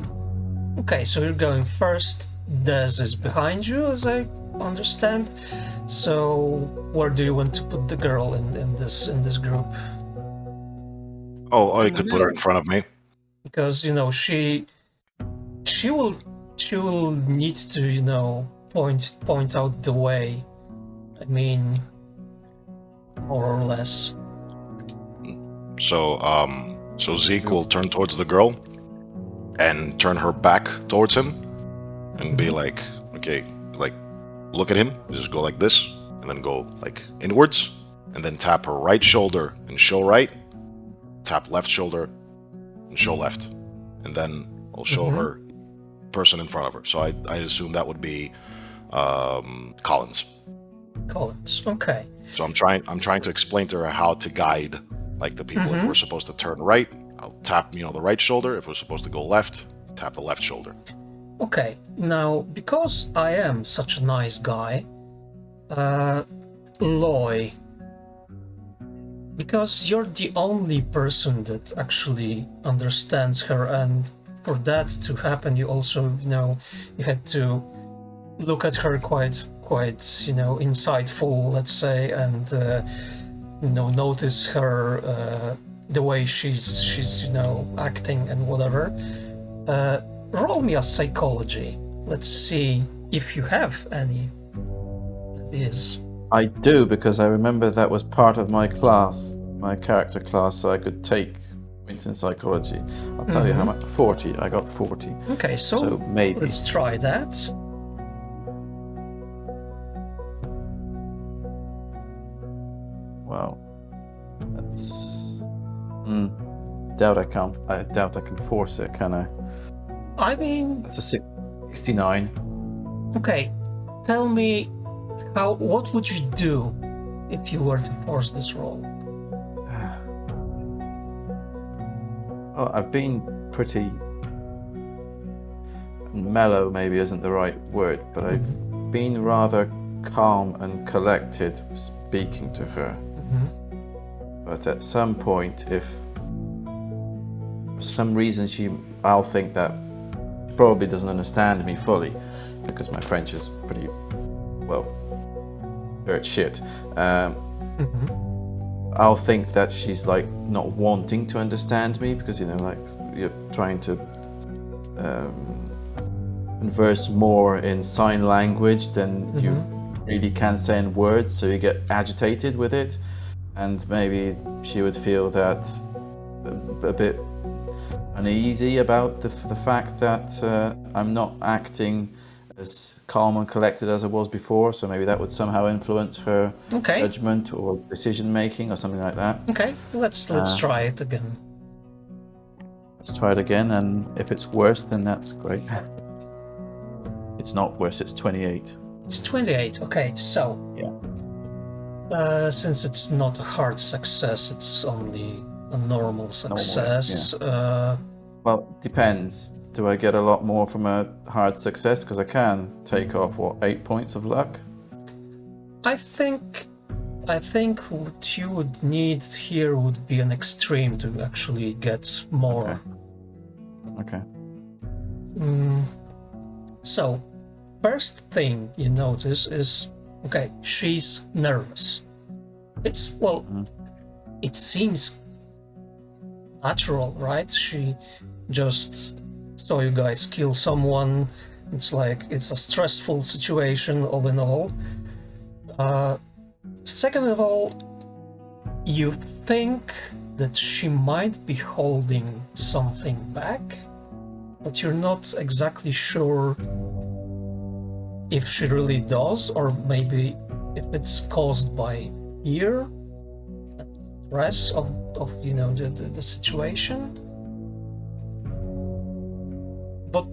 you're going first. Des is behind you, as I understand. So where do you want to put the girl in this group? Oh, you could put her in front of me. Because she will need to point out the way. I mean, more or less. So Zeke will turn towards the girl and turn her back towards him and be like, okay, like, look at him, just go like this, and then go like inwards, and then tap her right shoulder and show right, tap left shoulder and show left, and then I'll show her person in front of her. So I assume that would be Collins. Collins. Okay. So I'm trying to explain to her how to guide like the people. If we're supposed to turn right, I'll tap the right shoulder. If we're supposed to go left, tap the left shoulder. Okay. Now, because I am such a nice guy, Loy, because you're the only person that actually understands her, and for that to happen, you also, you had to look at her quite insightful, let's say, and notice her the way she's acting and whatever. Roll me a psychology. Let's see if you have any. Is I do, because I remember that was part of my class, my character class, so I could take points in psychology. I'll tell you how much. 40. I got 40. okay. So maybe. let's try that. Wow. That's. I doubt I can force it, can I? I mean, That's a 69. okay. Tell me, what would you do if you were to force this roll? Well, I've been pretty mellow, maybe isn't the right word, but I've been rather calm and collected speaking to her. But at some point, if for some reason I'll think that she probably doesn't understand me fully, because my French is pretty, well, dirt shit. I'll think that she's like not wanting to understand me, because like you're trying to converse more in sign language than you really can say in words, so you get agitated with it, and maybe she would feel that a bit uneasy about the fact that I'm not acting as calm and collected as I was before, so maybe that would somehow influence her judgment or decision making or something like that. Okay, let's try it again. Let's try it again, and if it's worse, then that's great. It's not worse, it's 28. It's 28. Okay, so since it's not a hard success, it's only a normal success. Well, depends. Do I get a lot more from a hard success? Because I can take off 8 points of luck. I think what you would need here would be an extreme to actually get more. Okay. So, first thing you notice is, she's nervous. It's, it seems natural, right? She just saw you guys kill someone. It's like, it's a stressful situation all in all. Second of all, you think that she might be holding something back, but you're not exactly sure if she really does, or maybe if it's caused by fear and stress of the situation. But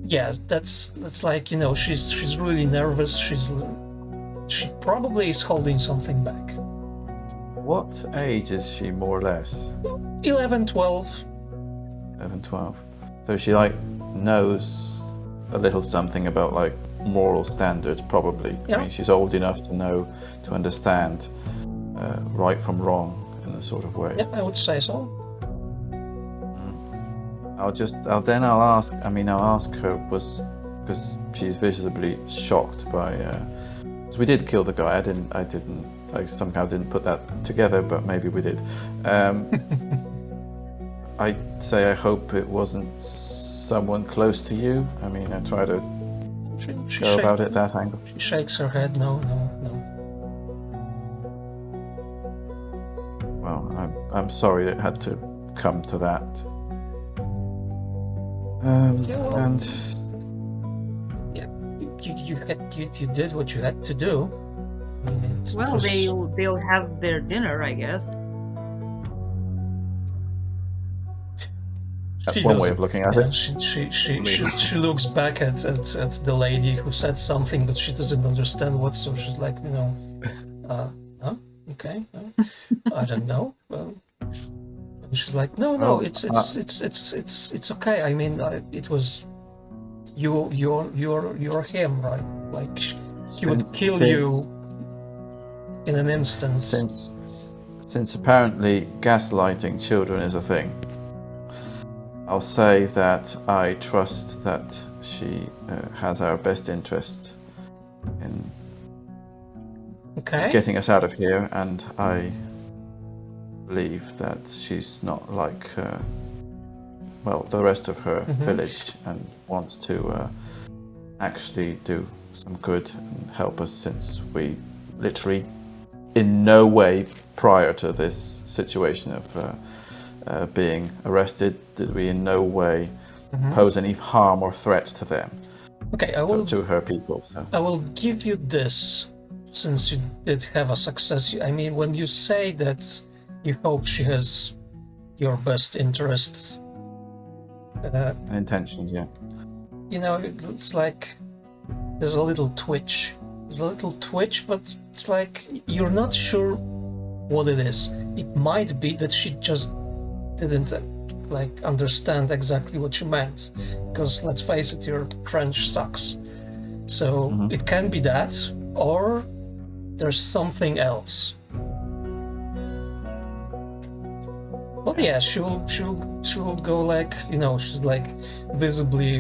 yeah, that's like, she's really nervous. She probably is holding something back. What age is she, more or less? 11, 12. 11, 12. So she knows a little something about moral standards, probably. Yeah. I mean, she's old enough to know, to understand. right from wrong in a sort of way. Yeah, I would say so. I'll ask her because she's visibly shocked by. So we did kill the guy. I somehow didn't put that together, but maybe we did. I'd say I hope it wasn't someone close to you. I mean, I try to go about it that angle. She shakes her head. No. Well, I'm sorry it had to come to that. And yeah, you did what you had to do. I mean, Well, they'll have their dinner, I guess. that's one way of looking at it. She looks back at the lady who said something, but she doesn't understand what. So she's like, okay, I don't know. And she's like, no, it's okay. I mean, it was you're him, right? Like he would kill you in an instant. Since apparently gaslighting children is a thing, I'll say that I trust that she has our best interest in getting us out of here, and I believe that she's not like the rest of her village and wants to actually do some good and help us, since we literally in no way prior to this situation of being arrested did we in no way pose any harm or threat to them. Okay, to her people. So. I will give you this, since you did have a success. I mean, when you say that you hope she has your best interests and intentions, yeah. It's like there's a little twitch. But it's like you're not sure what it is. It might be that she just didn't understand exactly what you meant, because let's face it, your French sucks. So it can be that, or there's something else. But yeah, she'll go she's visibly,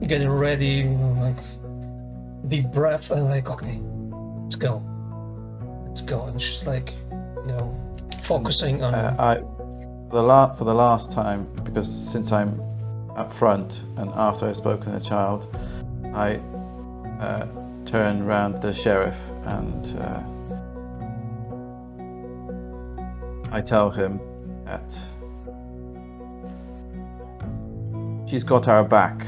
getting ready, deep breath, and okay, let's go. And she's focusing on. For the last time, because since I'm up front and after I've spoken to the child, I turn round the sheriff and I tell him that she's got our back,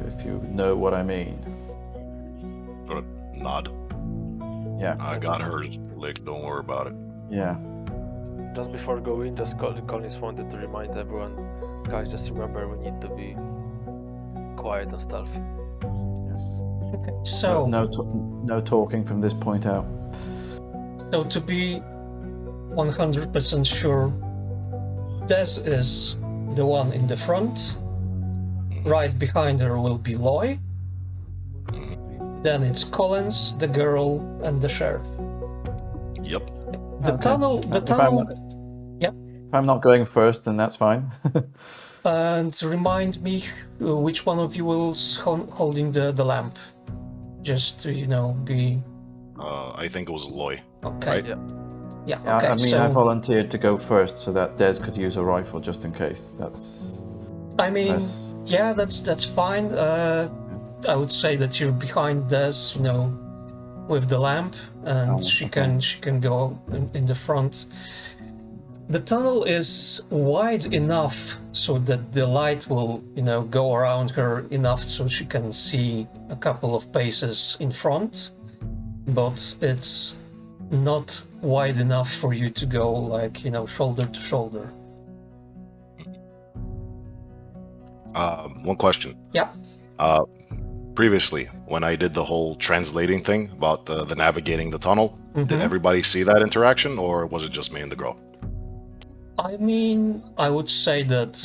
if you know what I mean. Sort of nod. Yeah. I got hers, don't worry about it. Yeah. Just before going, Collins wanted to remind everyone, guys, just remember we need to be quiet and stealthy. Yes. Okay, so no talking from this point out. So to be 100% sure, Des is the one in the front. Right behind her will be Loy. Then it's Collins, the girl, and the sheriff. Yep. The tunnel. Yep. If I'm not going first, then that's fine. And remind me which one of you was holding the lamp, just to be. I think it was Loy. Okay. Right? Yeah. Yeah, Okay. I volunteered to go first so that Des could use a rifle just in case. That's. Yeah, that's fine. I would say that you're behind Des, with the lamp, and she can go in the front. The tunnel is wide enough so that the light will, go around her enough so she can see a couple of paces in front, but it's not wide enough for you to go shoulder to shoulder. One question. Yeah. Previously, when I did the whole translating thing about the navigating the tunnel, did everybody see that interaction, or was it just me and the girl? I mean, I would say that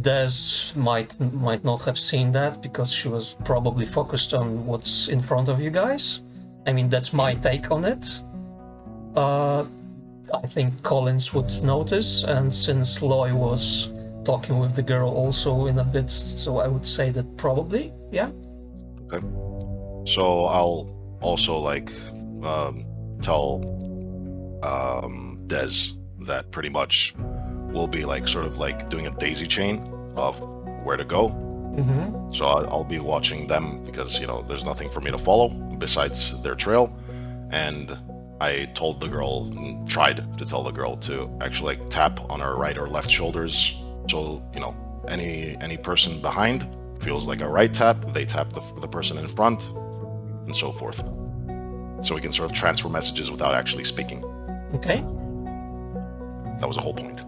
Des might not have seen that, because she was probably focused on what's in front of you guys, I mean, that's my take on it. I think Collins would notice, and since Loy was talking with the girl also in a bit, so I would say that probably, yeah. Okay. So I'll also tell Des that pretty much we'll be sort of doing a daisy chain of where to go. Mm-hmm. So I'll be watching them because there's nothing for me to follow besides their trail, and I told the girl, tried to tell the girl to actually tap on her right or left shoulders, so any person behind feels like a right tap, they tap the person in front, and so forth. So we can sort of transfer messages without actually speaking. Okay. That was the whole point.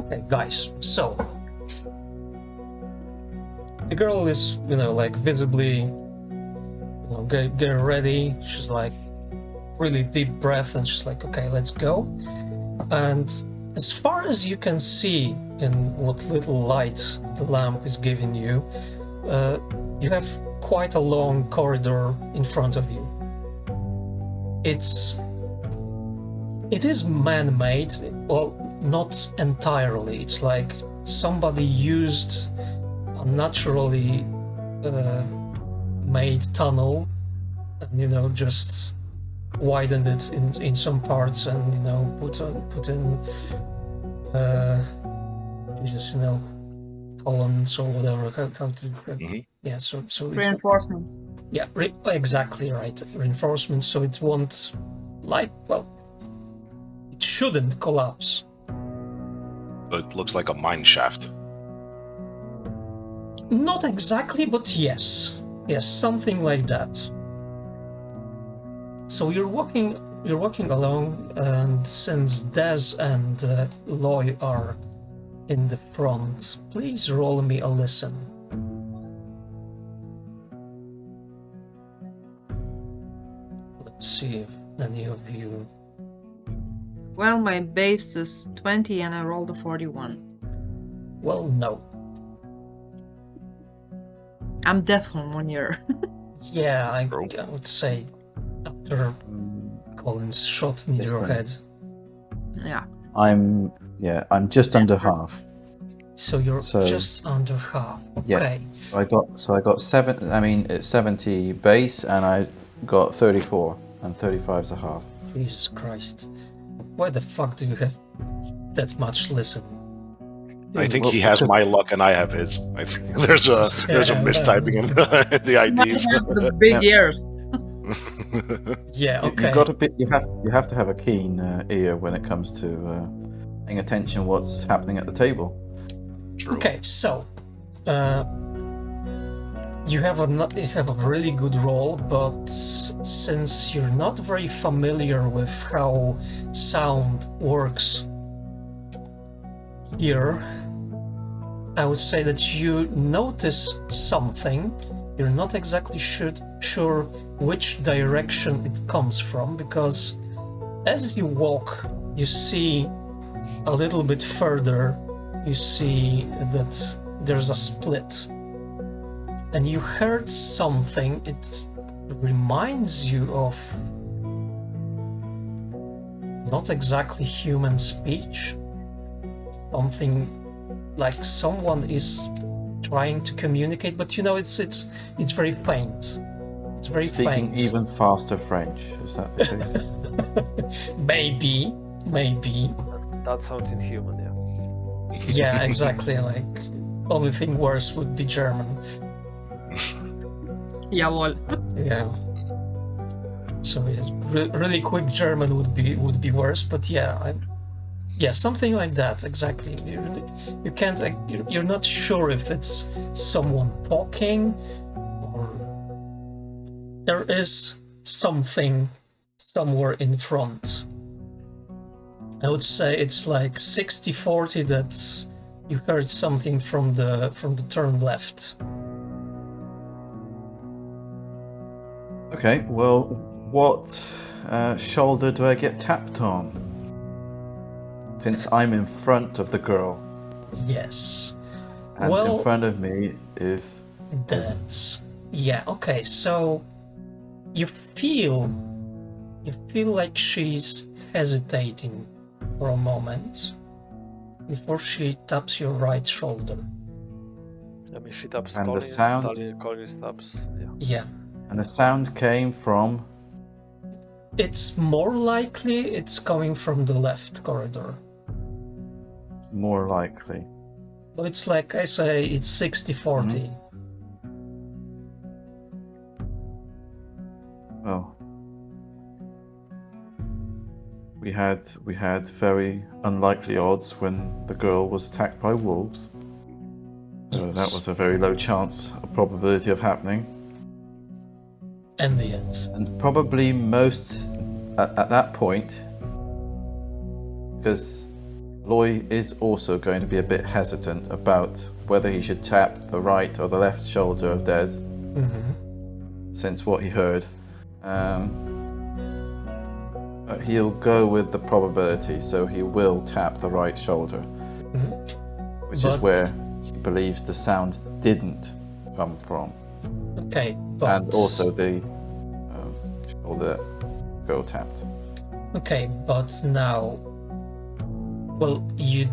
Okay, guys, so the girl is, visibly, getting ready. She's really deep breath, and she's like, okay, let's go. And as far as you can see in what little light the lamp is giving you, you have quite a long corridor in front of you. It is man-made, well, not entirely. It's like somebody used a naturally made tunnel and just widened it in some parts and put in columns or whatever, how to Mm-hmm. yeah, so Reinforcements. yeah, exactly right, reinforcements, so it won't it shouldn't collapse. But it looks like a mine shaft. Not exactly, but yes, something like that. So you're walking along, and since Des and Loy are in the front, please roll me a listen. Let's see if any of you... Well, my base is 20 and I rolled a 41. Well, no. I'm deaf on 1 year. Yeah, I would say after Collins shot near your head. Yeah. I'm just under half. So you're just under half. Yeah. Okay. I got 70 base, and I got 34, and 35's a half. Jesus Christ. Why the fuck do you have that much listen? I think he has my luck and I have his. I think there's a mistyping in the IDs. The big ears. Yeah, okay. You have to have a keen ear when it comes to paying attention what's happening at the table. True. Okay, so you have a really good roll, but since you're not very familiar with how sound works here, I would say that you notice something. You're not exactly sure which direction it comes from, because as you walk, you see a little bit further, you see that there's a split. And you heard something, it reminds you of not exactly human speech, something like someone is trying to communicate, but it's very faint. It's very Speaking faint. even faster French, is that the case? Maybe. That sounds inhuman, yeah. Yeah, exactly. Only thing worse would be German. Jawohl. Yeah. So yes, really quick German would be worse, but yeah, something like that exactly. You can't. You're not sure if it's someone talking or there is something somewhere in front. I would say it's like 60-40 that you heard something from the turn left. Okay, well, what shoulder do I get tapped on? Since I'm in front of the girl. Yes. And in front of me is... Des. Yeah, okay, so you feel like she's hesitating for a moment before she taps your right shoulder. I mean, she taps And the Colin, sound? Colin taps, yeah. Yeah. And the sound came from... It's more likely it's coming from the left corridor. More likely. But it's like I say, it's 60-40. Well, we had very unlikely odds when the girl was attacked by wolves. So that was a very low chance, a probability of happening. And yet. And probably most at that point, because Loy is also going to be a bit hesitant about whether he should tap the right or the left shoulder of Des, since what he heard. But he'll go with the probability, so he will tap the right shoulder, which is where he believes the sound didn't come from. Okay, but... And also the shoulder girl tapped. Okay, but now... Well, you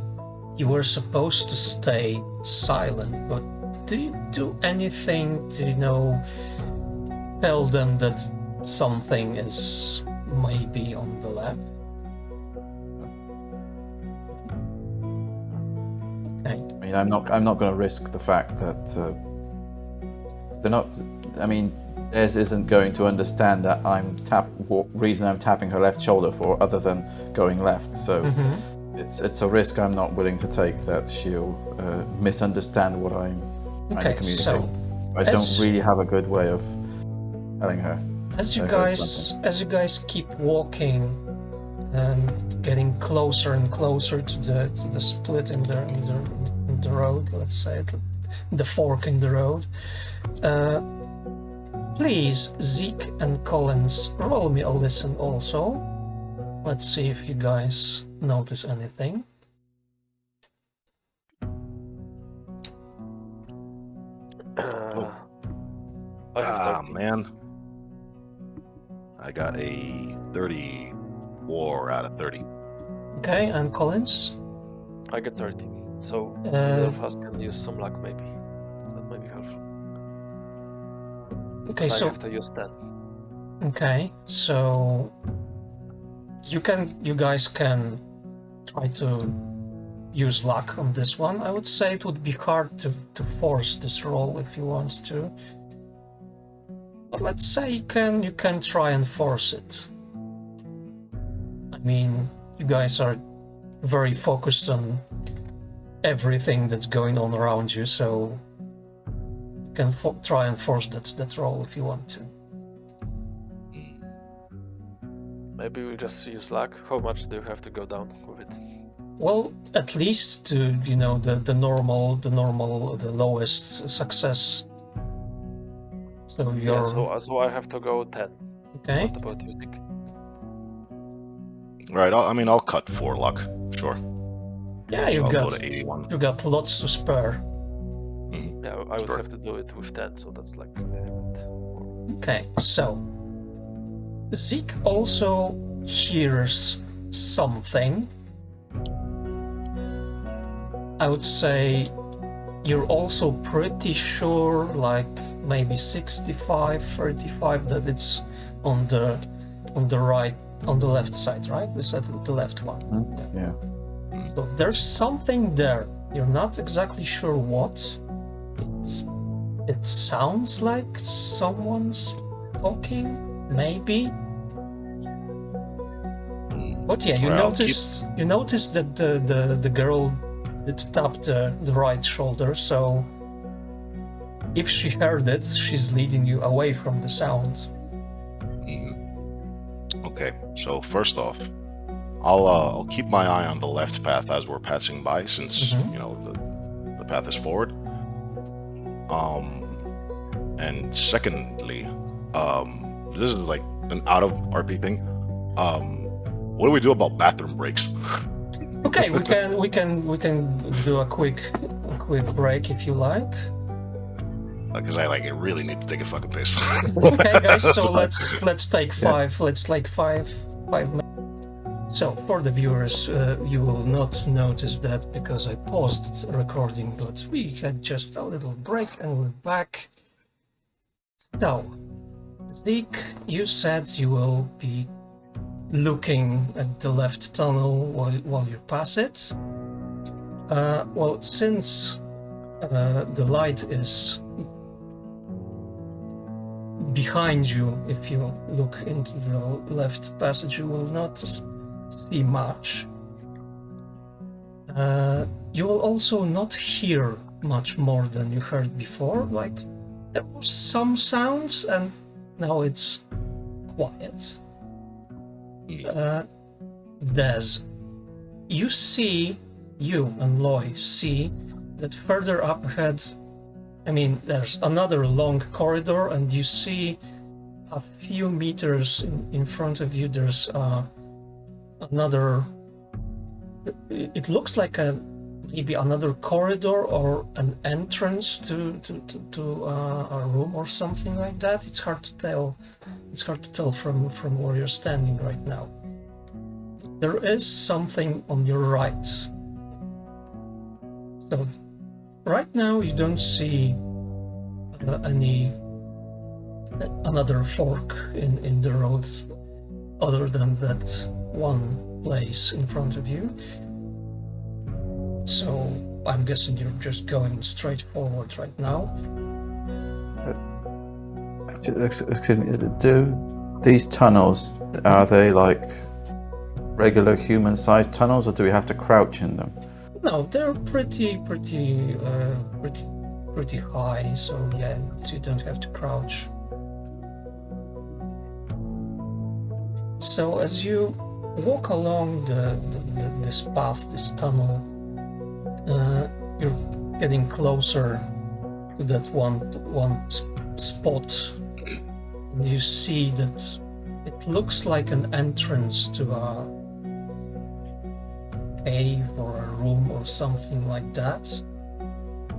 were supposed to stay silent, but do you do anything to, tell them that something is maybe on the left? Okay. I mean, I'm not going to risk the fact that they're not. I mean, Des isn't going to understand that reason I'm tapping her left shoulder for, other than going left. So it's a risk I'm not willing to take, that she'll misunderstand what I'm trying to communicate. So I don't really have a good way of telling her. As you guys keep walking and getting closer and closer to the split in the road, let's say the fork in the road, please, Zeke and Collins, roll me a listen also. Let's see if you guys notice anything. I have 30. Man. I got a 34 out of 30. Okay, and Collins? I get 30. So either of us can use some luck, maybe. That might be helpful. Okay, I so have to use 10. okay, so you guys can try to use luck on this one. I would say it would be hard to force this roll if you want to. But let's say you can try and force it. I mean, you guys are very focused on everything that's going on around you, so you can try and force that roll if you want to. Maybe we just use luck. How much do you have to go down with it? Well, at least to the lowest success. So you're so I have to go 10. okay. What about you, Nick? Right, I'll cut 4 luck, sure. Yeah, So you I'll go got to 81. you got lots to spare. Yeah, I would Sure. have to do it with 10, so that's like a little bit. Okay, so Zeke also hears something. I would say you're also pretty sure, like maybe 65-35, that it's on the left side, right? We said the left one. Yeah. So there's something there. You're not exactly sure what. It sounds like someone's talking, maybe. But yeah, you Well, noticed that the girl did tap the right shoulder, so if she heard it, she's leading you away from the sound. Okay, so first off, I'll keep my eye on the left path as we're passing by, since the path is forward. And secondly, this is like an out of RP thing. What do we do about bathroom breaks? Okay, we can do a quick break if you like. Because I really need to take a fucking piss. Okay, guys. So Sorry. let's take five. Let's like five minutes. So for the viewers, you will not notice that because I paused recording, but we had just a little break and we're back. So, Zeke, you said you will be looking at the left tunnel while you pass it. Well, since the light is behind you, if you look into the left passage, you will not see much. You will also not hear much more than you heard before. Like, there was some sounds and now it's quiet. Des, you and Loy see that further up ahead, I mean, there's another long corridor, and you see a few meters in front of you, there's another, it looks like maybe another corridor or an entrance to a room or something like that. It's hard to tell. It's hard to tell from where you're standing right now. There is something on your right. So right now you don't see another fork in the road other than that one place in front of you. So I'm guessing you're just going straight forward right now. Excuse me, do these tunnels, are they like regular human-sized tunnels, or do we have to crouch in them? No, they're pretty high, so yeah, you don't have to crouch. So as you walk along this path, this tunnel, you're getting closer to that one spot. And you see that it looks like an entrance to a cave or a room or something like that.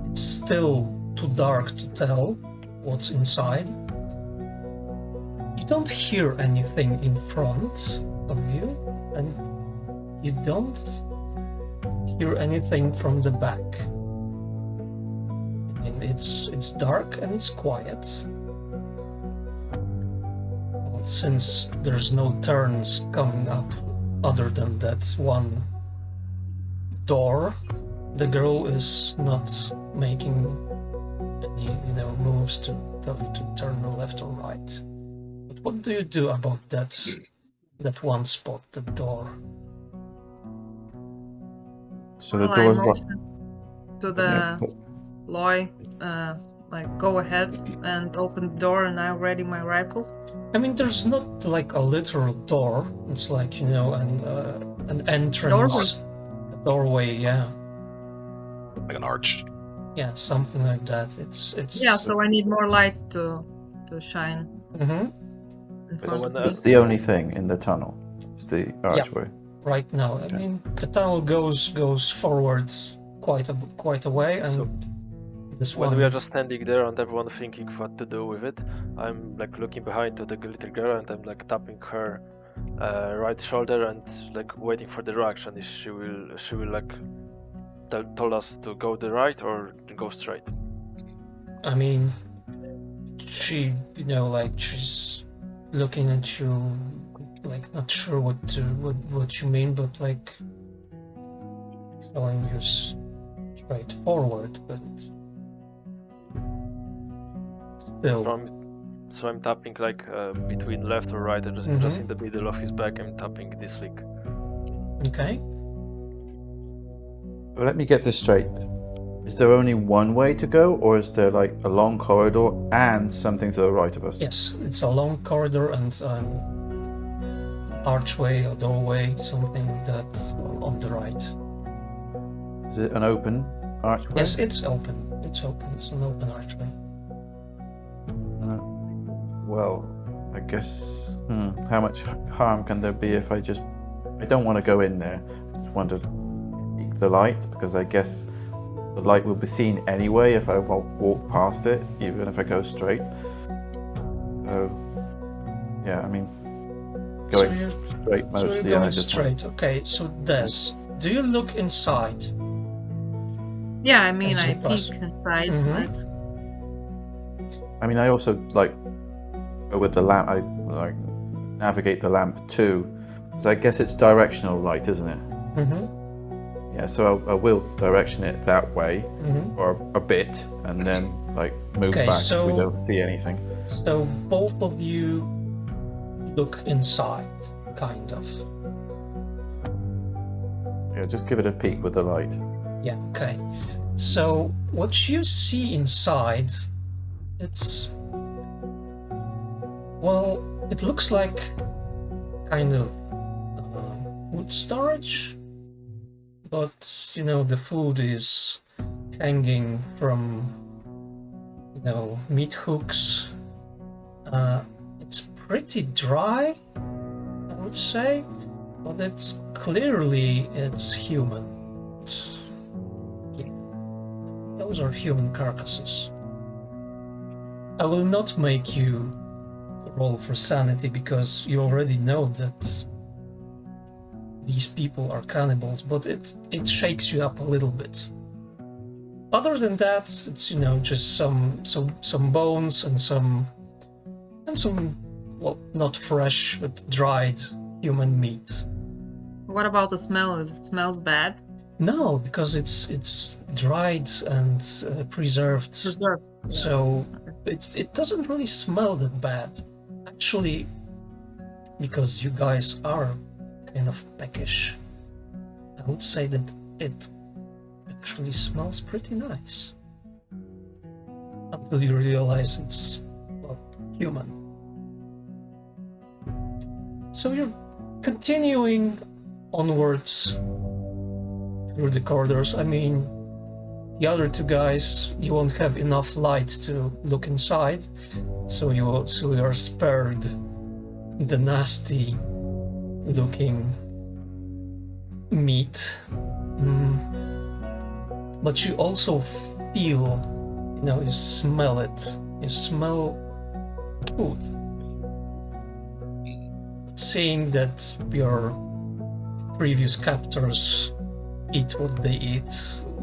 It's still too dark to tell what's inside. You don't hear anything in front of you, and you don't hear anything from the back. And it's dark and it's quiet. Since there's no turns coming up other than that one door, the girl is not making any, moves to tell you to turn left or right. But what do you do about that one spot, the door? So the Well, door's I locked. motion to the Loy, go ahead and open the door, and I ready my rifle. I mean, there's not like a literal door. It's like, an entrance, a doorway, yeah. Like an arch. Yeah, something like that. It's Yeah, so I need more light to shine Mhm. in So front when of me. It's the only thing in the tunnel. It's the archway. Right now. I mean, the tunnel goes forward quite a way, and So this when one. we are just standing there and everyone thinking what to do with it, I'm like looking behind to the little girl and I'm like tapping her right shoulder and like waiting for the reaction. Is she will like tell us to go the right or go straight? I mean, she, she's looking at you, like not sure what you mean, but like showing you straight forward, but still. So I'm tapping like between left or right, and just in the middle of his back. I'm tapping this link. Okay. Well, let me get this straight. Is there only one way to go, or is there like a long corridor and something to the right of us? Yes, it's a long corridor and archway or doorway, something that on the right. Is it an open archway? Yes, it's open. It's open. It's an open archway. Well, I guess. How much harm can there be if I don't want to go in there. I just want to keep the light, because I guess the light will be seen anyway if I walk past it, even if I go straight. So, yeah, I mean, going straight mostly. So you're going straight. Okay, so Des, do you look inside? Yeah, I mean, As I you peek pass. inside. Mhm. Like, I mean, I also like go with the lamp. I like navigate the lamp too, so I guess it's directional light, isn't it? Mm-hmm. Yeah, so I will direction it that way, Mm-hmm. or a bit, and then like move Okay, back so- if we don't see anything. So both of you look inside, kind of. Yeah, just give it a peek with the light. Yeah, okay. So what you see inside, it's, well, it looks like kind of food storage, but you know, the food is hanging from, you know, meat hooks. It's pretty dry, I would say, but it's clearly human. Yeah. Those are human carcasses. I will not make you roll for sanity because you already know that these people are cannibals, but it shakes you up a little bit. Other than that, it's, you know, just some bones and some, well, not fresh but dried human meat. what about the smell? It smells bad. No, because it's dried and preserved. Preserved. So it doesn't really smell that bad. Actually, because you guys are kind of peckish, I would say that it actually smells pretty nice. Until you realize it's, well, human. So you're continuing onwards through the corridors. I mean, the other two guys, you won't have enough light to look inside, so you are spared the nasty looking meat. But you also feel, you know, you smell it. You smell food. Seeing that your previous captors eat what they eat,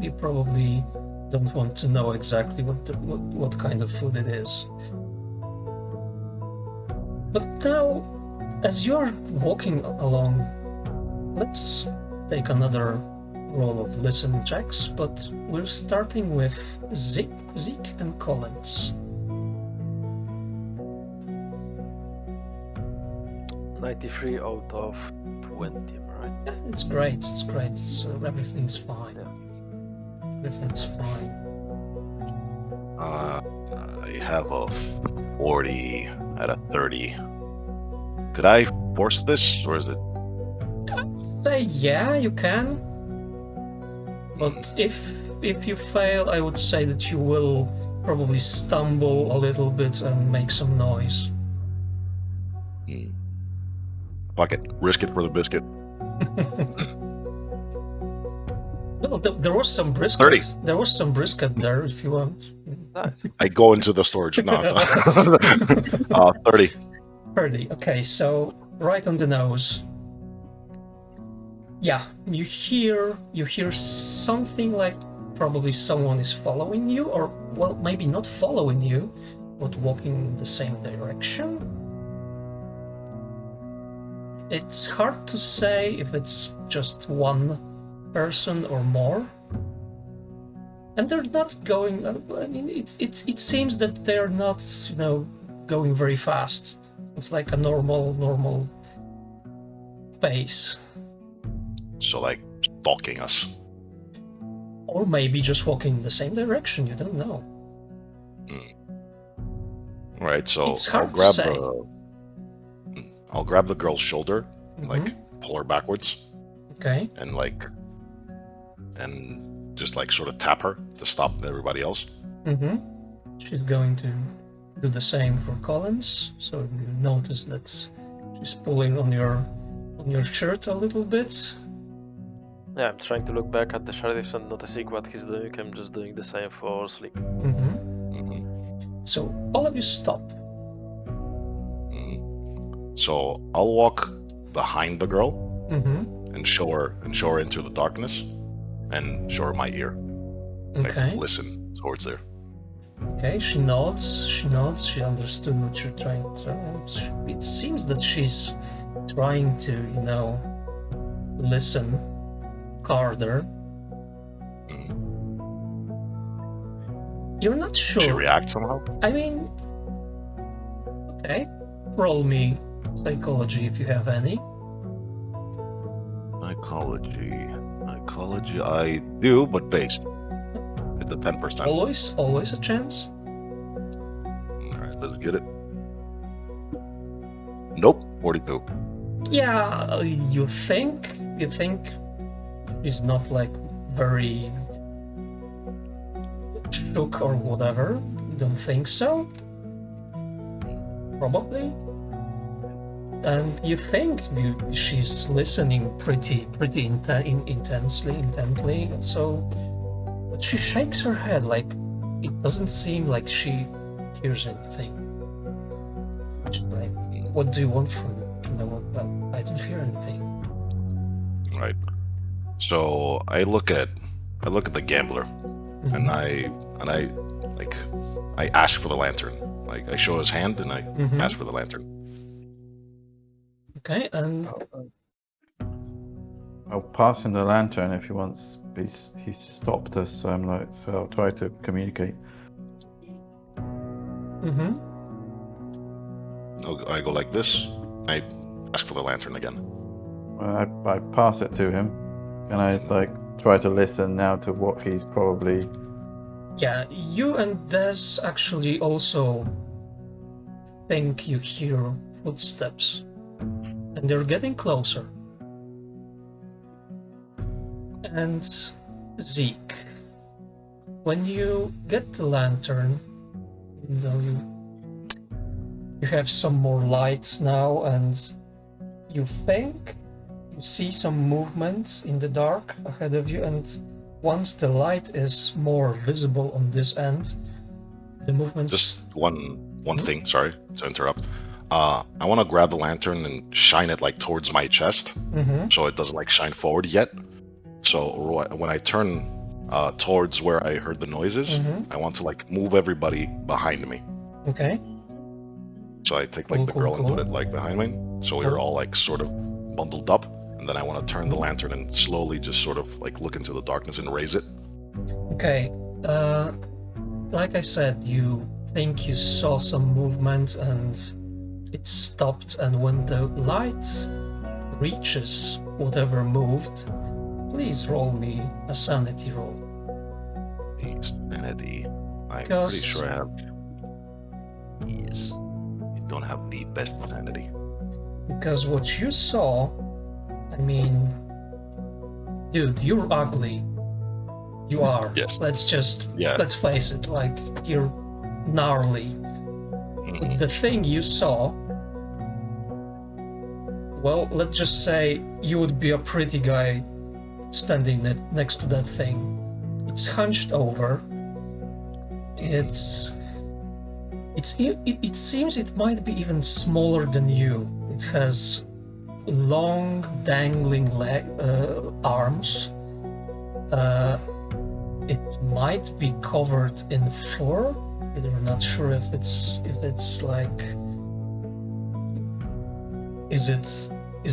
you probably don't want to know exactly what kind of food it is. But now, as you're walking along, let's take another roll of listen checks, but we're starting with Zeke and Collins. 93 out of 20, right? Yeah, it's great, it's great. Everything's fine. Yeah. Everything's fine. I have a 40 out of 30. Could I force this, or is it? I'd say yeah, you can. But if you fail, I would say that you will probably stumble a little bit and make some noise. Fuck it. Risk it for the biscuit. Well, there was some brisket. 30. There was some brisket there, if you want. Nice. I go into the storage. No. 30. 30. Okay, so right on the nose. Yeah, you hear something like probably someone is following you, or well, maybe not following you, but walking in the same direction. It's hard to say if it's just one person or more. And they're not going. I mean, it seems that they're not, you know, going very fast. It's like a normal pace. So, like, stalking us. Or maybe just walking in the same direction, you don't know. All right, so It's hard to say. I'll grab the girl's shoulder, Mhm. like pull her backwards, Okay. and just like sort of tap her to stop everybody else. She's going to do the same for Collins. So you notice that she's pulling on your shirt a little bit. Yeah, I'm trying to look back at the sheriff and noticing what he's doing. I'm just doing the same for sleep. So all of you stop. So I'll walk behind the girl Mm-hmm. and show her into the darkness, and show her my ear. Okay. Like, listen towards there. Okay, she nods. She understood what you're trying to. It seems that she's trying to, listen harder. You're not sure. She react somehow? I mean, okay. Roll me psychology if you have any. Psychology, I do, but based. It's a 10%. Always a chance. Alright, let's get it. Nope, 42. Yeah, you think she's not like very shook or whatever. You don't think so? Probably. And you think she's listening pretty intently. So, but she shakes her head like it doesn't seem like she hears anything. She's like, what do you want from me? I don't hear anything. Right. So I look at the gambler, and I ask for the lantern. Like I show his hand and I ask for the lantern. Okay, and I'll pass him the lantern if he wants. He's stopped us, so so I'll try to communicate. I go like this. I ask for the lantern again. I pass it to him, and I try to listen now to what he's probably. yeah, you and Des actually also think you hear footsteps, and they're getting closer. And Zeke, when you get the lantern, you have some more light now, and you think you see some movement in the dark ahead of you, and once the light is more visible on this end, the movement. Just one thing, sorry to interrupt. I want to grab the lantern and shine it towards my chest, so it doesn't shine forward yet. So when I turn towards where I heard the noises, I want to move everybody behind me. Okay. So I take the girl and put it behind me, so we're all sort of bundled up, and then I want to turn the lantern and slowly just sort of look into the darkness and raise it. Okay. Like I said, you think you saw some movement and it stopped, and when the light reaches whatever moved, please roll me a sanity roll. Sanity. I'm pretty sure I have. Yes. I don't have the best sanity. Because what you saw, I mean, dude, you're ugly. You are. Yes. Let's face it, you're gnarly. The thing you saw, well, let's just say you would be a pretty guy standing next to that thing. It's hunched over. It seems it might be even smaller than you. It has long dangling arms. It might be covered in fur. We're not sure if it's is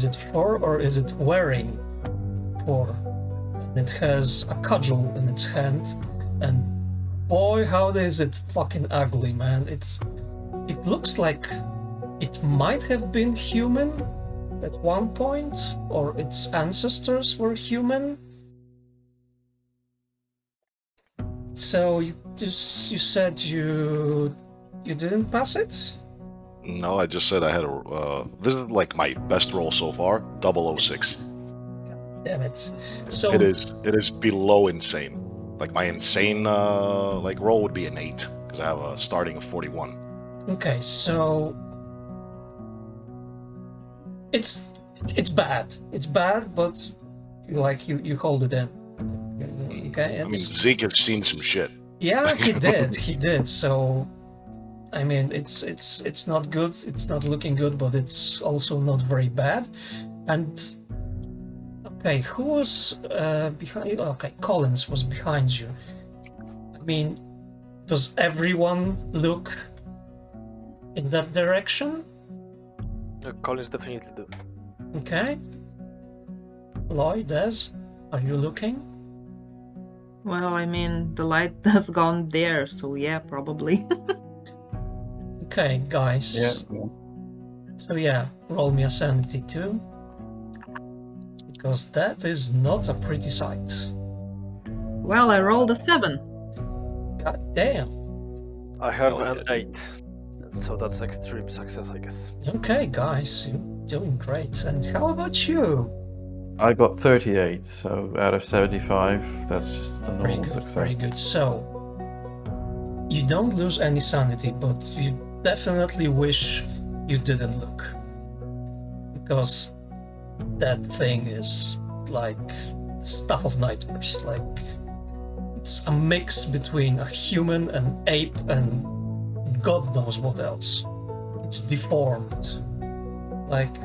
it fur or is it wearing fur? And it has a cudgel in its hand, and boy, how is it fucking ugly, man. It looks like it might have been human at one point, or its ancestors were human. So you said you didn't pass it? No, I just said I had this is my best roll so far, 006. Damn it. So it is below insane. My insane roll would be an 8, because I have a starting of 41. Okay, so it's bad. It's bad, but you hold it in. Okay, I mean, Zeke has seen some shit. yeah, he did. So, I mean, it's not good. It's not looking good, but it's also not very bad. And okay, who was behind? Okay, Collins was behind you. I mean, does everyone look in that direction? Collins definitely do. Okay. Lloyd, Des, are you looking? Well, I mean, the light has gone there, so yeah, probably. Okay, guys. Yeah. So yeah, roll me a sanity too. Because that is not a pretty sight. Well, I rolled a 7. God damn. I have Oh, an yeah. 8, so that's extreme success, I guess. Okay, guys, you're doing great. And how about you? I got 38, so out of 75, that's just a Very normal good, success. very good. So, you don't lose any sanity, but you definitely wish you didn't look. Because that thing is like stuff of nightmares. Like, it's a mix between a human, an ape, and God knows what else. It's deformed. Like,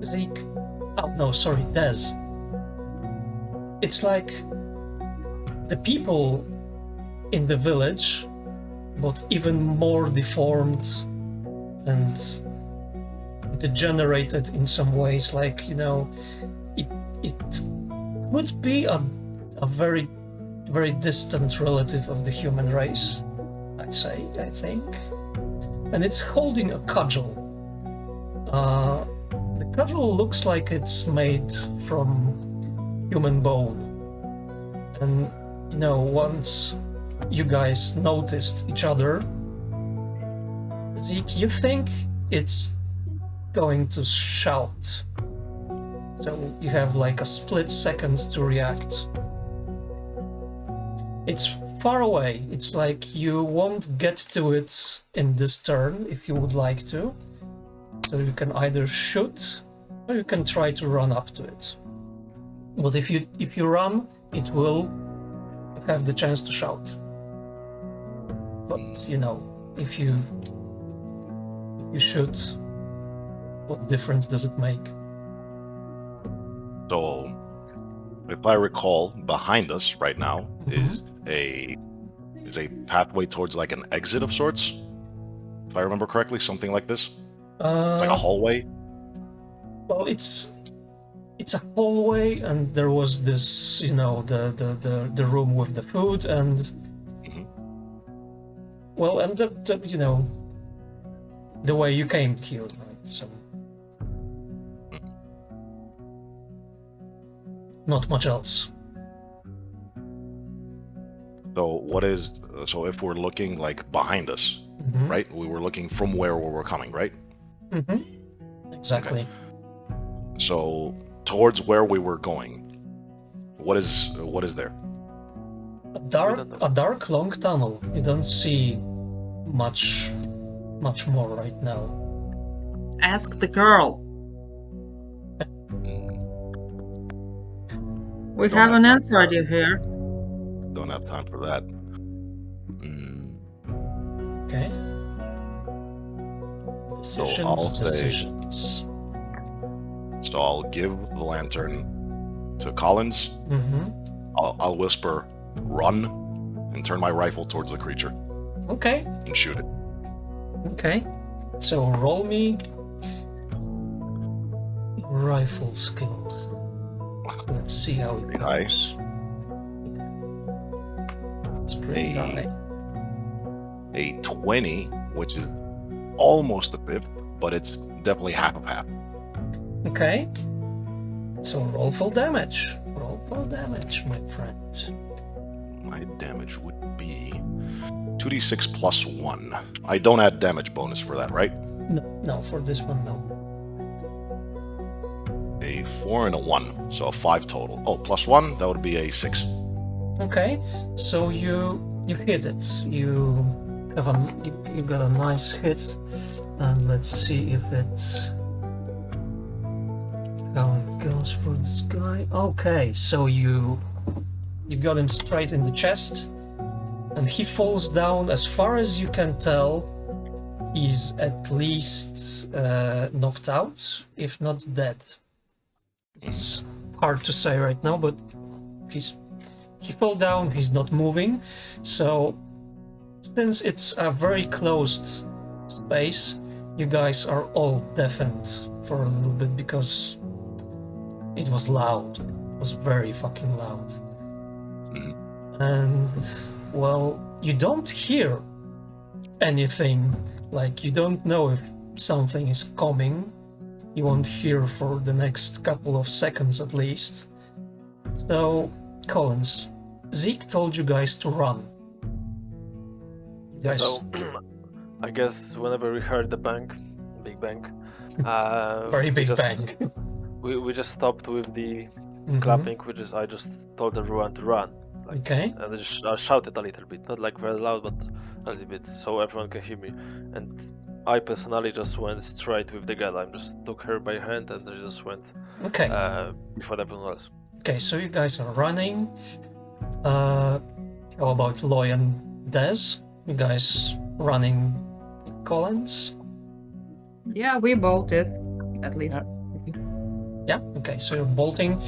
Zeke. Oh no, sorry, Des. It's like the people in the village, but even more deformed and degenerated in some ways. Like, you know, it could be a very, very distant relative of the human race, I'd say, I think. And it's holding a cudgel. The cudgel looks like it's made from human bone. And, you know, once you guys noticed each other, Zeke, you think it's going to shout. So you have like a split second to react. It's far away. It's like you won't get to it in this turn if you would like to. So you can either shoot or you can try to run up to it. But if you run, it will have the chance to shout. But you know, if you shoot, what difference does it make? So, if I recall, behind us right now is a pathway towards like an exit of sorts. If I remember correctly, something like this. It's like a hallway. Well, it's a hallway, and there was this, you know, the room with the food, and well, and the you know, the way you came here, right? So not much else. So if we're looking like behind us, right? We were looking from where we were coming, right? Exactly. So towards where we were going, what is there? A dark long tunnel. You don't see much more right now. Ask the girl. We have an answer you here. Don't have time for that. Okay. Decisions. So I'll give the lantern to Collins. I'll whisper, "Run," and turn my rifle towards the creature. Okay. And shoot it. Okay. So roll me rifle skill. Let's see how it Pretty goes. It's pretty high. A 20, which is almost a fifth, but it's definitely half of half. Okay. So roll full damage. Roll full damage, my friend. My damage would be 2d6 plus 1. I don't add damage bonus for that, right? No, for this one, no. A 4 and a 1, so a 5 total. Oh, plus 1, that would be a 6. Okay, so you hit it. You got a nice hit, and let's see if it's how it goes. chance for this guy. Okay, so you got him straight in the chest, and he falls down. As far as you can tell, he's at least knocked out, if not dead. It's hard to say right now, but he fell down. He's not moving. So since it's a very closed space, you guys are all deafened for a little bit because it was loud. It was very fucking loud. And, well, you don't hear anything. Like, you don't know if something is coming. You won't hear for the next couple of seconds at least. So, Collins, Zeke told you guys to run. You guys... So, I guess whenever we heard the big bang, very big just, bang. we just stopped with the clapping. I just told everyone to run. Like, Okay. And I shouted a little bit, not like very loud, but a little bit, so everyone can hear me. And I personally just went straight with the girl. I just took her by hand and I just went Okay. before everyone else. Okay, so you guys are running. How about Loy and Des? You guys running Collins? Yeah, we bolted, at least. Yeah, okay, so you're bolting.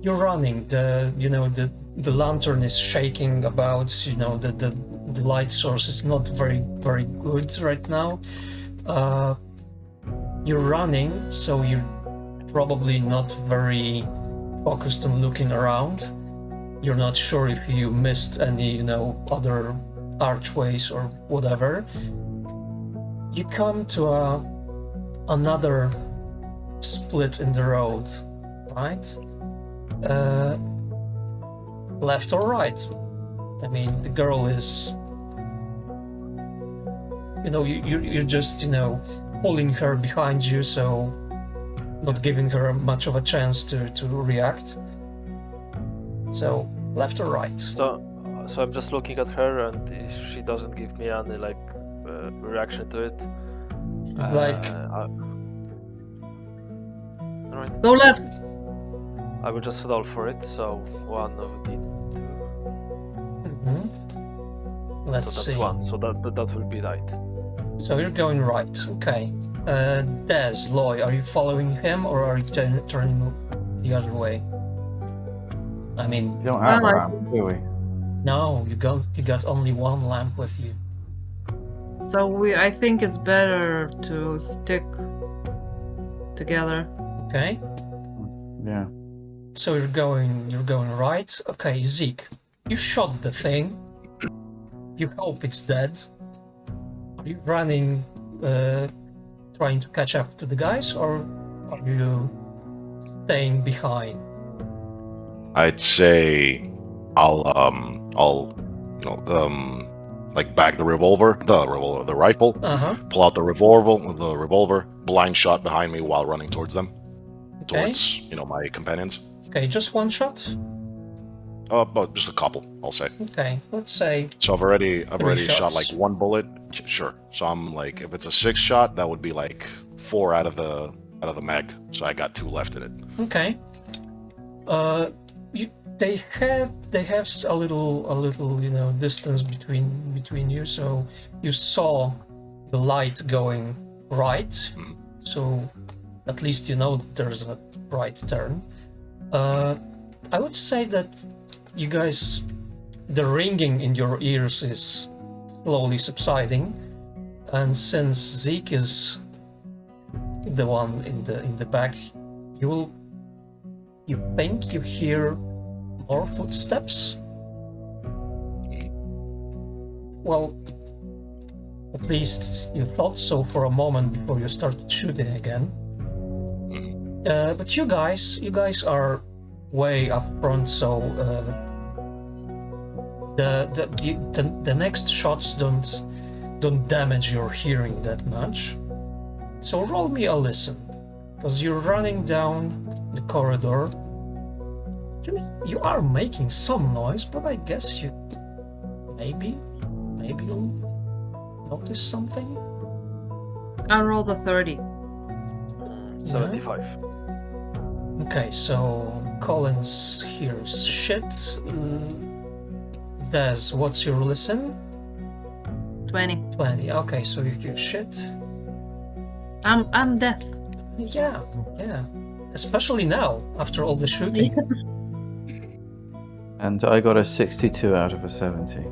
You're running. The lantern is shaking about, the light source is not very good right now. You're running, so you're probably not very focused on looking around. You're not sure if you missed any, other archways or whatever. You come to another split in the road, right? Left or right? I mean, the girl is, you're just, pulling her behind you, so not giving her much of a chance to react. So, left or right? So I'm just looking at her, and if she doesn't give me any reaction to it. Alright. Go left. I will just roll for it. So 1 of the 2. Let's So that's see. 1. So that will be right. So you're going right. Okay. Des, Loy, are you following him or are you turning the other way? I mean, You don't have a Well, lamp, do we? no, you got only one lamp with you. So I think it's better to stick together. Okay. Yeah. So you're going right. Okay, Zeke, you shot the thing. You hope it's dead. Are you running, trying to catch up to the guys, or are you staying behind? I'd say I'll back the rifle, pull out the revolver, blind shot behind me while running towards them, towards my companions. Okay, just one shot. But just a couple, I'll say. Okay, let's say. So I've already shot shots. like one bullet. Sure. So I'm like, if it's a 6 shot, that would be like 4 out of the mag. So I got 2 left in it. Okay. They have a little distance between you, so you saw the light going right. So at least there's a right turn. I would say that you guys, the ringing in your ears is slowly subsiding, and since Zeke is the one in the back, you think you hear more footsteps? Well, at least you thought so for a moment before you started shooting again. But you guys are way up front, so the next shots don't damage your hearing that much. So roll me a listen, because you're running down the corridor. You are making some noise, but I guess you maybe you'll notice something. I rolled a 30. 75. Okay, so Collins hears shit. Des, what's your listen? 20. 20. Okay, so you hear shit. I'm deaf. Yeah. Especially now, after all the shooting. And I got a 62 out of a 70.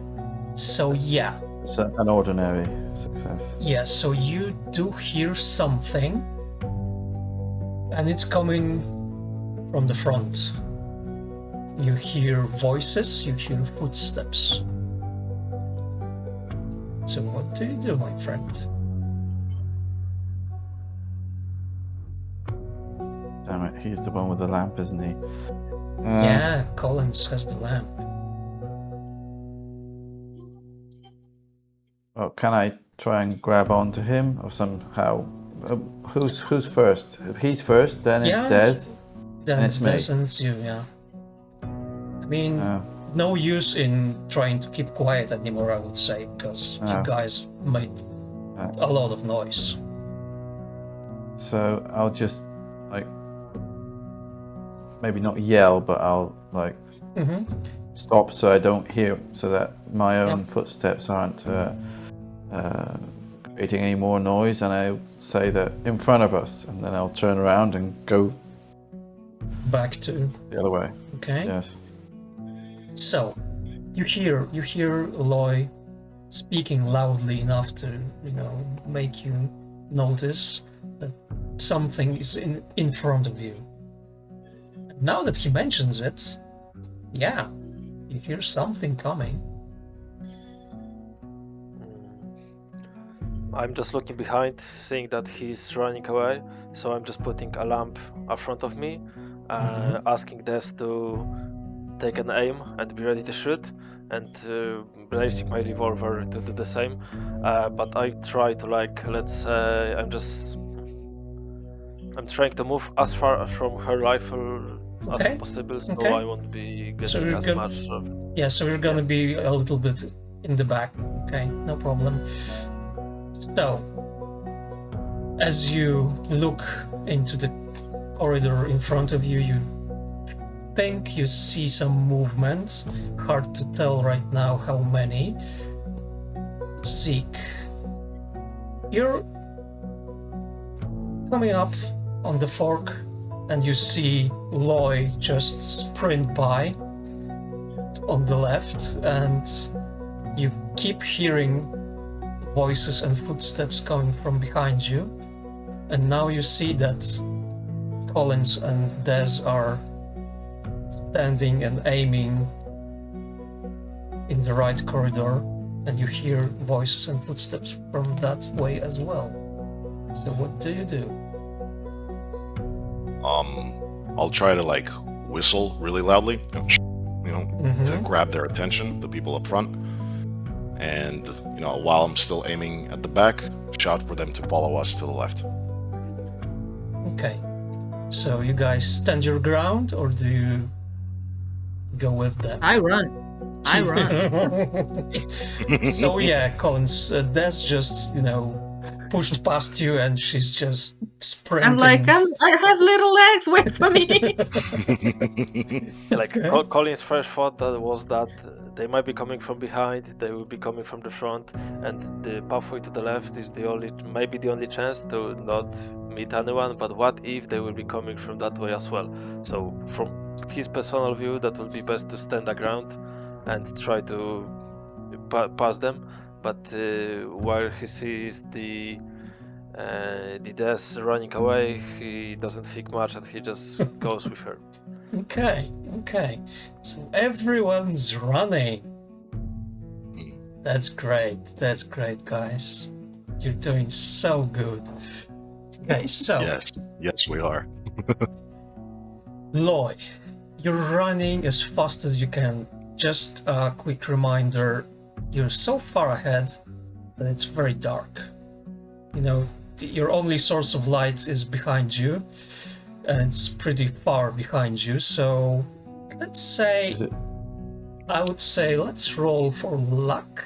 So yeah. It's an ordinary success. Yeah, so you do hear something, and it's coming from the front. You hear voices, you hear footsteps. So what do you do, my friend? Damn it, he's the one with the lamp, isn't he? Yeah, Collins has the lamp. Well, can I try and grab onto him or somehow? Who's first? If he's first, then it's Yeah. Des. Then And it's it's me. Des and it's you, yeah. I mean, Uh, no use in trying to keep quiet anymore, I would say, because you No. guys made a lot of noise. so I'll just like maybe not yell, but I'll like Mm-hmm. stop so I don't hear, so that my own Yep. footsteps aren't creating any more noise. And I'll say that in front of us, and then I'll turn around and go Back to, the other way. okay? Yes. So, you hear Loy speaking loudly enough to, make you notice that something is in front of you. And now that he mentions it, yeah, you hear something coming. I'm just looking behind, seeing that he's running away. So I'm just putting a lamp in front of me, asking Des to take an aim and be ready to shoot, and placing my revolver to do the same. But I try to I'm trying to move as far from her rifle Okay. as possible, so Okay. I won't be So getting you're as good. much of. Yeah, so you're gonna be a little bit in the back. Okay, no problem. So, as you look into the corridor in front of you, you think you see some movement. Hard to tell right now how many. Zeke, you're coming up on the fork, and you see Loy just sprint by on the left, and you keep hearing voices and footsteps coming from behind you. And now you see that Collins and Des are standing and aiming in the right corridor, and you hear voices and footsteps from that way as well. So what do you do? I'll try to like whistle really loudly, to grab their attention, the people up front. And, while I'm still aiming at the back, shout for them to follow us to the left. Okay. So you guys stand your ground, or do you go with them? I run. So yeah, Collins, Des just, pushed past you, and she's just sprinting. I'm like, I have little legs, wait for me. Okay. Colin's first thought that they might be coming from behind, they will be coming from the front, and the pathway to the left is maybe the only chance to not meet anyone. But what if they will be coming from that way as well? So from his personal view, that will be best to stand their ground and try to pass them. But while he sees the Des running away, he doesn't think much, and he just goes with her. Okay. So everyone's running. That's great, guys. You're doing so good. Okay, so Yes, we are. Loy, you're running as fast as you can. Just a quick reminder, you're so far ahead that it's very dark. Your only source of light is behind you, and it's pretty far behind you. So let's say, I would say, let's roll for luck.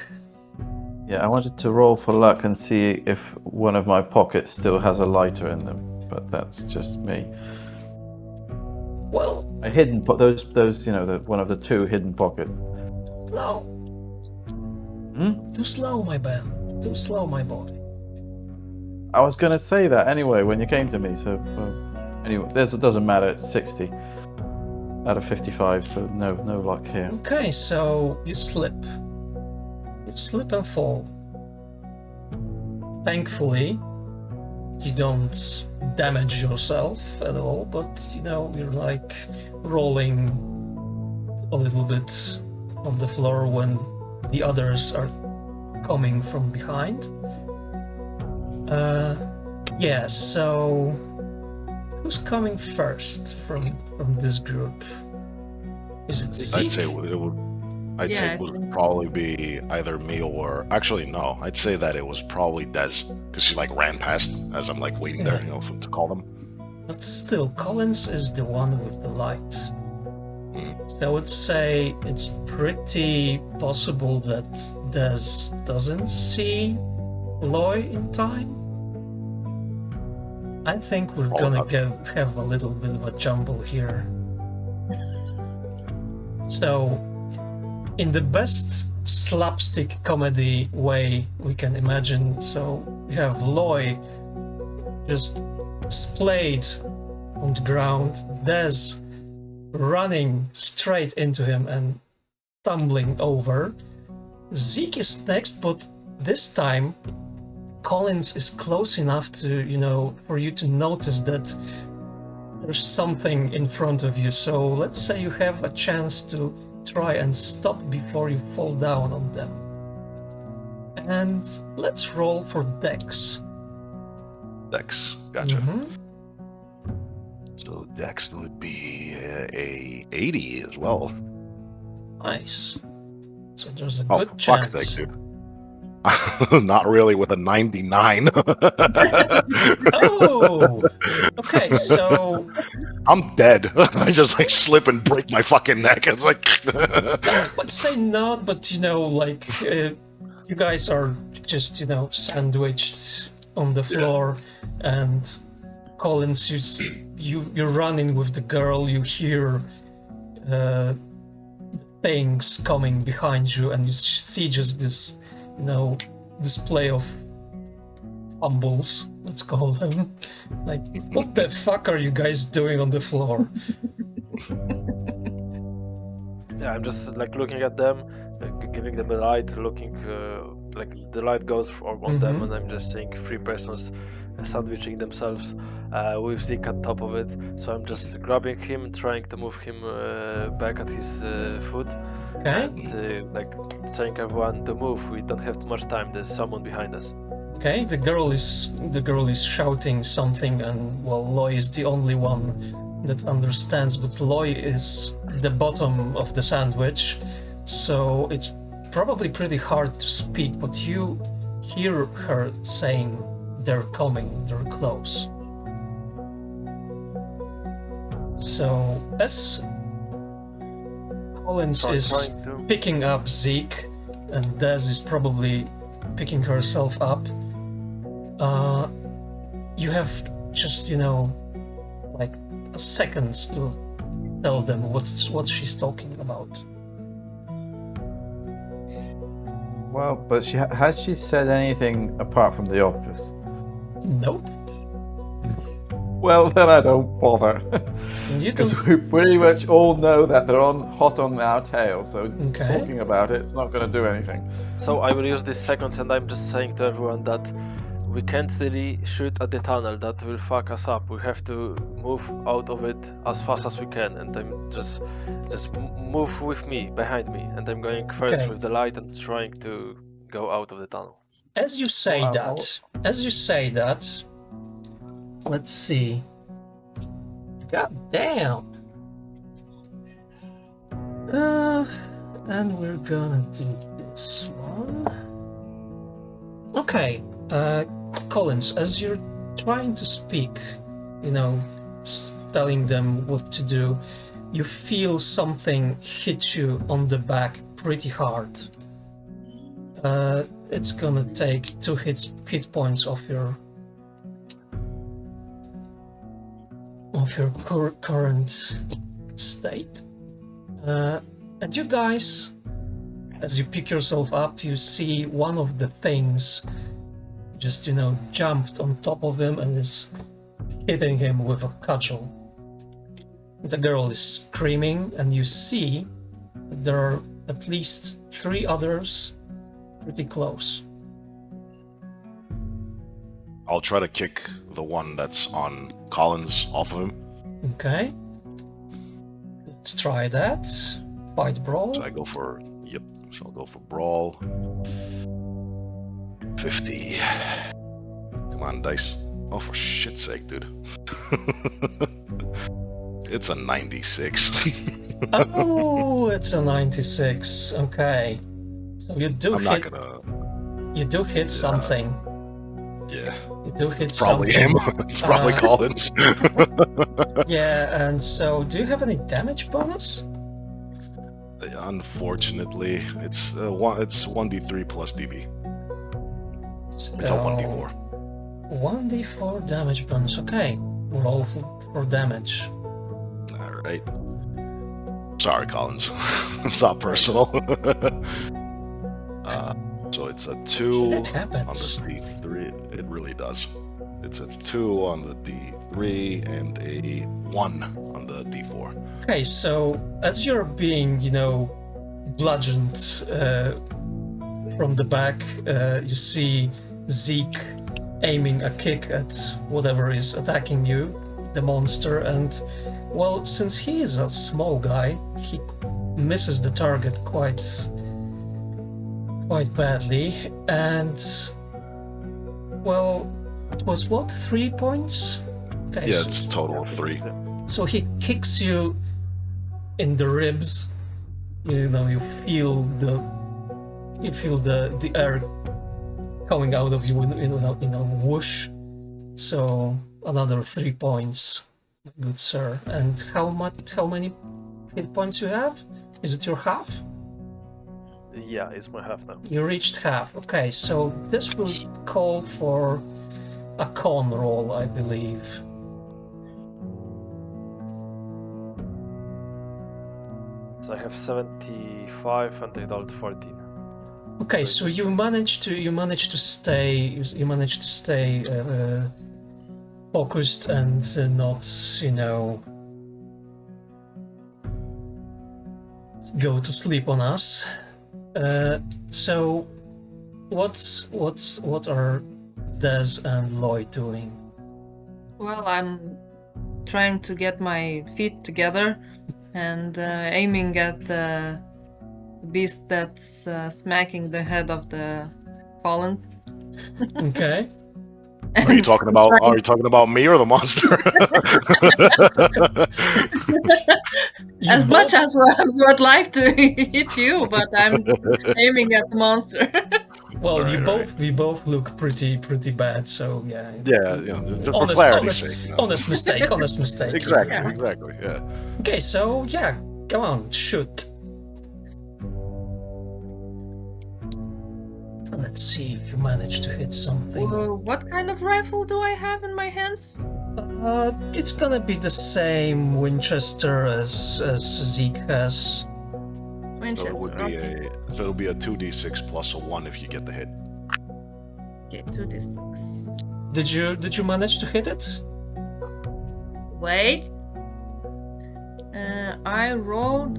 Yeah, I wanted to roll for luck and see if one of my pockets still has a lighter in them, but that's just me. Well, A hidden those you know, one of the two hidden pockets. slow. Too slow, my man. Too slow, my boy. I was gonna say that anyway when you came to me. So anyway, it doesn't matter. It's 60 out of 55, so no luck here. Okay, so you slip. You slip and fall. Thankfully, you don't damage yourself at all, but you know, you're like rolling a little bit on the floor when the others are coming from behind. Yeah, so who's coming first from this group? Is it Zeke? I'd say it would. I'd say Yeah, it would probably be either me or actually no. I'd say that it was probably Des because she like ran past as I'm like waiting there, you know, to call them. But still, Collins is the one with the light. So I would say it's pretty possible that Des doesn't see Loy in time. I think we're gonna have a little bit of a jumble here. So, in the best slapstick comedy way we can imagine, so you have Loy just splayed on the ground, Des running straight into him and tumbling over. Zeke is next, but this time Collins is close enough to, you know, for you to notice that there's something in front of you. So let's say you have a chance to try and stop before you fall down on them. And let's roll for Dex. Dex, gotcha. Mhm. So Dex would be a 80 as well. Nice. So there's a Oh, good fuck chance. that, dude. Not really with a 99. Oh! Okay, so I'm dead. I just like slip and break my fucking neck. It's like I would say not, but you know, like you guys are just, you know, sandwiched on the floor, and Collins, you're running with the girl. You hear things coming behind you, and you see just this, you know, display of fumbles. Let's call them. Like, what the fuck are you guys doing on the floor? Yeah, I'm just like looking at them, giving them a light, looking like the light goes on them, and I'm just seeing three persons sandwiching themselves with Zeke at top of it. So I'm just grabbing him, trying to move him back at his foot, Okay. and like telling everyone to move. We don't have too much time. There's someone behind us. Okay, the girl is shouting something, and well, Loy is the only one that understands, but Loy is the bottom of the sandwich, so it's probably pretty hard to speak, but you hear her saying they're coming, they're close. So as Collins is Trying to. picking up Zeke, and Des is probably picking herself up, you have just, you know, like a seconds to tell them what she's talking about. Well, but has she said anything apart from the obvious? Nope. Well, then I don't bother. You Because don't. we pretty much all know that they're hot on our tail, so Okay. talking about it's not going to do anything. So I will use these seconds, and I'm just saying to everyone that we can't really shoot at the tunnel. That will fuck us up. We have to move out of it as fast as we can, and I'm just move with me, behind me, and I'm going first Okay. with the light and trying to go out of the tunnel. As you say Wow. that, let's see. God damn. And we're gonna do this one. Okay, Collins, as you're trying to speak, you know, telling them what to do, you feel something hit you on the back pretty hard. It's gonna take 2 hit points off of your current state. And you guys, as you pick yourself up, you see one of the things just, jumped on top of him and is hitting him with a cudgel. The girl is screaming, and you see that there are at least 3 others pretty close. I'll try to kick the one that's on Collins off of him. Okay. Let's try that. Fight brawl. So I'll go for brawl. 50. Come on, dice. Oh, for shit's sake, dude. It's a 96. Oh, it's a 96. Okay. So you do I'm hit. not gonna. You do hit something. Yeah. You do hit Probably something. him. It's probably Collins. Yeah, and so do you have any damage bonus? Unfortunately, it's 1d3 plus DV. It's a 1d4. 1d4 damage bonus. Okay. Roll for damage. All right. Sorry, Collins. It's not personal. So it's a 2 It on the happens. D3. It really does. It's a 2 on the D3 and a 1 on the D4. Okay, so as you're being, bludgeoned from the back, you see Zeke aiming a kick at whatever is attacking you, the monster, and, well, since he is a small guy, he misses the target quite badly, and, well, it was what, 3 points? Okay, Yeah, so- it's a total of 3. so he kicks you in the ribs. You feel the air coming out of you in a whoosh. So another 3 points, good sir. And how many hit points you have? Is it your half? Yeah, it's my half now. You reached half. Okay, so this will call for a con roll, I believe. So I have 75 and I rolled 14. Okay, so you managed to stay focused and not, go to sleep on us. So what are Des and Lloyd doing? Well, I'm trying to get my feet together and aiming at the beast that's smacking the head of the fallen. Okay. Are you talking about? Are you talking about me or the monster? You As both- much as I would like to hit you, but I'm aiming at the monster. Well, Right, we both look pretty bad. So yeah. Yeah, just for clarity's sake. Honest mistake. Honest mistake. Exactly, Yeah. exactly. Yeah. Okay, so yeah, come on, shoot. Let's see if you manage to hit something. What kind of rifle do I have in my hands? It's gonna be the same Winchester as Zeke has. So Winchester. it would be Okay. it'll be a 2d6 plus a 1 if you get the hit. Okay, 2d6. Did you manage to hit it? Wait. I rolled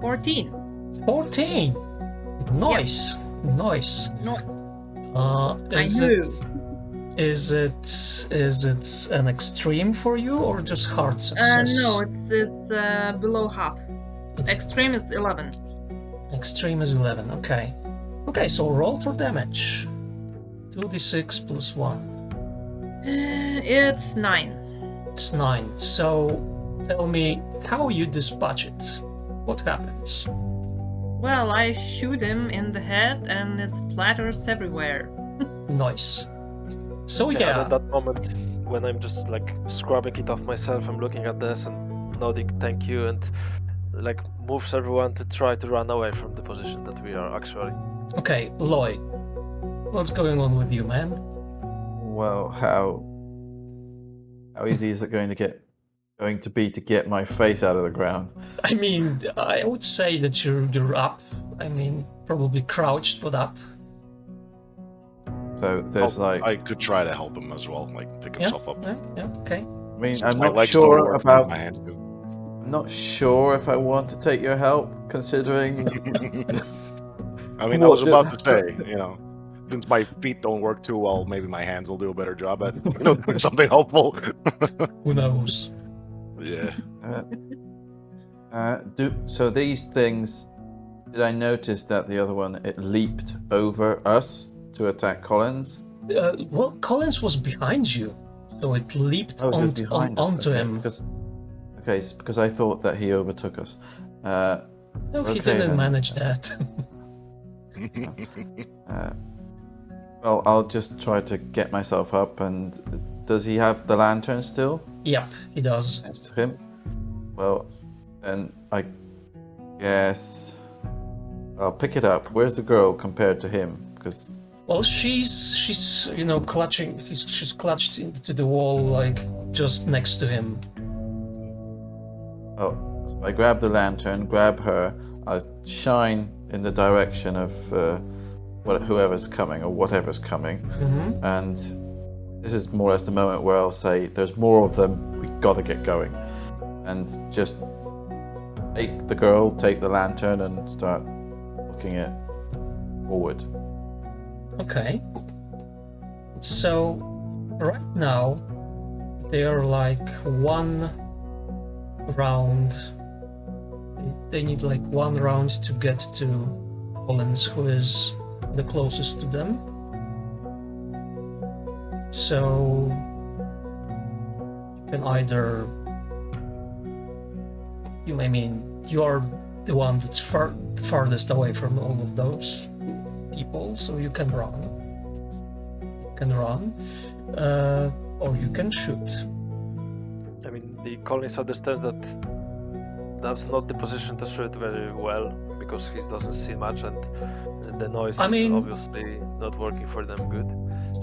14. 14. Nice, nice. No, Is I knew. Is it an extreme for you or just hard success? No, it's below half. It's Extreme is 11. extreme is 11. Okay. Okay, so roll for damage. 2d6 plus 1. It's 9. It's 9. So tell me how you dispatch it. What happens? Well, I shoot him in the head and it splatters everywhere. Nice. So And yeah, at that moment, when I'm just like scrubbing it off myself, I'm looking at this and nodding thank you and like moves everyone to try to run away from the position that we are actually. okay, Lloyd, what's going on with you, man? Well, how easy is it going to be to get my face out of the ground? I mean, I would say that you're up. I mean, probably crouched, but up. So there's I could try to help him as well, like pick himself up. Yeah, okay. I mean, Since I'm my not legs don't sure work, about. my hands do. I'm not sure if I want to take your help, considering. I mean, I was about to say, since my feet don't work too well, maybe my hands will do a better job at doing something helpful. Who knows? Yeah. So these things, did I notice that the other one, it leaped over us to attack Collins? Well, Collins was behind you, so it leaped onto him. Because I thought that he overtook us. No, he okay, didn't then. manage that. Well, I'll just try to get myself up. And does he have the lantern still Yep, he does. next to him? Well, then I guess I'll pick it up. Where's the girl compared to him? Because Well, she's clutching. She's clutched into the wall, like just next to him. so I grab the lantern, grab her. I shine in the direction of whoever's coming or whatever's coming. Mm-hmm. And this is more or less the moment where I'll say, there's more of them, we gotta get going. And just take the girl, take the lantern, and start looking it forward. Okay. So, right now, they are like one round. They need like one round to get to Collins, who is the closest to them. So you can either you are the one that's farthest away from all of those people, so you can run. Or you can shoot. I mean, the Collins understands that that's not the position to shoot very well because he doesn't see much, and the noise is obviously not working for them good.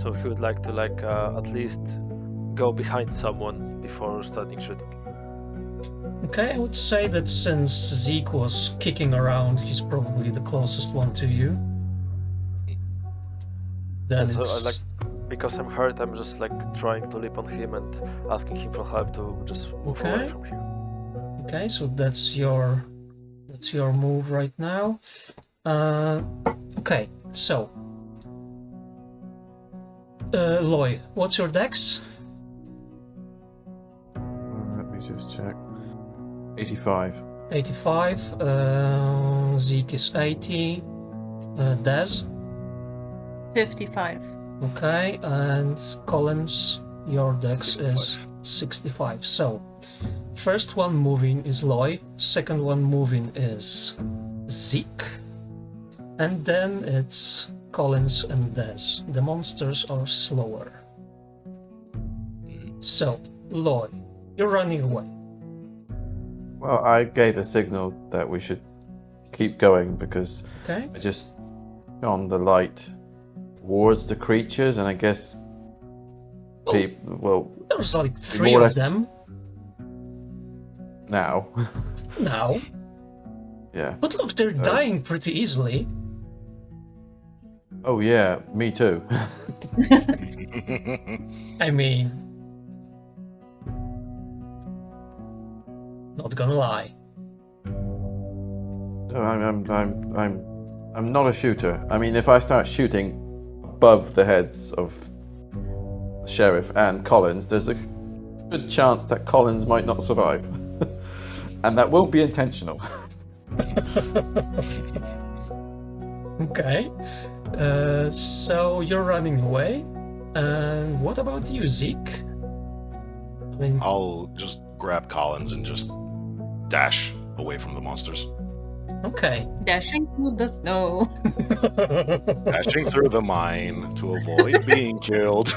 So he would like to at least go behind someone before starting shooting. Okay, I would say that since Zeke was kicking around, he's probably the closest one to you. Then So it's... because I'm hurt, I'm just trying to leap on him and asking him for help to just move away from him. Okay, so that's your move right now. Okay, so Loy, what's your dex? Let me just check. 85. 85. Zeke is 80. Des? 55. Okay, and Collins, your dex is 65. So, first one moving is Loy, second one moving is Zeke, and then it's Collins and Des. The monsters are slower. So, Loy, you're running away. Well, I gave a signal that we should keep going because Okay. I just shone the light towards the creatures, and I guess There's like three more or of less- them now. now. Yeah. But look, they're dying pretty easily. Oh yeah, me too. I mean, not gonna lie. No, I'm not a shooter. I mean, if I start shooting above the heads of the Sheriff and Collins, there's a good chance that Collins might not survive. And that won't be intentional. Okay. So you're running away. And what about you, Zeke? I mean, I'll just grab Collins and just dash away from the monsters. okay. Dashing through the snow. Dashing through the mine to avoid being killed.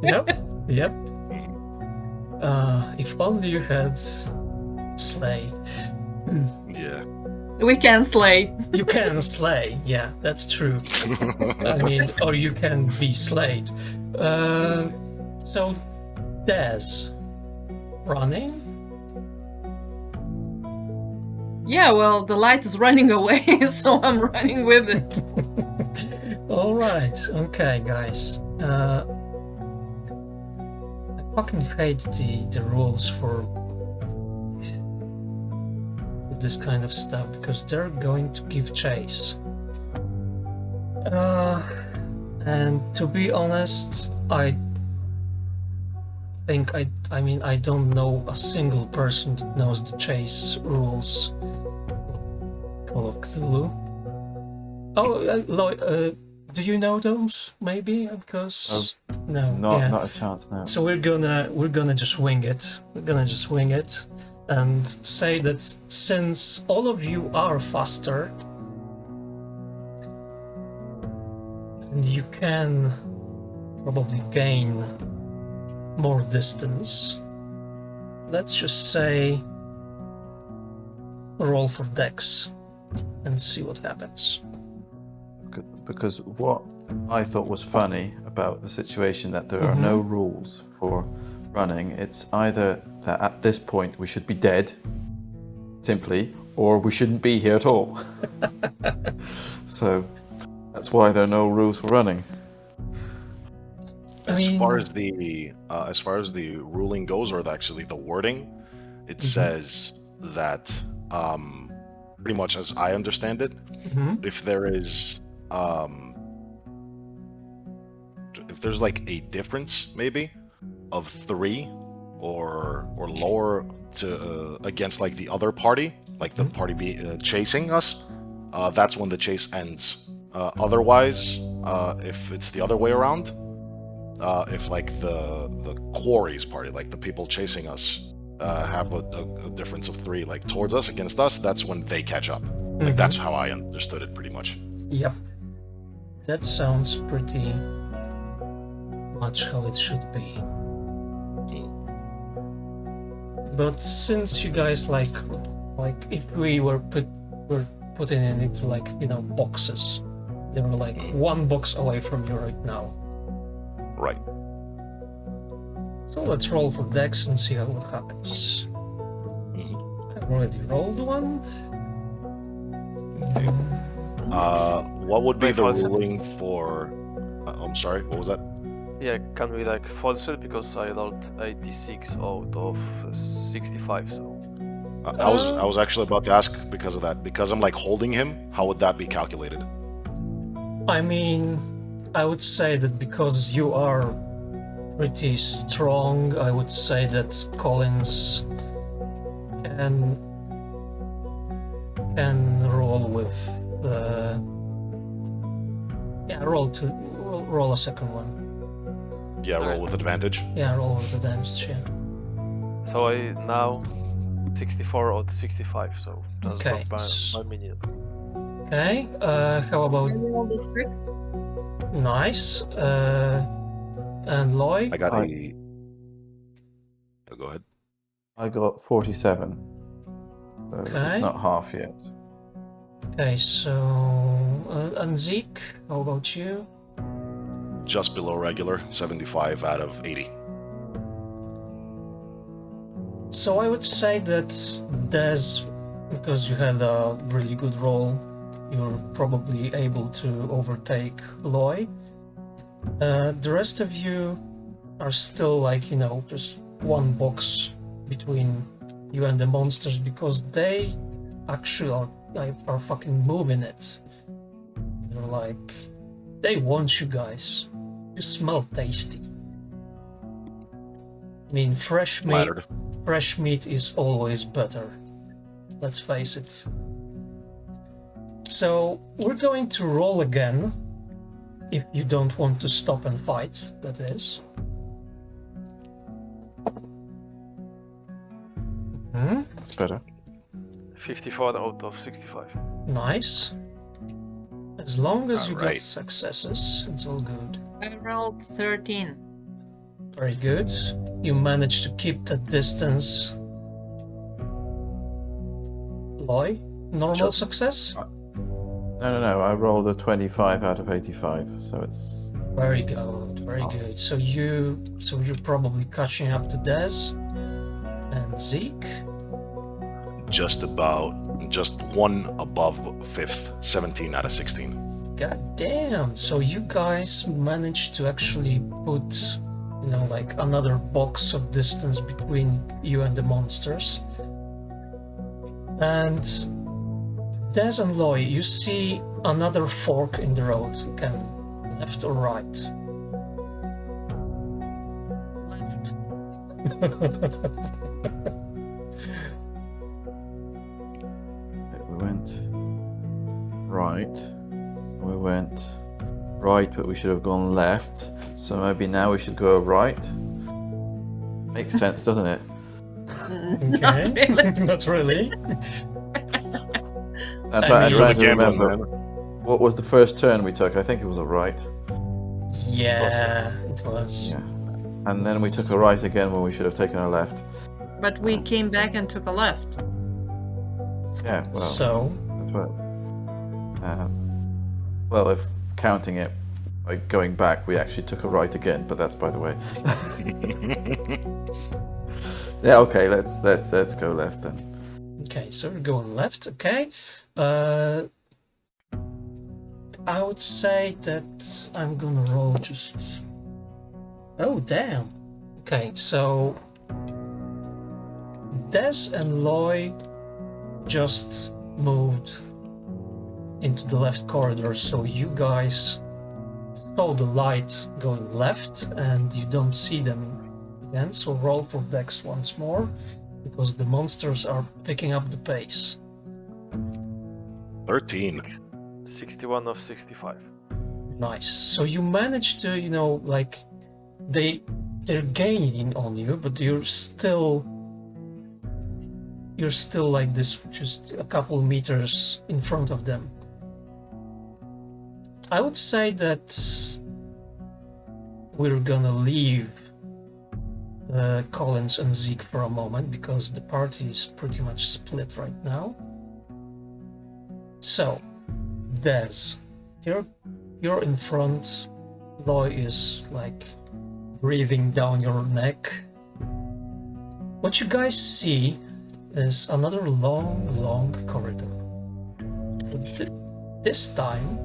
Yep. If only you had Slay. Yeah. We can slay. You can slay, yeah, that's true. I mean, or you can be slayed. So, Des, running? Yeah, well, the light is running away, so I'm running with it. All right, okay, guys. I fucking hate the rules for this kind of stuff because they're going to give chase. And to be honest, I think I don't know a single person that knows the chase rules. Call of Cthulhu. Oh, do you know those? Maybe because no, Not a chance now. So we're gonna just wing it. We're gonna just wing it, and say that since all of you are faster, and you can probably gain more distance, let's just say roll for Dex and see what happens. Because what I thought was funny about the situation that there are no rules for running, it's either that at this point we should be dead, simply, or we shouldn't be here at all. So that's why there are no rules for running. I mean, As far as the ruling goes, or actually the wording, it says that pretty much as I understand it, if there is if there's like a difference maybe of 3 or lower to against like the other party, like the party chasing us, that's when the chase ends. Otherwise, if it's the other way around, if like the quarry's party, like the people chasing us, have a difference of 3 like towards us against us, that's when they catch up. Like that's how I understood it pretty much. Yep. That sounds pretty much how it should be. But since you guys like if we were putting it into like, boxes, they were like 1 box away from you right now. Right. So let's roll for Dex and see what happens. I've already rolled one. What would be Wait, the false it. ruling for? I'm sorry. What was that? Yeah, can we like false it because I rolled 86 out of 65, so I was actually about to ask because of that. Because I'm like holding him. How would that be calculated? I mean, I would say that because you are pretty strong, I would say that Collins can roll with roll a second one. Yeah, roll with advantage. Yeah, roll with advantage. Yeah. so I now 64 out of 65, so just Okay. by minute. Okay. How about Roll the 6. nice? And Loy? I got a. Go ahead. I got 47. So Okay. it's not half yet. Okay, so and Zeke, how about you? Just below regular, 75 out of 80. So I would say that Des, because you had a really good roll, you're probably able to overtake Loy. The rest of you are still like, just 1 box between you and the monsters because they actually are fucking moving it. They're like, they want you guys. You smell tasty. I mean, fresh meat is always better. Let's face it. So we're going to roll again. If you don't want to stop and fight, that is. That's better. 54 out of 65. Nice. As long as you get Alright. successes, it's all good. I rolled 13. Very good. You managed to keep that distance. Loy? normal Just- success? No. I rolled a 25 out of 85, so it's... Very good, very good. So you're probably catching up to Des and Zeke. Just one above 5th, 17 out of 16. God damn! So you guys managed to actually put, like another box of distance between you and the monsters. And Des and Loy, you see another fork in the road. Again, left or right? Left. We went right. We went right, but we should have gone left. So maybe now we should go right. Makes sense, doesn't it? Not really. Not really. I'm I trying mean- to Gambling, remember. What was the first turn we took? I think it was a right. Yeah, it was. Yeah. And then we took a right again when we should have taken a left. But we came back and took a left. Yeah, well, So, that's right. Well, if counting it by going back, we actually took a right again, but that's by the way. Yeah, okay, let's go left then. okay, so we're going left, okay. I would say that I'm gonna roll just... Oh, damn. Okay, so... Des and Loy just moved into the left corridor, so you guys saw the light going left and you don't see them again, so roll for Dex once more, because the monsters are picking up the pace. 13. 61 of 65. Nice. So you managed to, like, they're gaining on you, but you're still like this, just a couple meters in front of them. I would say that we're gonna leave Collins and Zeke for a moment, because the party is pretty much split right now. So, Des, you're in front. Loy is like breathing down your neck. What you guys see is another long corridor. This time,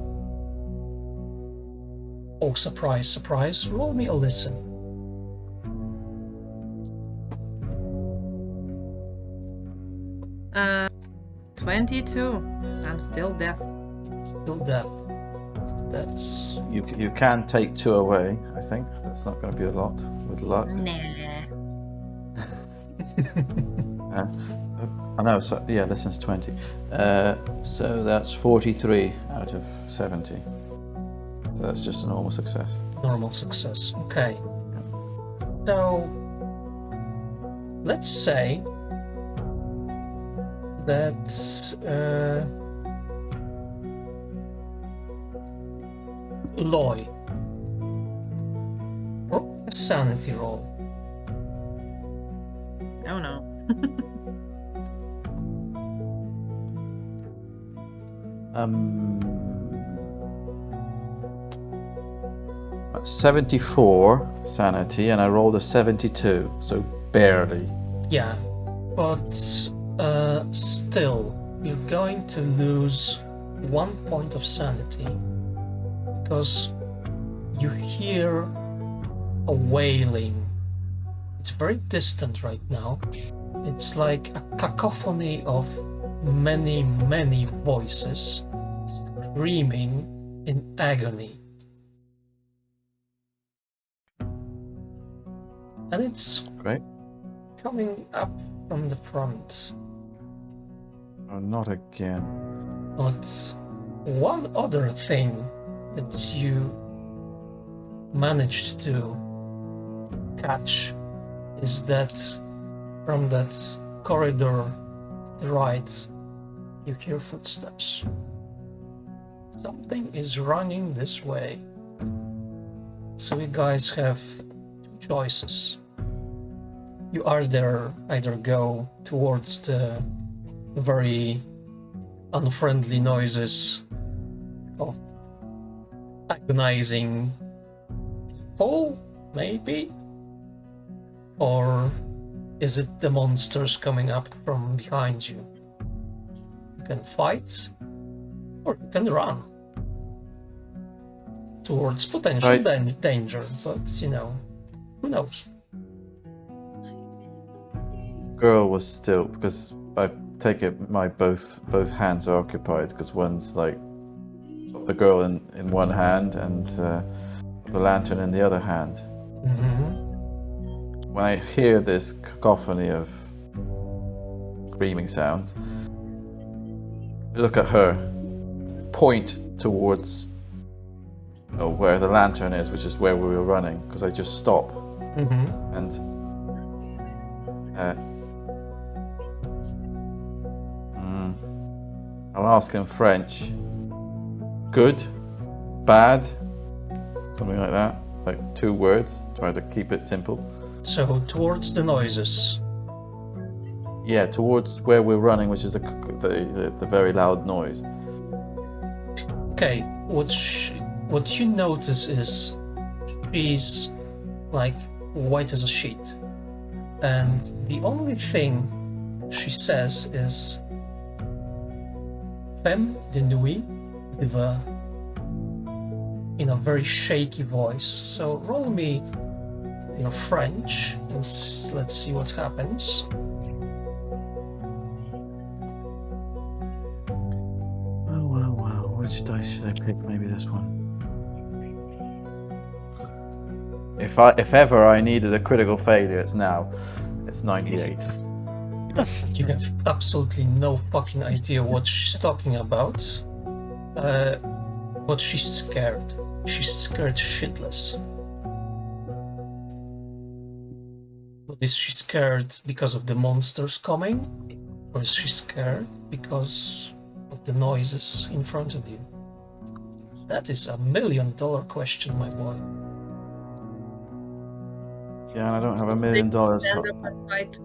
oh surprise, surprise, roll me a listen. 22. I'm still deaf. Still deaf. That's You can take 2 away, I think. That's not going to be a lot with luck. Nah. I know, so yeah, listen's 20. So that's 43 out of 70. So that's just a normal success. normal success. Okay. So let's say that Loy, roll a sanity roll. Oh no. 74 sanity, and I rolled a 72, so barely. Yeah, but still, you're going to lose 1 point of sanity because you hear a wailing. It's very distant right now. It's like a cacophony of many voices screaming in agony. And it's Great. coming up from the front. Oh, not again. But one other thing that you managed to catch is that from that corridor to the right, you hear footsteps. Something is running this way. So you guys have two choices. You either go towards the very unfriendly noises of agonizing people, maybe? Or is it the monsters coming up from behind you? You can fight, or you can run towards potential Right. danger, but who knows? Girl was still, because I take it my both hands are occupied, because one's like the girl in one hand and the lantern in the other hand. Mm-hmm. When I hear this cacophony of screaming sounds, I look at her, point towards where the lantern is, which is where we were running, because I just stop Mm-hmm. and I'll ask in French, good, bad, something like that, like 2 words, try to keep it simple. So towards the noises. Yeah, towards where we're running, which is the very loud noise. Okay, what you notice is she's like white as a sheet, and the only thing she says is "femme de nuit" with a very shaky voice. So roll me your French and let's see what happens. Wow. Which dice should I pick? Maybe this one. If ever I needed a critical failure, it's now. It's 98. You have absolutely no fucking idea what she's talking about. But she's scared. She's scared shitless. But is she scared because of the monsters coming? Or is she scared because of the noises in front of you? That is $1 million question, my boy. Yeah, and I don't have $1 million Stand up and fight.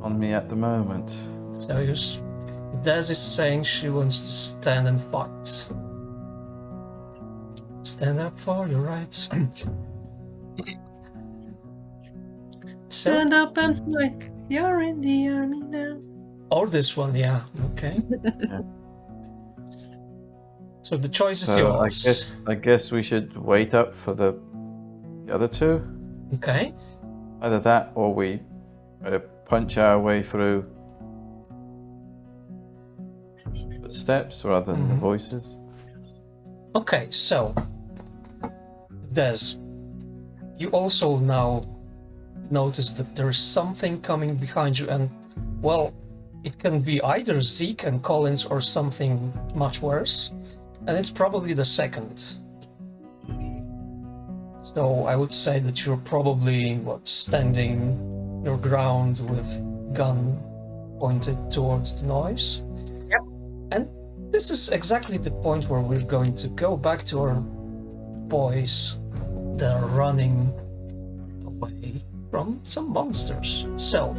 on me at the moment. So Des is saying she wants to stand and fight. Stand up for your rights. Stand up and fight. You're in the army now. Or this one, yeah. Okay. Yeah. So the choice is So yours. I guess we should wait up for the other 2. Okay. Either that, or we punch our way through the steps rather than the voices. Okay, so Des, you also now notice that there is something coming behind you, and well, it can be either Zeke and Collins or something much worse, and it's probably the second. So I would say that you're probably standing your ground with gun pointed towards the noise. Yep. And this is exactly the point where we're going to go back to our boys that are running away from some monsters. So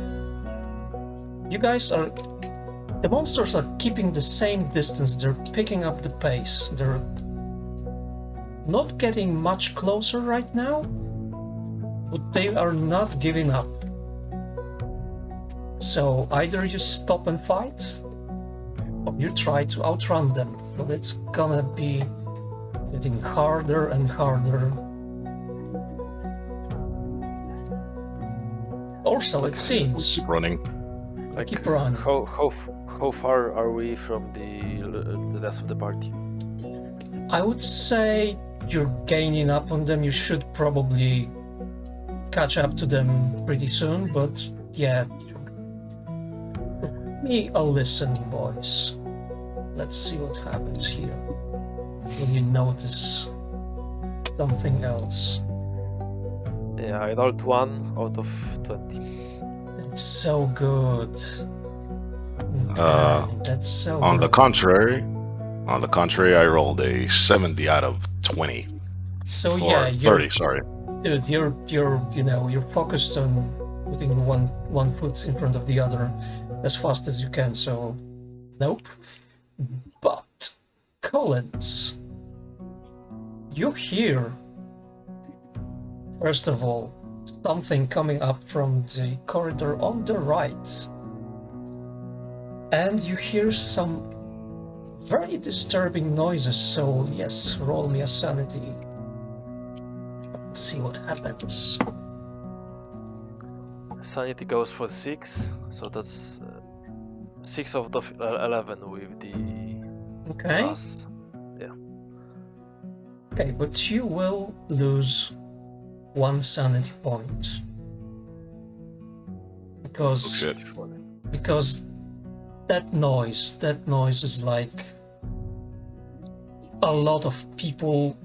you guys the monsters are keeping the same distance, they're picking up the pace, they're not getting much closer right now, but they are not giving up. So either you stop and fight, or you try to outrun them, but it's gonna be getting harder and harder. Or so it seems. Keep running. Like, Keep running. how far are we from the rest of the party? I would say you're gaining up on them. You should probably catch up to them pretty soon, but yeah. Give me a listen, boys. Let's see what happens here when you notice something else. Yeah, I rolled 1 out of 20. That's so good. Okay, that's so On the good. contrary, I rolled a 70 out of 20. So Or yeah, 30, sorry. dude, you're focused on putting one foot in front of the other as fast as you can. So, nope. But, Collins, you hear, first of all, something coming up from the corridor on the right. And you hear some very disturbing noises, so yes, roll me a sanity. Let's see what happens. Sanity goes for 6, so that's 6 out of 11 with the Okay. plus. Okay, but you will lose 1 sanity point. Because Oh, shit. because that noise is like a lot of people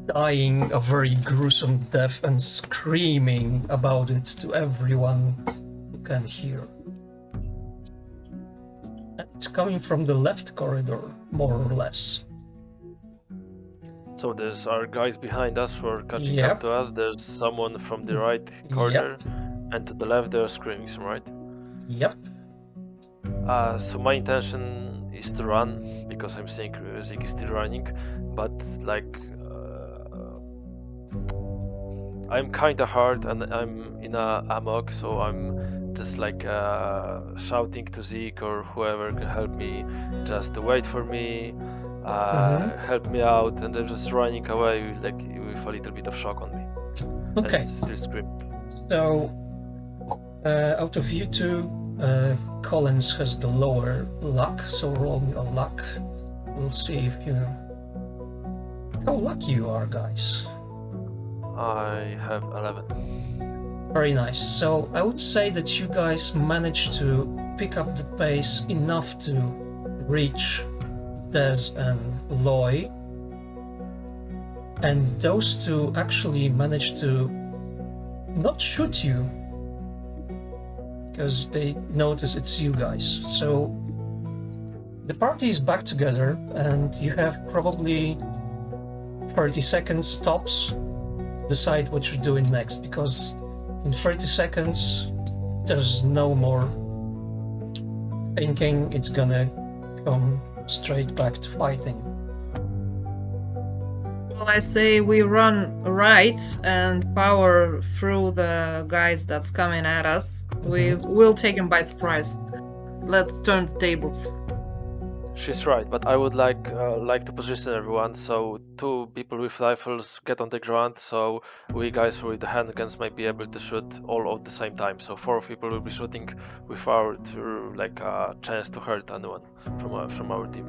dying a very gruesome death and screaming about it to everyone who can hear. It's coming from the left corridor, more or less. So there's our guys behind us who are catching Yep. up to us. There's someone from the right corner, and to the left there are screamings, right? Yep. So my intention is to run because I'm seeing Dziki is still running, but like I'm kinda hard and I'm in a amok, so I'm just like shouting to Zeke or whoever can help me just to wait for me, help me out, and they're just running away with, like, with a little bit of shock on me. Okay. And still screaming. So, out of you two, Collins has the lower luck, so roll me a luck. We'll see if you... How lucky you are, guys. I have 11. Very nice. So, I would say that you guys managed to pick up the pace enough to reach Des and Loy. And those two actually managed to not shoot you, because they notice it's you guys. So the party is back together, and you have probably 30 seconds tops to decide what you're doing next, because in 30 seconds there's no more thinking. It's gonna come straight back to fighting. Well, I say we run right and power through the guys that's coming at us. We will take them by surprise. Let's turn the tables. She's right, but I would like to position everyone so 2 people with rifles get on the ground, so we guys with the handguns might be able to shoot all at the same time. So 4 people will be shooting without like a chance to hurt anyone from our team.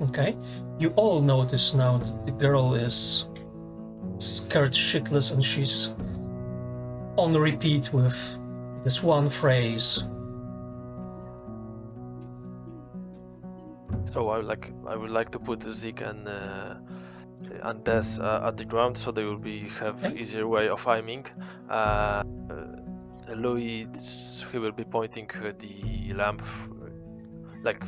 Okay. You all notice now that the girl is scared shitless, and she's on repeat with this one phrase. So I would like to put Zeke and Des at the ground, so they will have easier way of aiming. Louis, he will be pointing the lamp like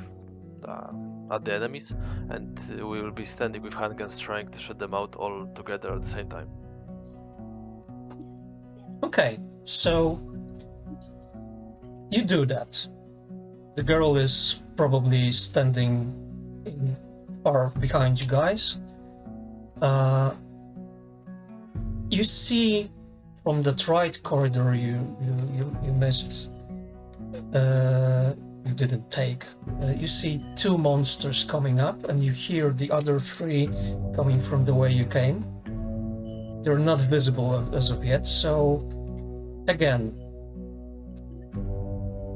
at the enemies, and we will be standing with handguns trying to shoot them out all together at the same time. Okay, so you do that. The girl is probably standing far behind you guys. You see from that right corridor you missed. You didn't take. You see 2 monsters coming up, and you hear the other 3 coming from the way you came. They're not visible as of yet, so again,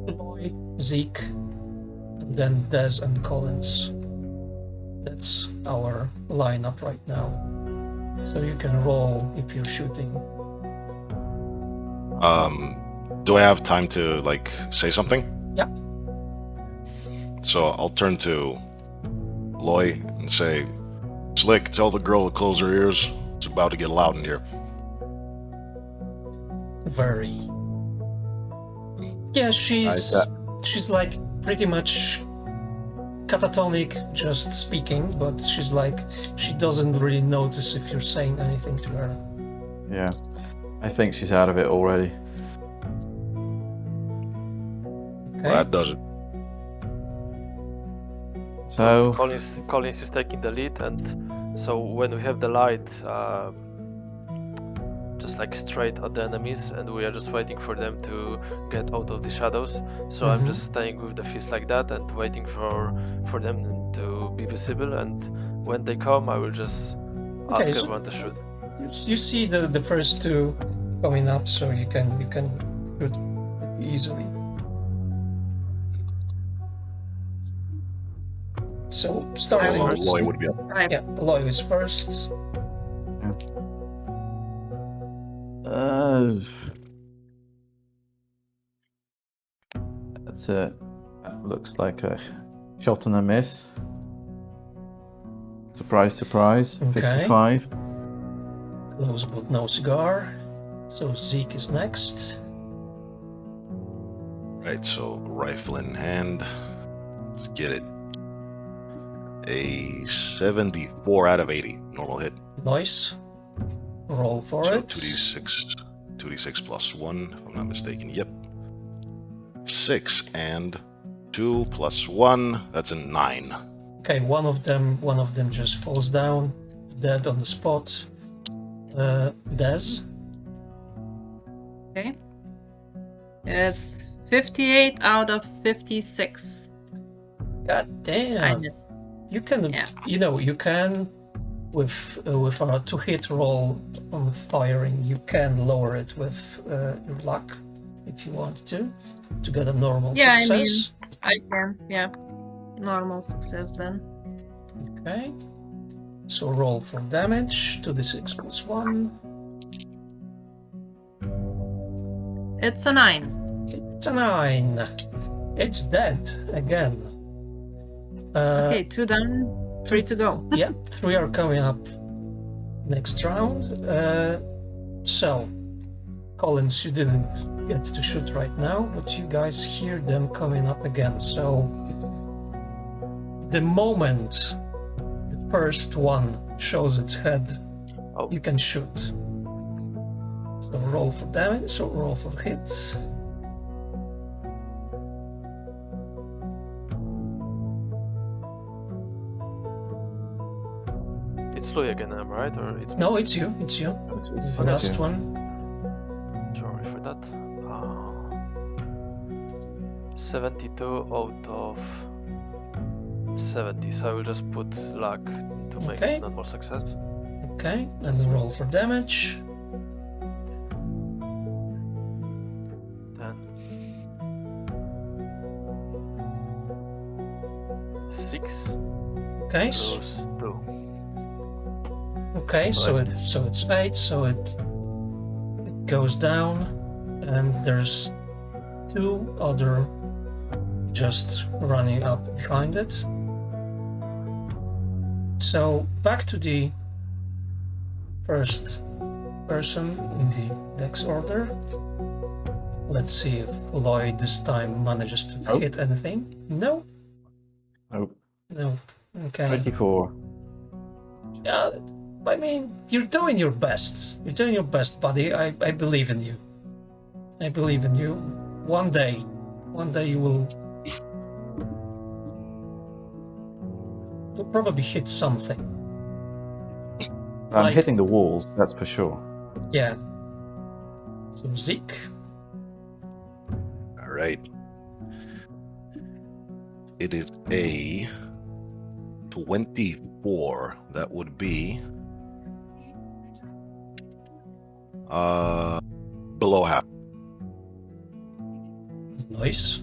Loy, Zeke, and then Des and Collins. That's our lineup right now. So you can roll if you're shooting. Do I have time to, like, say something? Yeah. So I'll turn to Loy and say, Slick, tell the girl to close her ears. It's about to get loud in here. Very. Yeah, she's like pretty much catatonic just speaking, but she's like, she doesn't really notice if you're saying anything to her. Yeah, I think she's out of it already. Okay. Well, that does it. So Collins is taking the lead, and so when we have the light, just like straight at the enemies, and we are just waiting for them to get out of the shadows. So I'm just staying with the fist like that and waiting for them to be visible. And when they come, I will just ask so everyone to shoot. you see the first two coming up, so you can shoot easily. So starting. Loy would be up. Yeah, Loy is first. That's it. That looks like a shot and a miss. Surprise, surprise. Okay. 55. Close but no cigar. So Zeke is next. Right, so rifle in hand. Let's get it. A 74 out of 80. Normal hit. Nice. Roll for So it. 2d6 plus 1, if I'm not mistaken. Yep. 6 and 2 plus 1. That's a 9. Okay, one of them just falls down, dead on the spot. Des. Okay. It's 58 out of 56. God damn. I missed. You can, Yeah. you can, with a 2-hit roll on firing, you can lower it with your luck if you want to get a normal Yeah, success. I can. Yeah. Normal success then. Okay. So roll for damage. 2d6 plus 1. It's a 9. It's a 9. It's dead again. Okay, 2 down, 3 to go. Yeah, 3 are coming up next round. So, Collins, you didn't get to shoot right now, but you guys hear them coming up again. So, the moment the first one shows its head, you can shoot. So roll for damage, so roll for hits. It's Louis again, am I right? Or it's No, it's you. The last one. Sorry for that. 72 out of 70, so I will just put luck to make Okay. it not more success. Okay, and then roll for damage. 10. 6 Okay, plus 2. okay, so it's 8, so it goes down, and there's 2 other just running up behind it. So back to the first person in the dex order. Let's see if Lloyd this time manages to Nope. hit anything. No? Nope. No. Okay. 24. Yeah, I mean, you're doing your best. You're doing your best, buddy. I believe in you. I believe in you. One day you will probably hit something. I'm Like- hitting the walls, that's for sure. Yeah. So Zeke. All right. It is a 24. That would be below half. Nice.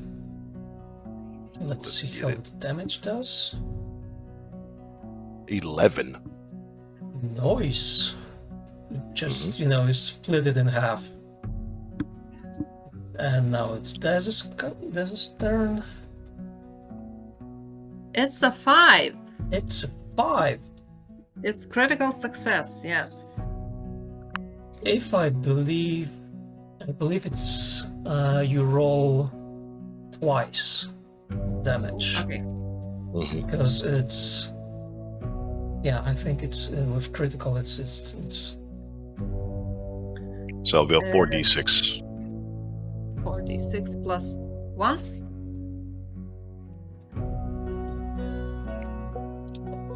Let's Let's see get how it. the damage does. 11. Nice. Just, you split it in half. And now it's Dez's turn. It's a 5. It's a 5. It's critical success, yes. If I believe it's you roll twice damage Okay. Mhm. because it's I think it's with critical it's So it'll be a 4d6. 46 plus 1.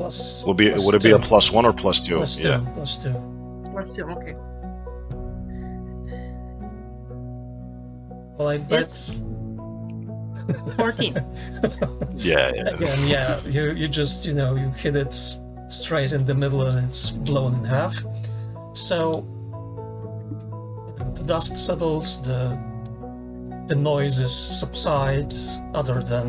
plus. Would it be a +1 or +2? Plus 2. Yeah. Plus 2. Let's do. Okay. Well, I bet. It's 14. Yeah. Again, yeah, you just, you hit it straight in the middle and it's blown in half. So the dust settles, the noises subside, other than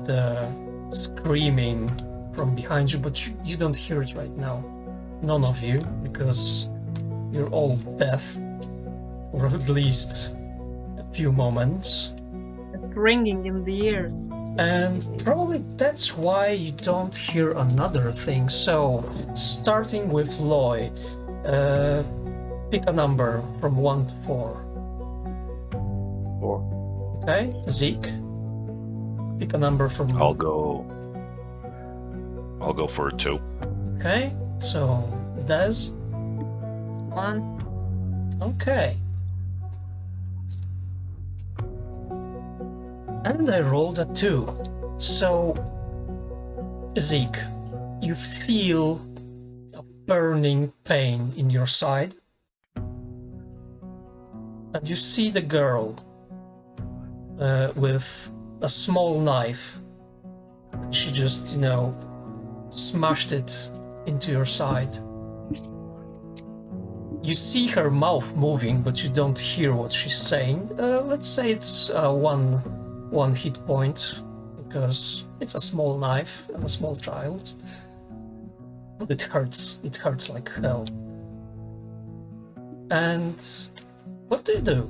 the screaming from behind you, but you don't hear it right now. None of you, because you're all deaf for at least a few moments. It's ringing in the ears. And probably that's why you don't hear another thing. So, starting with Loy, pick a number from 1 to 4. 4. Okay, Zeke, pick a number from. I'll go for 2. Okay, so Des. 1. Okay. And I rolled a 2. So, Zeke, you feel a burning pain in your side. And you see the girl with a small knife. She just, smashed it into your side. You see her mouth moving, but you don't hear what she's saying. Let's say it's one hit point, because it's a small knife and a small child. But it hurts. It hurts like hell. And what do?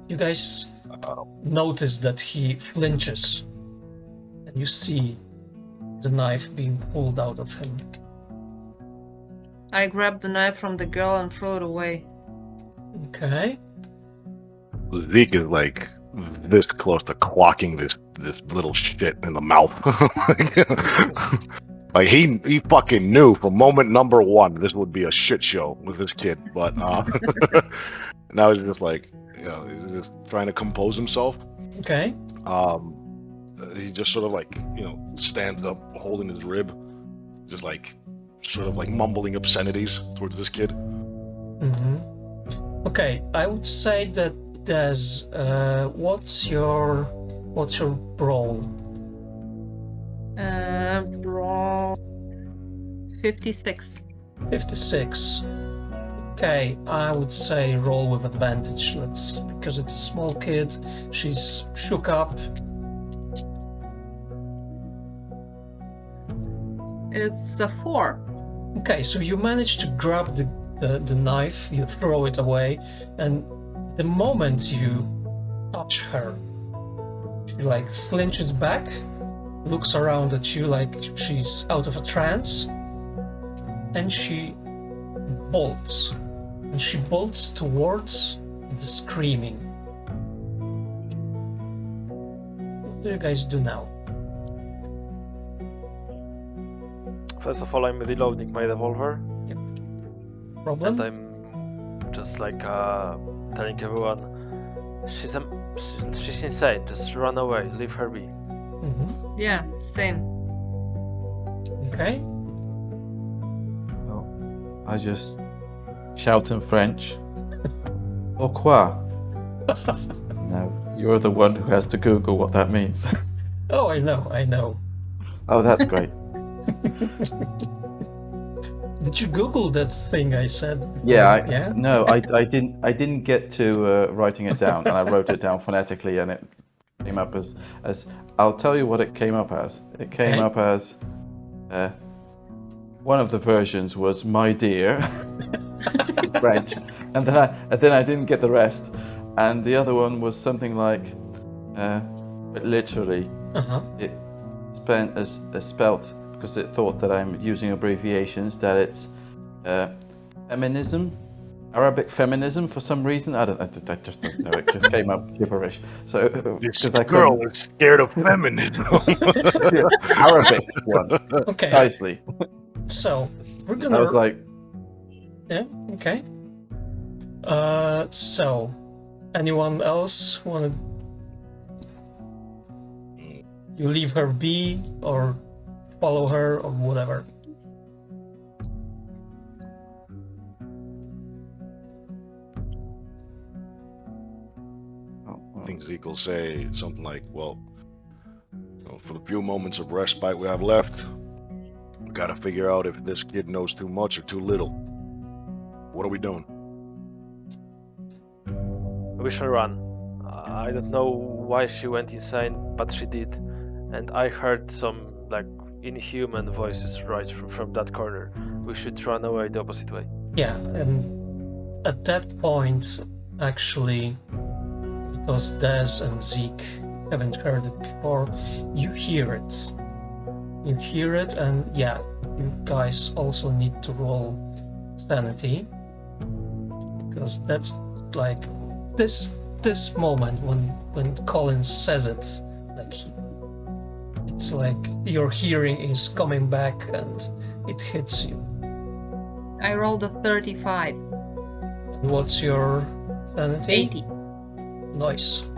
You guys notice that he flinches, and you see the knife being pulled out of him. I grab the knife from the girl and throw it away. Okay. Zeke is like this close to clocking this little shit in the mouth. Like he fucking knew from moment number 1 this would be a shit show with this kid, but now he's just like, he's just trying to compose himself. Okay. He just sort of like, stands up holding his rib, just like sort of like mumbling obscenities towards this kid. Mm-hmm. Okay, I would say that there's what's your brawl? Brawl 56. 56. Okay, I would say roll with advantage. Because it's a small kid, she's shook up. It's a 4. Okay, so you manage to grab the knife, you throw it away, and the moment you touch her, she like flinches back, looks around at you like she's out of a trance, and she bolts. And she bolts towards the screaming. What do you guys do now? First of all, I'm reloading my revolver, Problem? and I'm just like telling everyone, she's insane. Just run away, leave her be. Mm-hmm. Yeah, same. Okay. Well, I just shout in French. Pourquoi? No, you're the one who has to Google what that means. Oh, I know. Oh, that's great. Did you Google that thing I said before? Yeah, no, I didn't get to writing it down, and I wrote it down phonetically, and it came up as I'll tell you what it came up as. It came up as one of the versions was "my dear," French, and then I didn't get the rest, and the other one was something like, literally, it spelt. Because it thought that I'm using abbreviations, that it's feminism, Arabic feminism for some reason. I just don't know. It just came up gibberish. So This girl is scared of feminism. Arabic one. Okay. Precisely. So we're gonna. I was like, yeah. Okay. So anyone else want to? You leave her be or follow her or whatever. I think Zeke will say something like, well, for the few moments of respite we have left, we gotta figure out if this kid knows too much or too little. What are we doing? We shall run. I don't know why she went insane, but she did. And I heard some, like, inhuman voices right from that corner. We should run away the opposite way. Yeah, and at that point, actually, because Des and Zeke haven't heard it before, you hear it. You hear it, and yeah, you guys also need to roll sanity. Because that's like this moment when Colin says it, like it's like your hearing is coming back and it hits you. I rolled a 35. And what's your sanity? 80. Nice.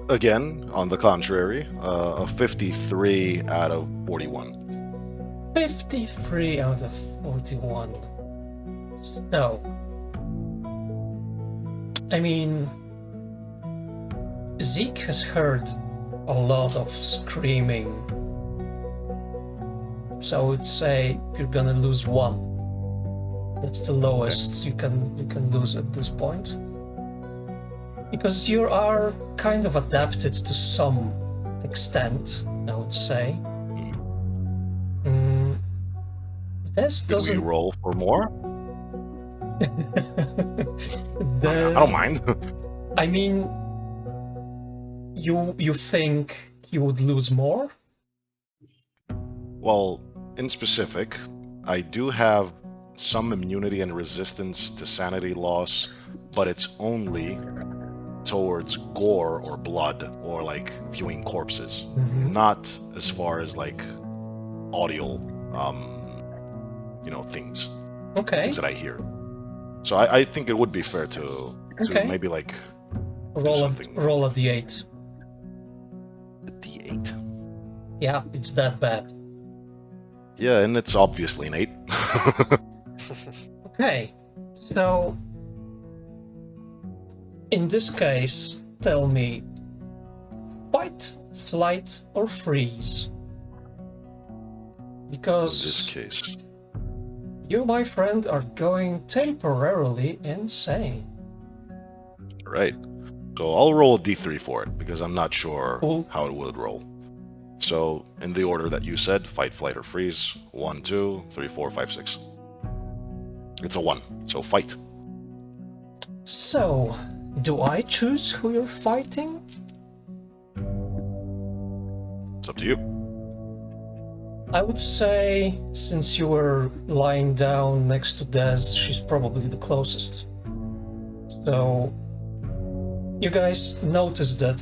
Again, on the contrary, a 53 out of 41. 53 out of 41. So, I mean, Zeke has heard a lot of screaming. So I would say you're gonna lose 1. That's the lowest you can lose at this point. Because you are kind of adapted to some extent, I would say. This Did we doesn't. roll for more? The- I don't mind. I mean, you think he would lose more? Well, in specific, I do have some immunity and resistance to sanity loss, but it's only towards gore or blood or like viewing corpses, not as far as like audio, things Okay. that I hear. So I think it would be fair to Okay. maybe like something. Roll a d8. a D8. Yeah, it's that bad. Yeah, and it's obviously an 8. Okay, so in this case, tell me, fight, flight, or freeze? In this Because case. you, my friend, are going temporarily insane. Right. So I'll roll a D3 for it because I'm not sure Cool. how it would roll. So in the order that you said, fight, flight, or freeze. 1, 2, 3, 4, 5, 6. It's a 1. So fight. So, do I choose who you're fighting? It's up to you. I would say, since you were lying down next to Des, she's probably the closest. So, you guys noticed that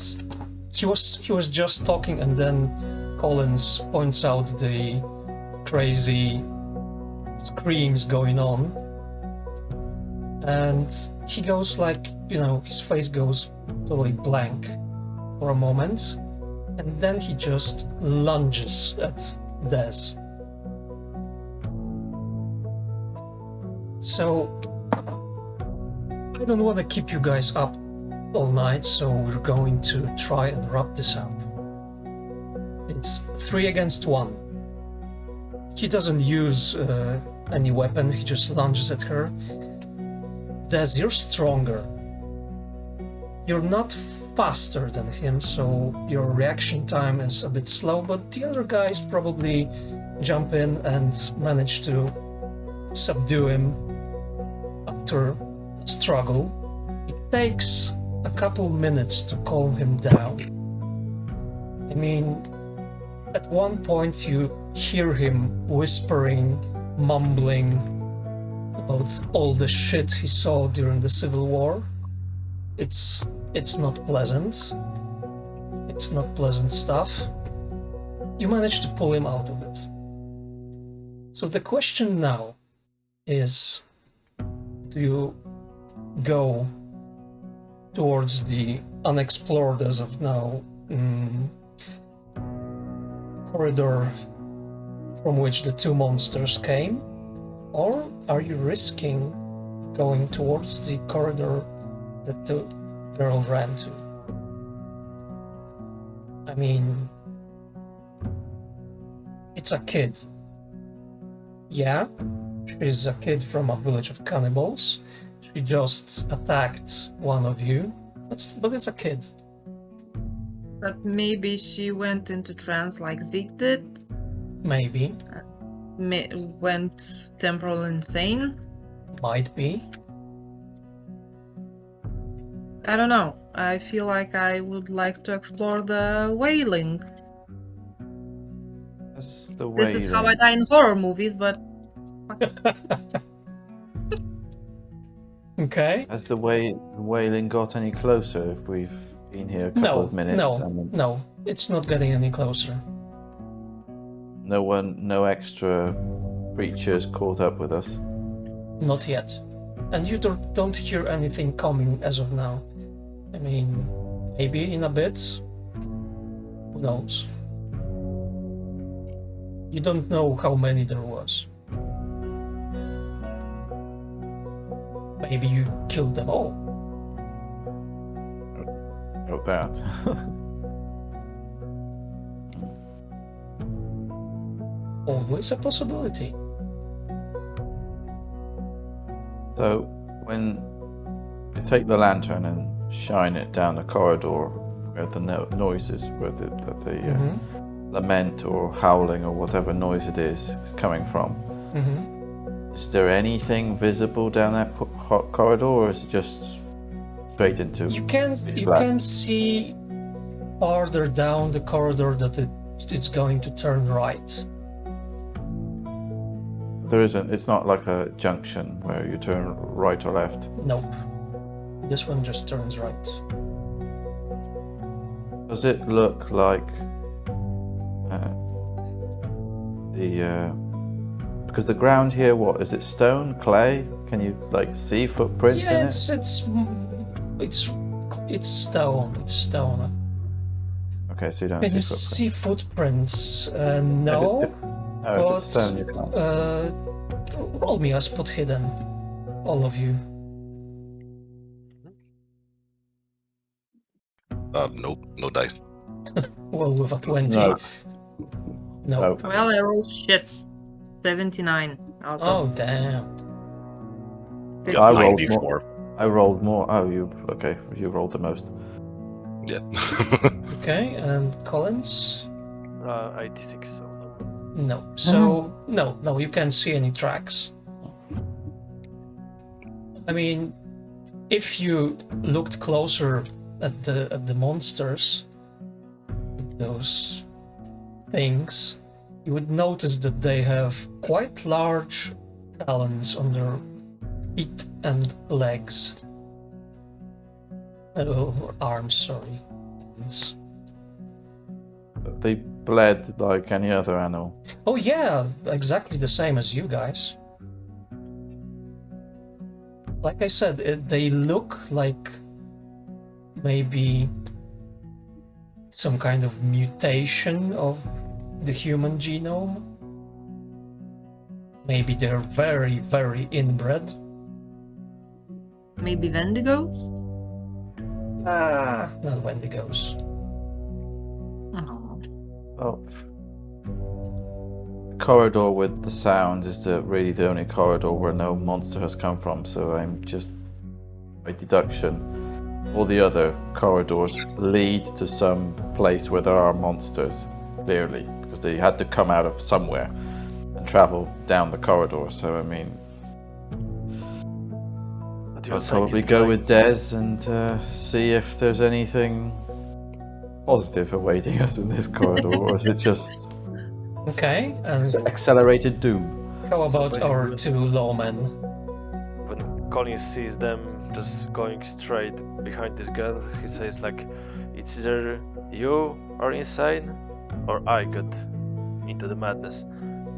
he was just talking, and then Collins points out the crazy screams going on, and he goes like, his face goes totally blank for a moment, and then he just lunges at Des. So, I don't want to keep you guys up all night, so we're going to try and wrap this up. It's 3 against 1. He doesn't use any weapon, he just lunges at her. Des, you're stronger. You're not faster than him, so your reaction time is a bit slow, but the other guys probably jump in and manage to subdue him after a struggle. It takes a couple minutes to calm him down. I mean, at one point you hear him whispering, mumbling about all the shit he saw during the Civil War. It's not pleasant. It's not pleasant stuff. You manage to pull him out of it. So the question now is, do you go towards the unexplored as of now corridor from which the two monsters came, or are you risking going towards the corridor that the girl ran to? I mean, it's a kid. Yeah, she's a kid from a village of cannibals. She just attacked one of you, but it's a kid. But maybe she went into trance like Zeke did? Maybe. Went temporal insane? Might be. I don't know. I feel like I would like to explore the wailing. That's the This is how I die in horror movies, but Okay. Has the wailing got any closer if we've been here a couple of minutes? No, it's not getting any closer. No extra creatures caught up with us. Not yet. And you don't hear anything coming as of now. I mean, maybe in a bit. Who knows? You don't know how many there was. Maybe you killed them all. Got that. Always a possibility. So, when you take the lantern and shine it down the corridor where the noises, where the lament or howling or whatever noise it is coming from, is there anything visible down that corridor, or is it just straight into? You can see farther down the corridor that it's going to turn right. There isn't. It's not like a junction where you turn right or left. Nope. This one just turns right. Does it look like because the ground here, what is it? Stone, clay? Can you like see footprints in it? It's stone. It's stone. Okay, so you don't Can you see see footprints? No. Oh, if it's stone, you can't. Roll me a spot hidden, all of you. Nope, no dice. Well, with a 20. No. No. well, I rolled shit. 79 out Oh, of damn. Yeah, I rolled 94. more. I rolled more. Oh, you rolled the most. Yeah. Okay, and Collins? 86, so no. No. So, no, you can't see any tracks. I mean, if you looked closer at the monsters, those things, you would notice that they have quite large talons on their feet and legs. Or arms, sorry. Hands. They bled like any other animal. Oh yeah, exactly the same as you guys. Like I said, they look like maybe some kind of mutation of the human genome. Maybe they're very, very inbred. maybe Wendigos? Not Wendigos. Oh. Oh. Corridor with the sound is really the only corridor where no monster has come from, so I'm just, by deduction, all the other corridors lead to some place where there are monsters, clearly, because they had to come out of somewhere and travel down the corridor, so I mean, I'll probably go with Des and see if there's anything positive awaiting us in this corridor, or is it just Okay, and accelerated doom? how about So our basically- two lawmen? When Colin sees them just going straight behind this girl, he says like, it's either you are insane or I got into the madness.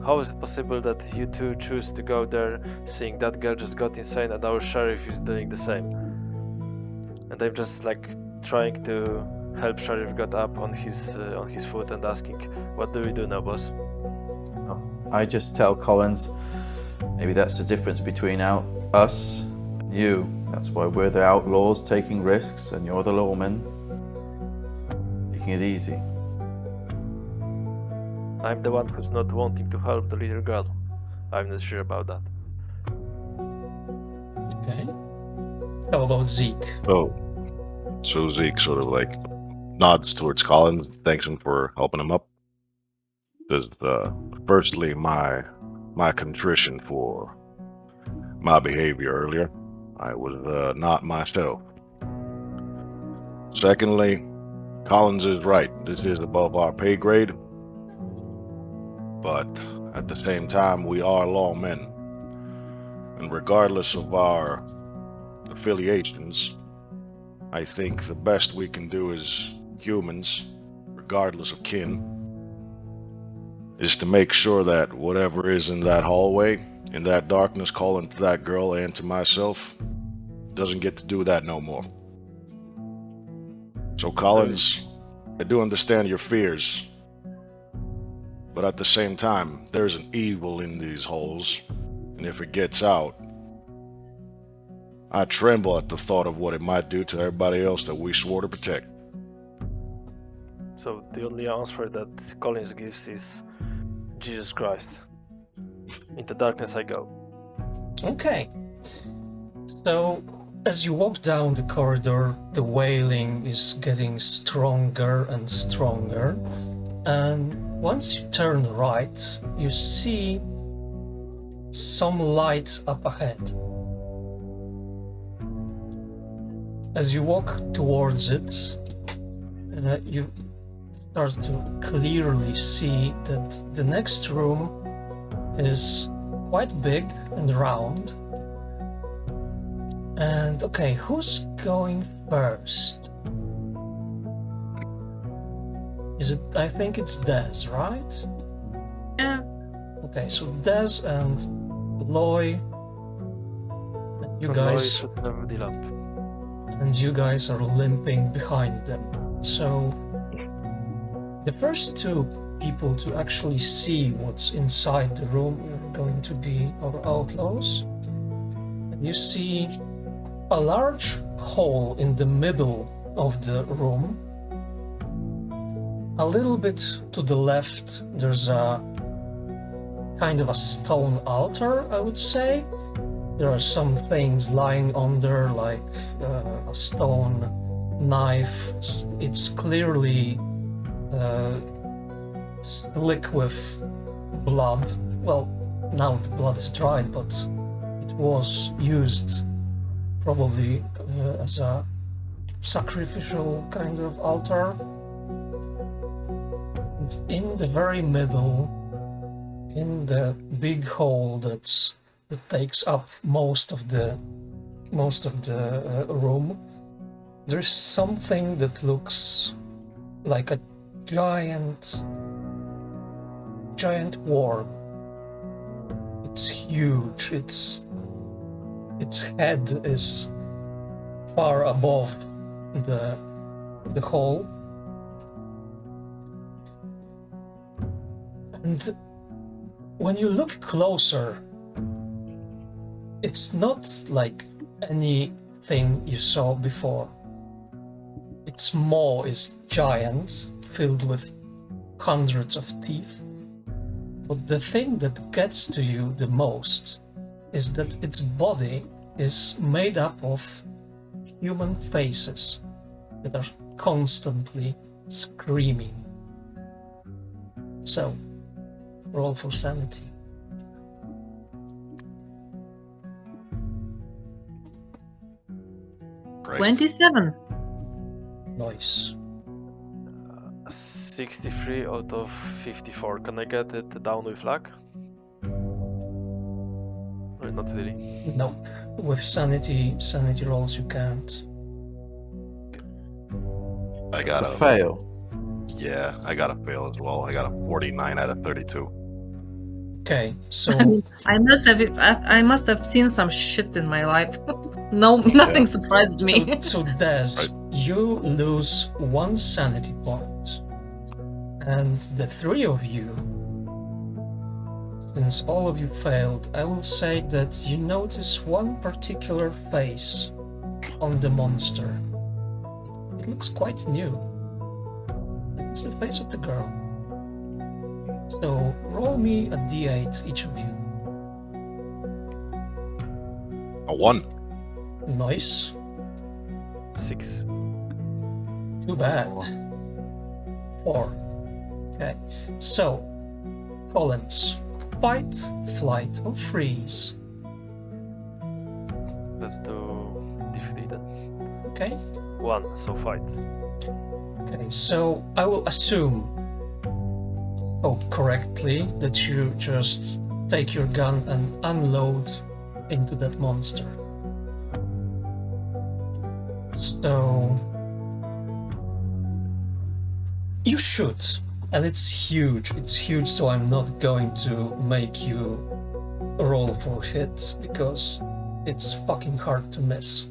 How is it possible that you two choose to go there, seeing that girl just got insane and our sheriff is doing the same? And I'm just like trying to help Szeryf get up on his foot and asking, "What do we do now, boss?" I just tell Collins, maybe that's the difference between us and you. That's why we're the outlaws taking risks and you're the lawmen taking it easy. I'm the one who's not wanting to help the little girl. I'm not sure about that. Okay. How about Zeke? Oh, so Zeke sort of like nods towards Collins, thanks him for helping him up. Says, firstly, my contrition for my behavior earlier. I was not myself. Secondly, Collins is right. This is above our pay grade. But at the same time, we are lawmen. And regardless of our affiliations, I think the best we can do as humans, regardless of kin, is to make sure that whatever is in that hallway, in that darkness, calling to that girl and to myself, doesn't get to do that no more. So Collins, I do understand your fears, but at the same time, there's an evil in these holes, and if it gets out, I tremble at the thought of what it might do to everybody else that we swore to protect. So the only answer that Collins gives is Jesus Christ. Into darkness I go. Okay. So, as you walk down the corridor, the wailing is getting stronger and stronger. And once you turn right, you see some light up ahead. As you walk towards it, you start to clearly see that the next room is quite big and round. And okay, who's going first? Is it? I think it's Des, right? Yeah. Okay, so Des and Loy, and you Roy guys, should have the lamp. and you guys are limping behind them. So the first two people to actually see what's inside the room are going to be our outlaws. And you see a large hole in the middle of the room. A little bit to the left, there's a kind of a stone altar, I would say. There are some things lying under, like a stone knife. It's clearly slick with blood. Well, now the blood is dried, but it was used probably as a sacrificial kind of altar. And in the very middle, in the big hole that takes up most of the room, there's something that looks like a giant worm. It's huge. Its head is far above the hole. And when you look closer, it's not like anything you saw before. Its maw is giant, filled with hundreds of teeth. But the thing that gets to you the most is that its body is made up of human faces that are constantly screaming. So, roll for sanity. Right? 27. Nice. 63 out of 54. Can I get it down with luck? Or not really? Nope. With sanity rolls you can't. I got It's a fail. Yeah, I got a fail as well. I got a 49 out of 32. Okay, so I mean, I must have seen some shit in my life. No, nothing surprised me. so Des, you lose 1 sanity point. And the 3 of you, since all of you failed, I will say that you notice one particular face on the monster. It looks quite new. It's the face of the girl. So roll me a d8, each of you. A 1. Nice. 6. Too bad. 4. Okay. So, Collins, fight, flight, or freeze. Let's do difficulty then. Okay. 1, so fights. Okay, so I will assume, correctly, that you just take your gun and unload into that monster. So you shoot, and it's huge. It's huge, so I'm not going to make you roll for hit because it's fucking hard to miss.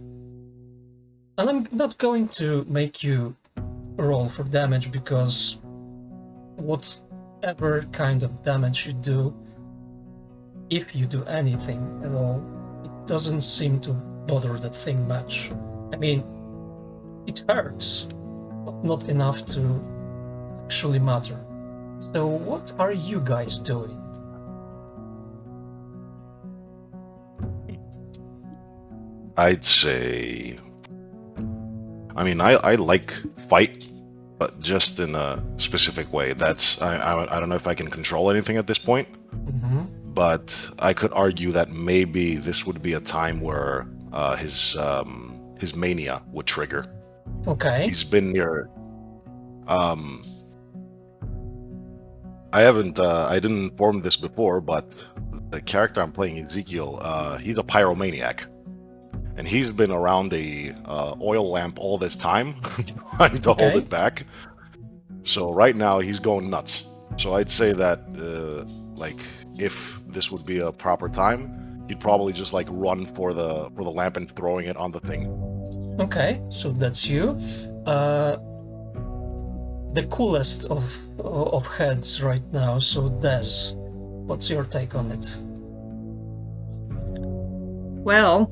And I'm not going to make you roll for damage because whatever kind of damage you do, if you do anything at all, it doesn't seem to bother that thing much. I mean, it hurts, but not enough to actually matter. So what are you guys doing? I'd say... I mean, I like fight, but just in a specific way. That's... I don't know if I can control anything at this point, but I could argue that maybe this would be a time where his mania would trigger. Okay. He's been near... I didn't inform this before, but the character I'm playing, Ezekiel, he's a pyromaniac. And he's been around a oil lamp all this time, trying to hold it back. So right now he's going nuts. So I'd say that, like, if this would be a proper time, he'd probably just like run for the lamp and throwing it on the thing. Okay, so that's you. The coolest of heads right now. So Des, what's your take on it? Well,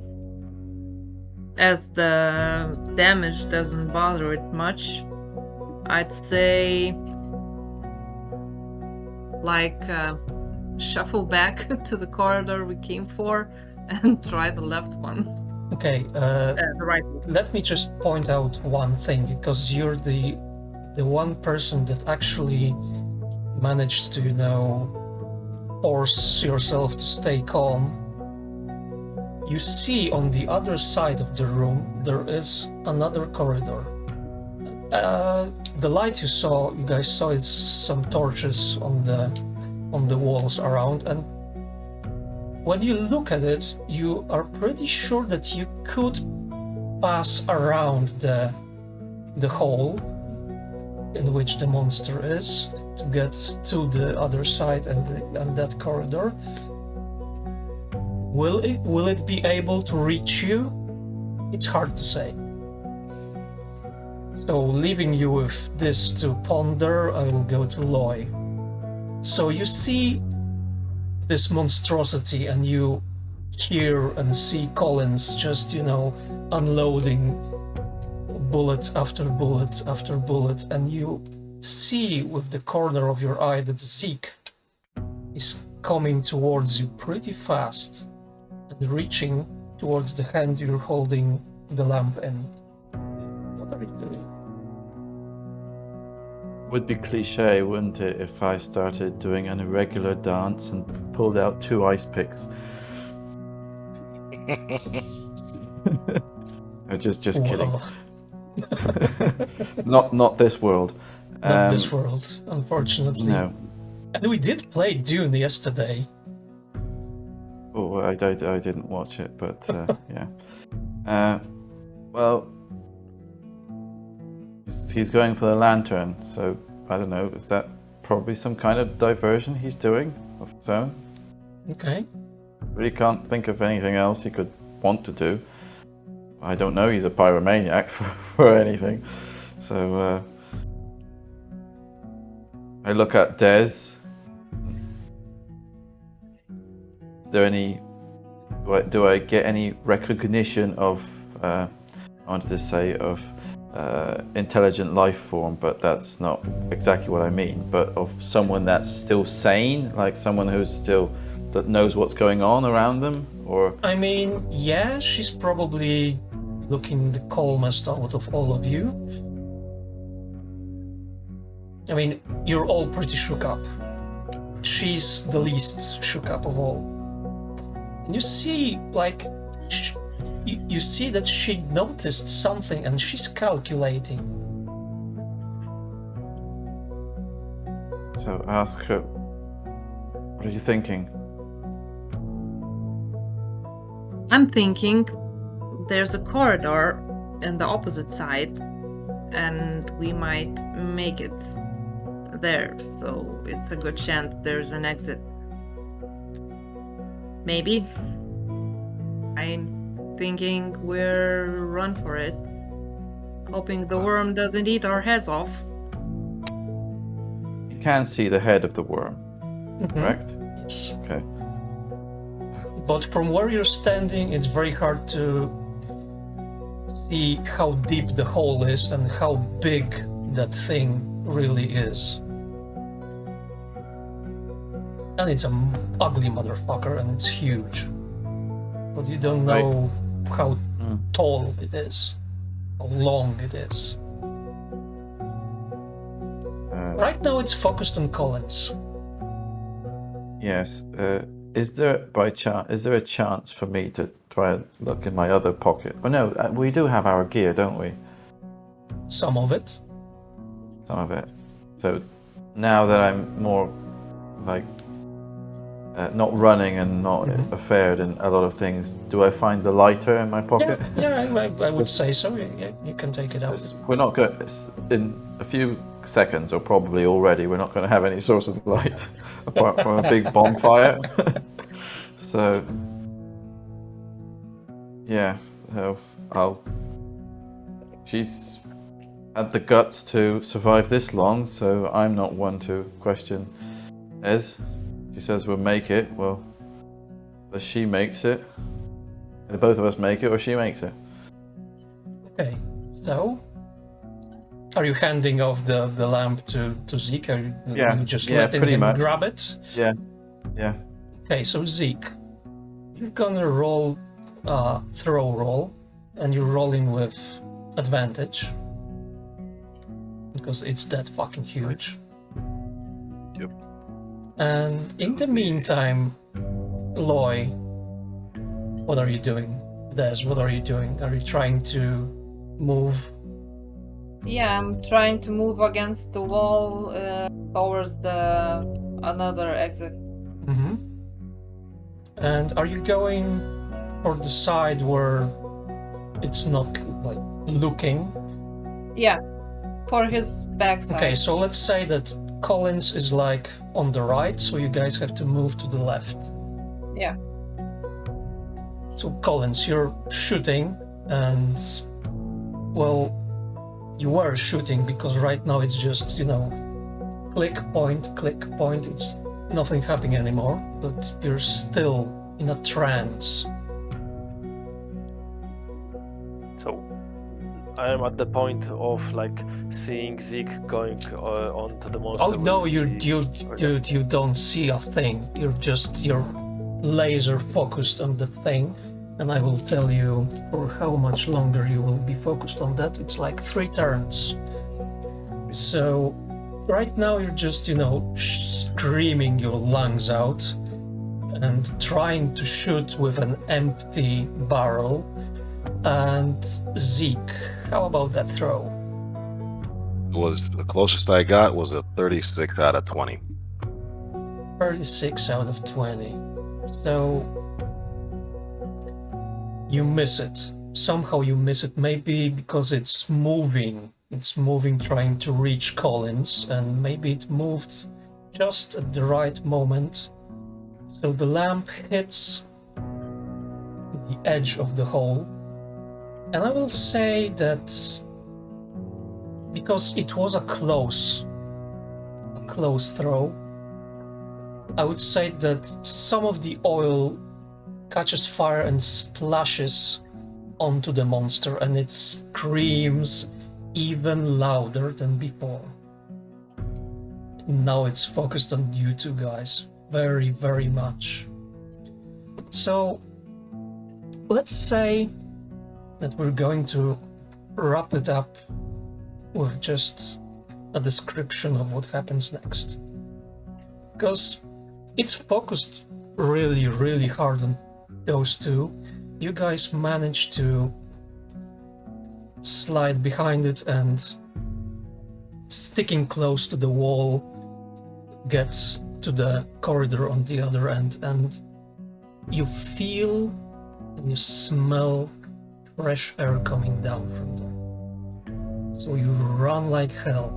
as the damage doesn't bother it much, I'd say like shuffle back to the corridor we came for and try the left one. Okay, The right one. let me just point out one thing, because you're the one person that actually managed to, force yourself to stay calm. You see on the other side of the room there is another corridor. The light you guys saw is some torches on the walls around, and when you look at it, you are pretty sure that you could pass around the hole in which the monster is to get to the other side and that corridor. Will it be able to reach you? It's hard to say. So leaving you with this to ponder, I will go to Loy. So you see this monstrosity and you hear and see Collins just, unloading bullet after bullet after bullet, and you see with the corner of your eye that Zeke is coming towards you pretty fast and reaching towards the hand you're holding the lamp in. What are you doing? Would be cliche, wouldn't it, if I started doing an irregular dance and pulled out 2 ice picks? Just kidding. Well, Not this world. not this world, unfortunately. No. And we did play Dune yesterday. Oh, I didn't watch it, but yeah. Well, he's going for the lantern, so I don't know. Is that probably some kind of diversion he's doing of his own? Okay. Really can't think of anything else he could want to do. I don't know, he's a pyromaniac for anything. So I look at Des. Is there any... Do I get any recognition of, I wanted to say, of intelligent life form, but that's not exactly what I mean, but of someone that's still sane, like someone who's still, that knows what's going on around them, or... I mean, yeah, she's probably looking the calmest out of all of you. I mean, you're all pretty shook up. She's the least shook up of all. And you see, like, you see that she noticed something and she's calculating. So I ask her, what are you thinking? I'm thinking there's a corridor in the opposite side, and we might make it there, so it's a good chance there's an exit. Maybe. I'm thinking we'll run for it, hoping the worm doesn't eat our heads off. You can see the head of the worm, correct? Yes. Okay. But from where you're standing, it's very hard to see how deep the hole is and how big that thing really is. And it's an ugly motherfucker, and it's huge. But you don't know how tall it is, how long it is. Right now it's focused on Collins. Yes. Is there a chance for me to try and look in my other pocket? Oh no, we do have our gear, don't we? Some of it. Some of it. So now that I'm more like not running and not affared in a lot of things, do I find the lighter in my pocket? Yeah, I would say so. You can take it out. We're not going in a few seconds, or probably already, we're not going to have any source of light apart from a big bonfire. So yeah, so she's had the guts to survive this long, so I'm not one to question Ez. She says we'll make it. Well, either she makes it, either both of us make it, or she makes it. Okay, so are you handing off the lamp to Zeke? Are you just letting him grab it? Yeah. Okay, so Zeke, you're gonna roll throw roll, and you're rolling with advantage because it's that fucking huge. Yep. And in the meantime, Loy, what are you doing? Des, what are you doing? Are you trying to move? Yeah, I'm trying to move against the wall towards the another exit. Mm-hmm. And are you going for the side where it's not like looking? Yeah, for his backside. Okay, so let's say that Collins is like on the right, so you guys have to move to the left. Yeah. So Collins, you're shooting, and well, you were shooting because right now it's just, click, point, it's nothing happening anymore, but you're still in a trance. So I am at the point of like seeing Zeke going onto the monster. Oh no, with dude, you don't see a thing. You're laser focused on the thing, and I will tell you for how much longer you will be focused on that. It's like 3 turns. So right now you're just, screaming your lungs out and trying to shoot with an empty barrel. And Zeke, how about that throw? Was the closest I got was a 36 out of 20. 36 out of 20. So you miss it. Somehow you miss it, maybe because it's moving. It's moving, trying to reach Collins, and maybe it moved just at the right moment. So the lamp hits the edge of the hole, And I will say that because it was a close throw, I would say that some of the oil catches fire and splashes onto the monster, and it screams even louder than before. Now it's focused on you two guys, very, very much. So let's say that we're going to wrap it up with just a description of what happens next. Because it's focused really, really hard on those two. You guys managed to slide behind it and, sticking close to the wall, gets to the corridor on the other end, and you feel and you smell fresh air coming down from there. So you run like hell.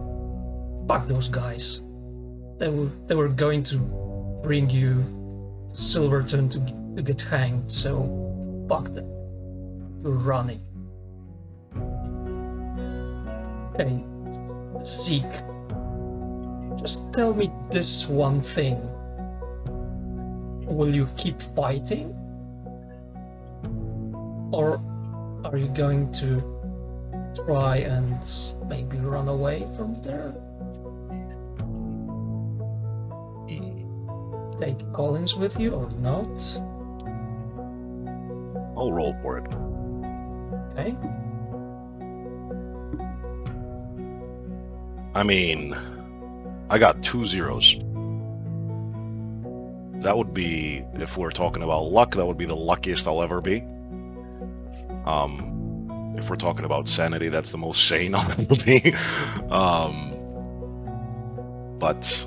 Fuck those guys. They were going to bring you to Silverton to get hanged, so fuck them. You're running. Okay, Zeke, just tell me this one thing. Will you keep fighting? Or are you going to try and maybe run away from there? Take Collins with you or not? I'll roll for it. Okay. I mean, I got 2 zeros. That would be, if we're talking about luck, that would be the luckiest I'll ever be. If we're talking about sanity, that's the most sane I'll ever be. But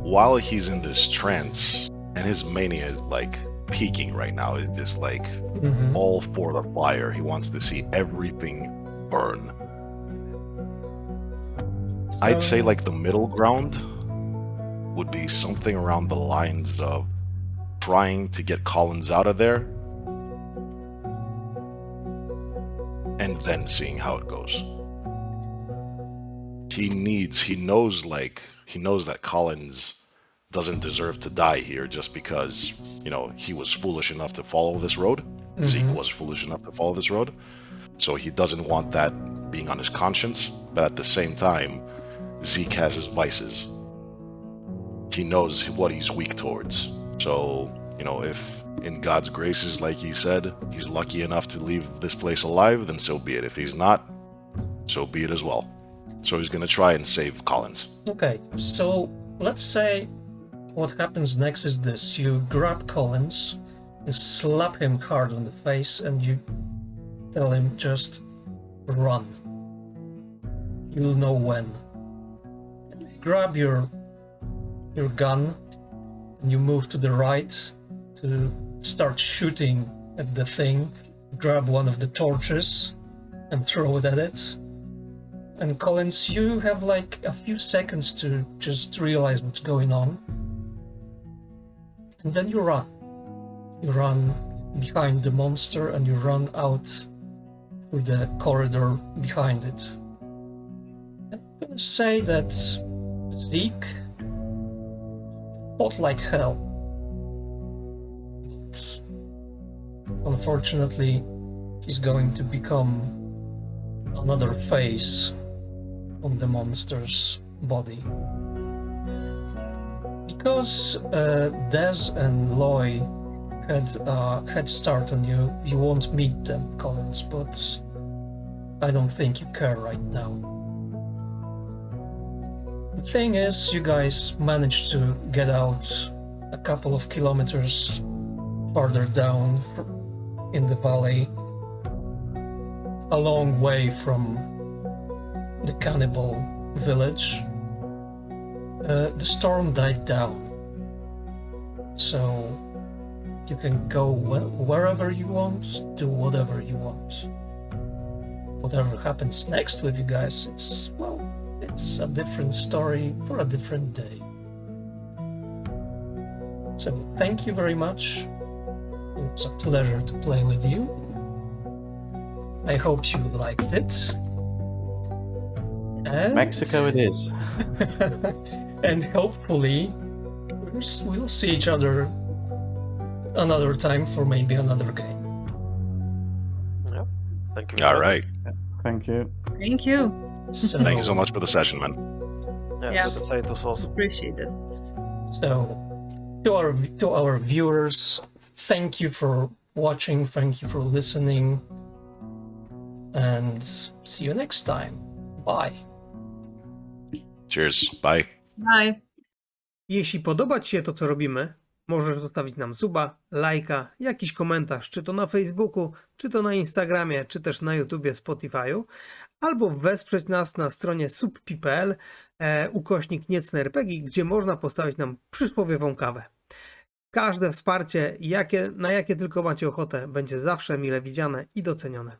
while he's in this trance, and his mania is like peaking right now, it's just like all for the fire. He wants to see everything burn. So, I'd say like the middle ground would be something around the lines of trying to get Collins out of there and then seeing how it goes. He knows that Collins doesn't deserve to die here just because, he was foolish enough to follow this road. Zeke was foolish enough to follow this road. So he doesn't want that being on his conscience, but at the same time, Zeke has his vices. He knows what he's weak towards. So, if in God's graces, like he said, he's lucky enough to leave this place alive, then so be it. If he's not, so be it as well. So he's going to try and save Collins. Okay, so let's say what happens next is this. You grab Collins, you slap him hard on the face, and you tell him just run. You'll know when. Grab your gun and you move to the right to start shooting at the thing. Grab one of the torches and throw it at it. And Collins, you have like a few seconds to just realize what's going on. And then you run. You run behind the monster and you run out through the corridor behind it. I'm gonna say that Zeke fought like hell. But unfortunately, he's going to become another face on the monster's body. Because Des and Loy had a head start on you, you won't meet them, Collins, but I don't think you care right now. The thing is, you guys managed to get out a couple of kilometers farther down in the valley, a long way from the cannibal village. The storm died down, so you can go wherever you want, do whatever you want. Whatever happens next with you guys, it's a different story for a different day. So thank you very much. It was a pleasure to play with you. I hope you liked it. And Mexico it is. and hopefully we'll see each other another time for maybe another game. Yeah. Thank you. All right. Thank you. Thank you. So, Thank you so much for the session, man. Yeah, Yeah. so to say it was awesome. Appreciate it. So, to our viewers, thank you for watching, thank you for listening, and see you next time. Bye. Cheers. Bye. Bye. Jeśli podoba Ci się to, co robimy, możesz zostawić nam suba, lajka, jakiś komentarz, czy to na Facebooku, czy to na Instagramie, czy też na YouTubie, Spotify'u, albo wesprzeć nas na stronie subpi.pl /Niecna RPG, gdzie można postawić nam przysłowiową kawę. Każde wsparcie, na jakie tylko macie ochotę, będzie zawsze mile widziane i docenione.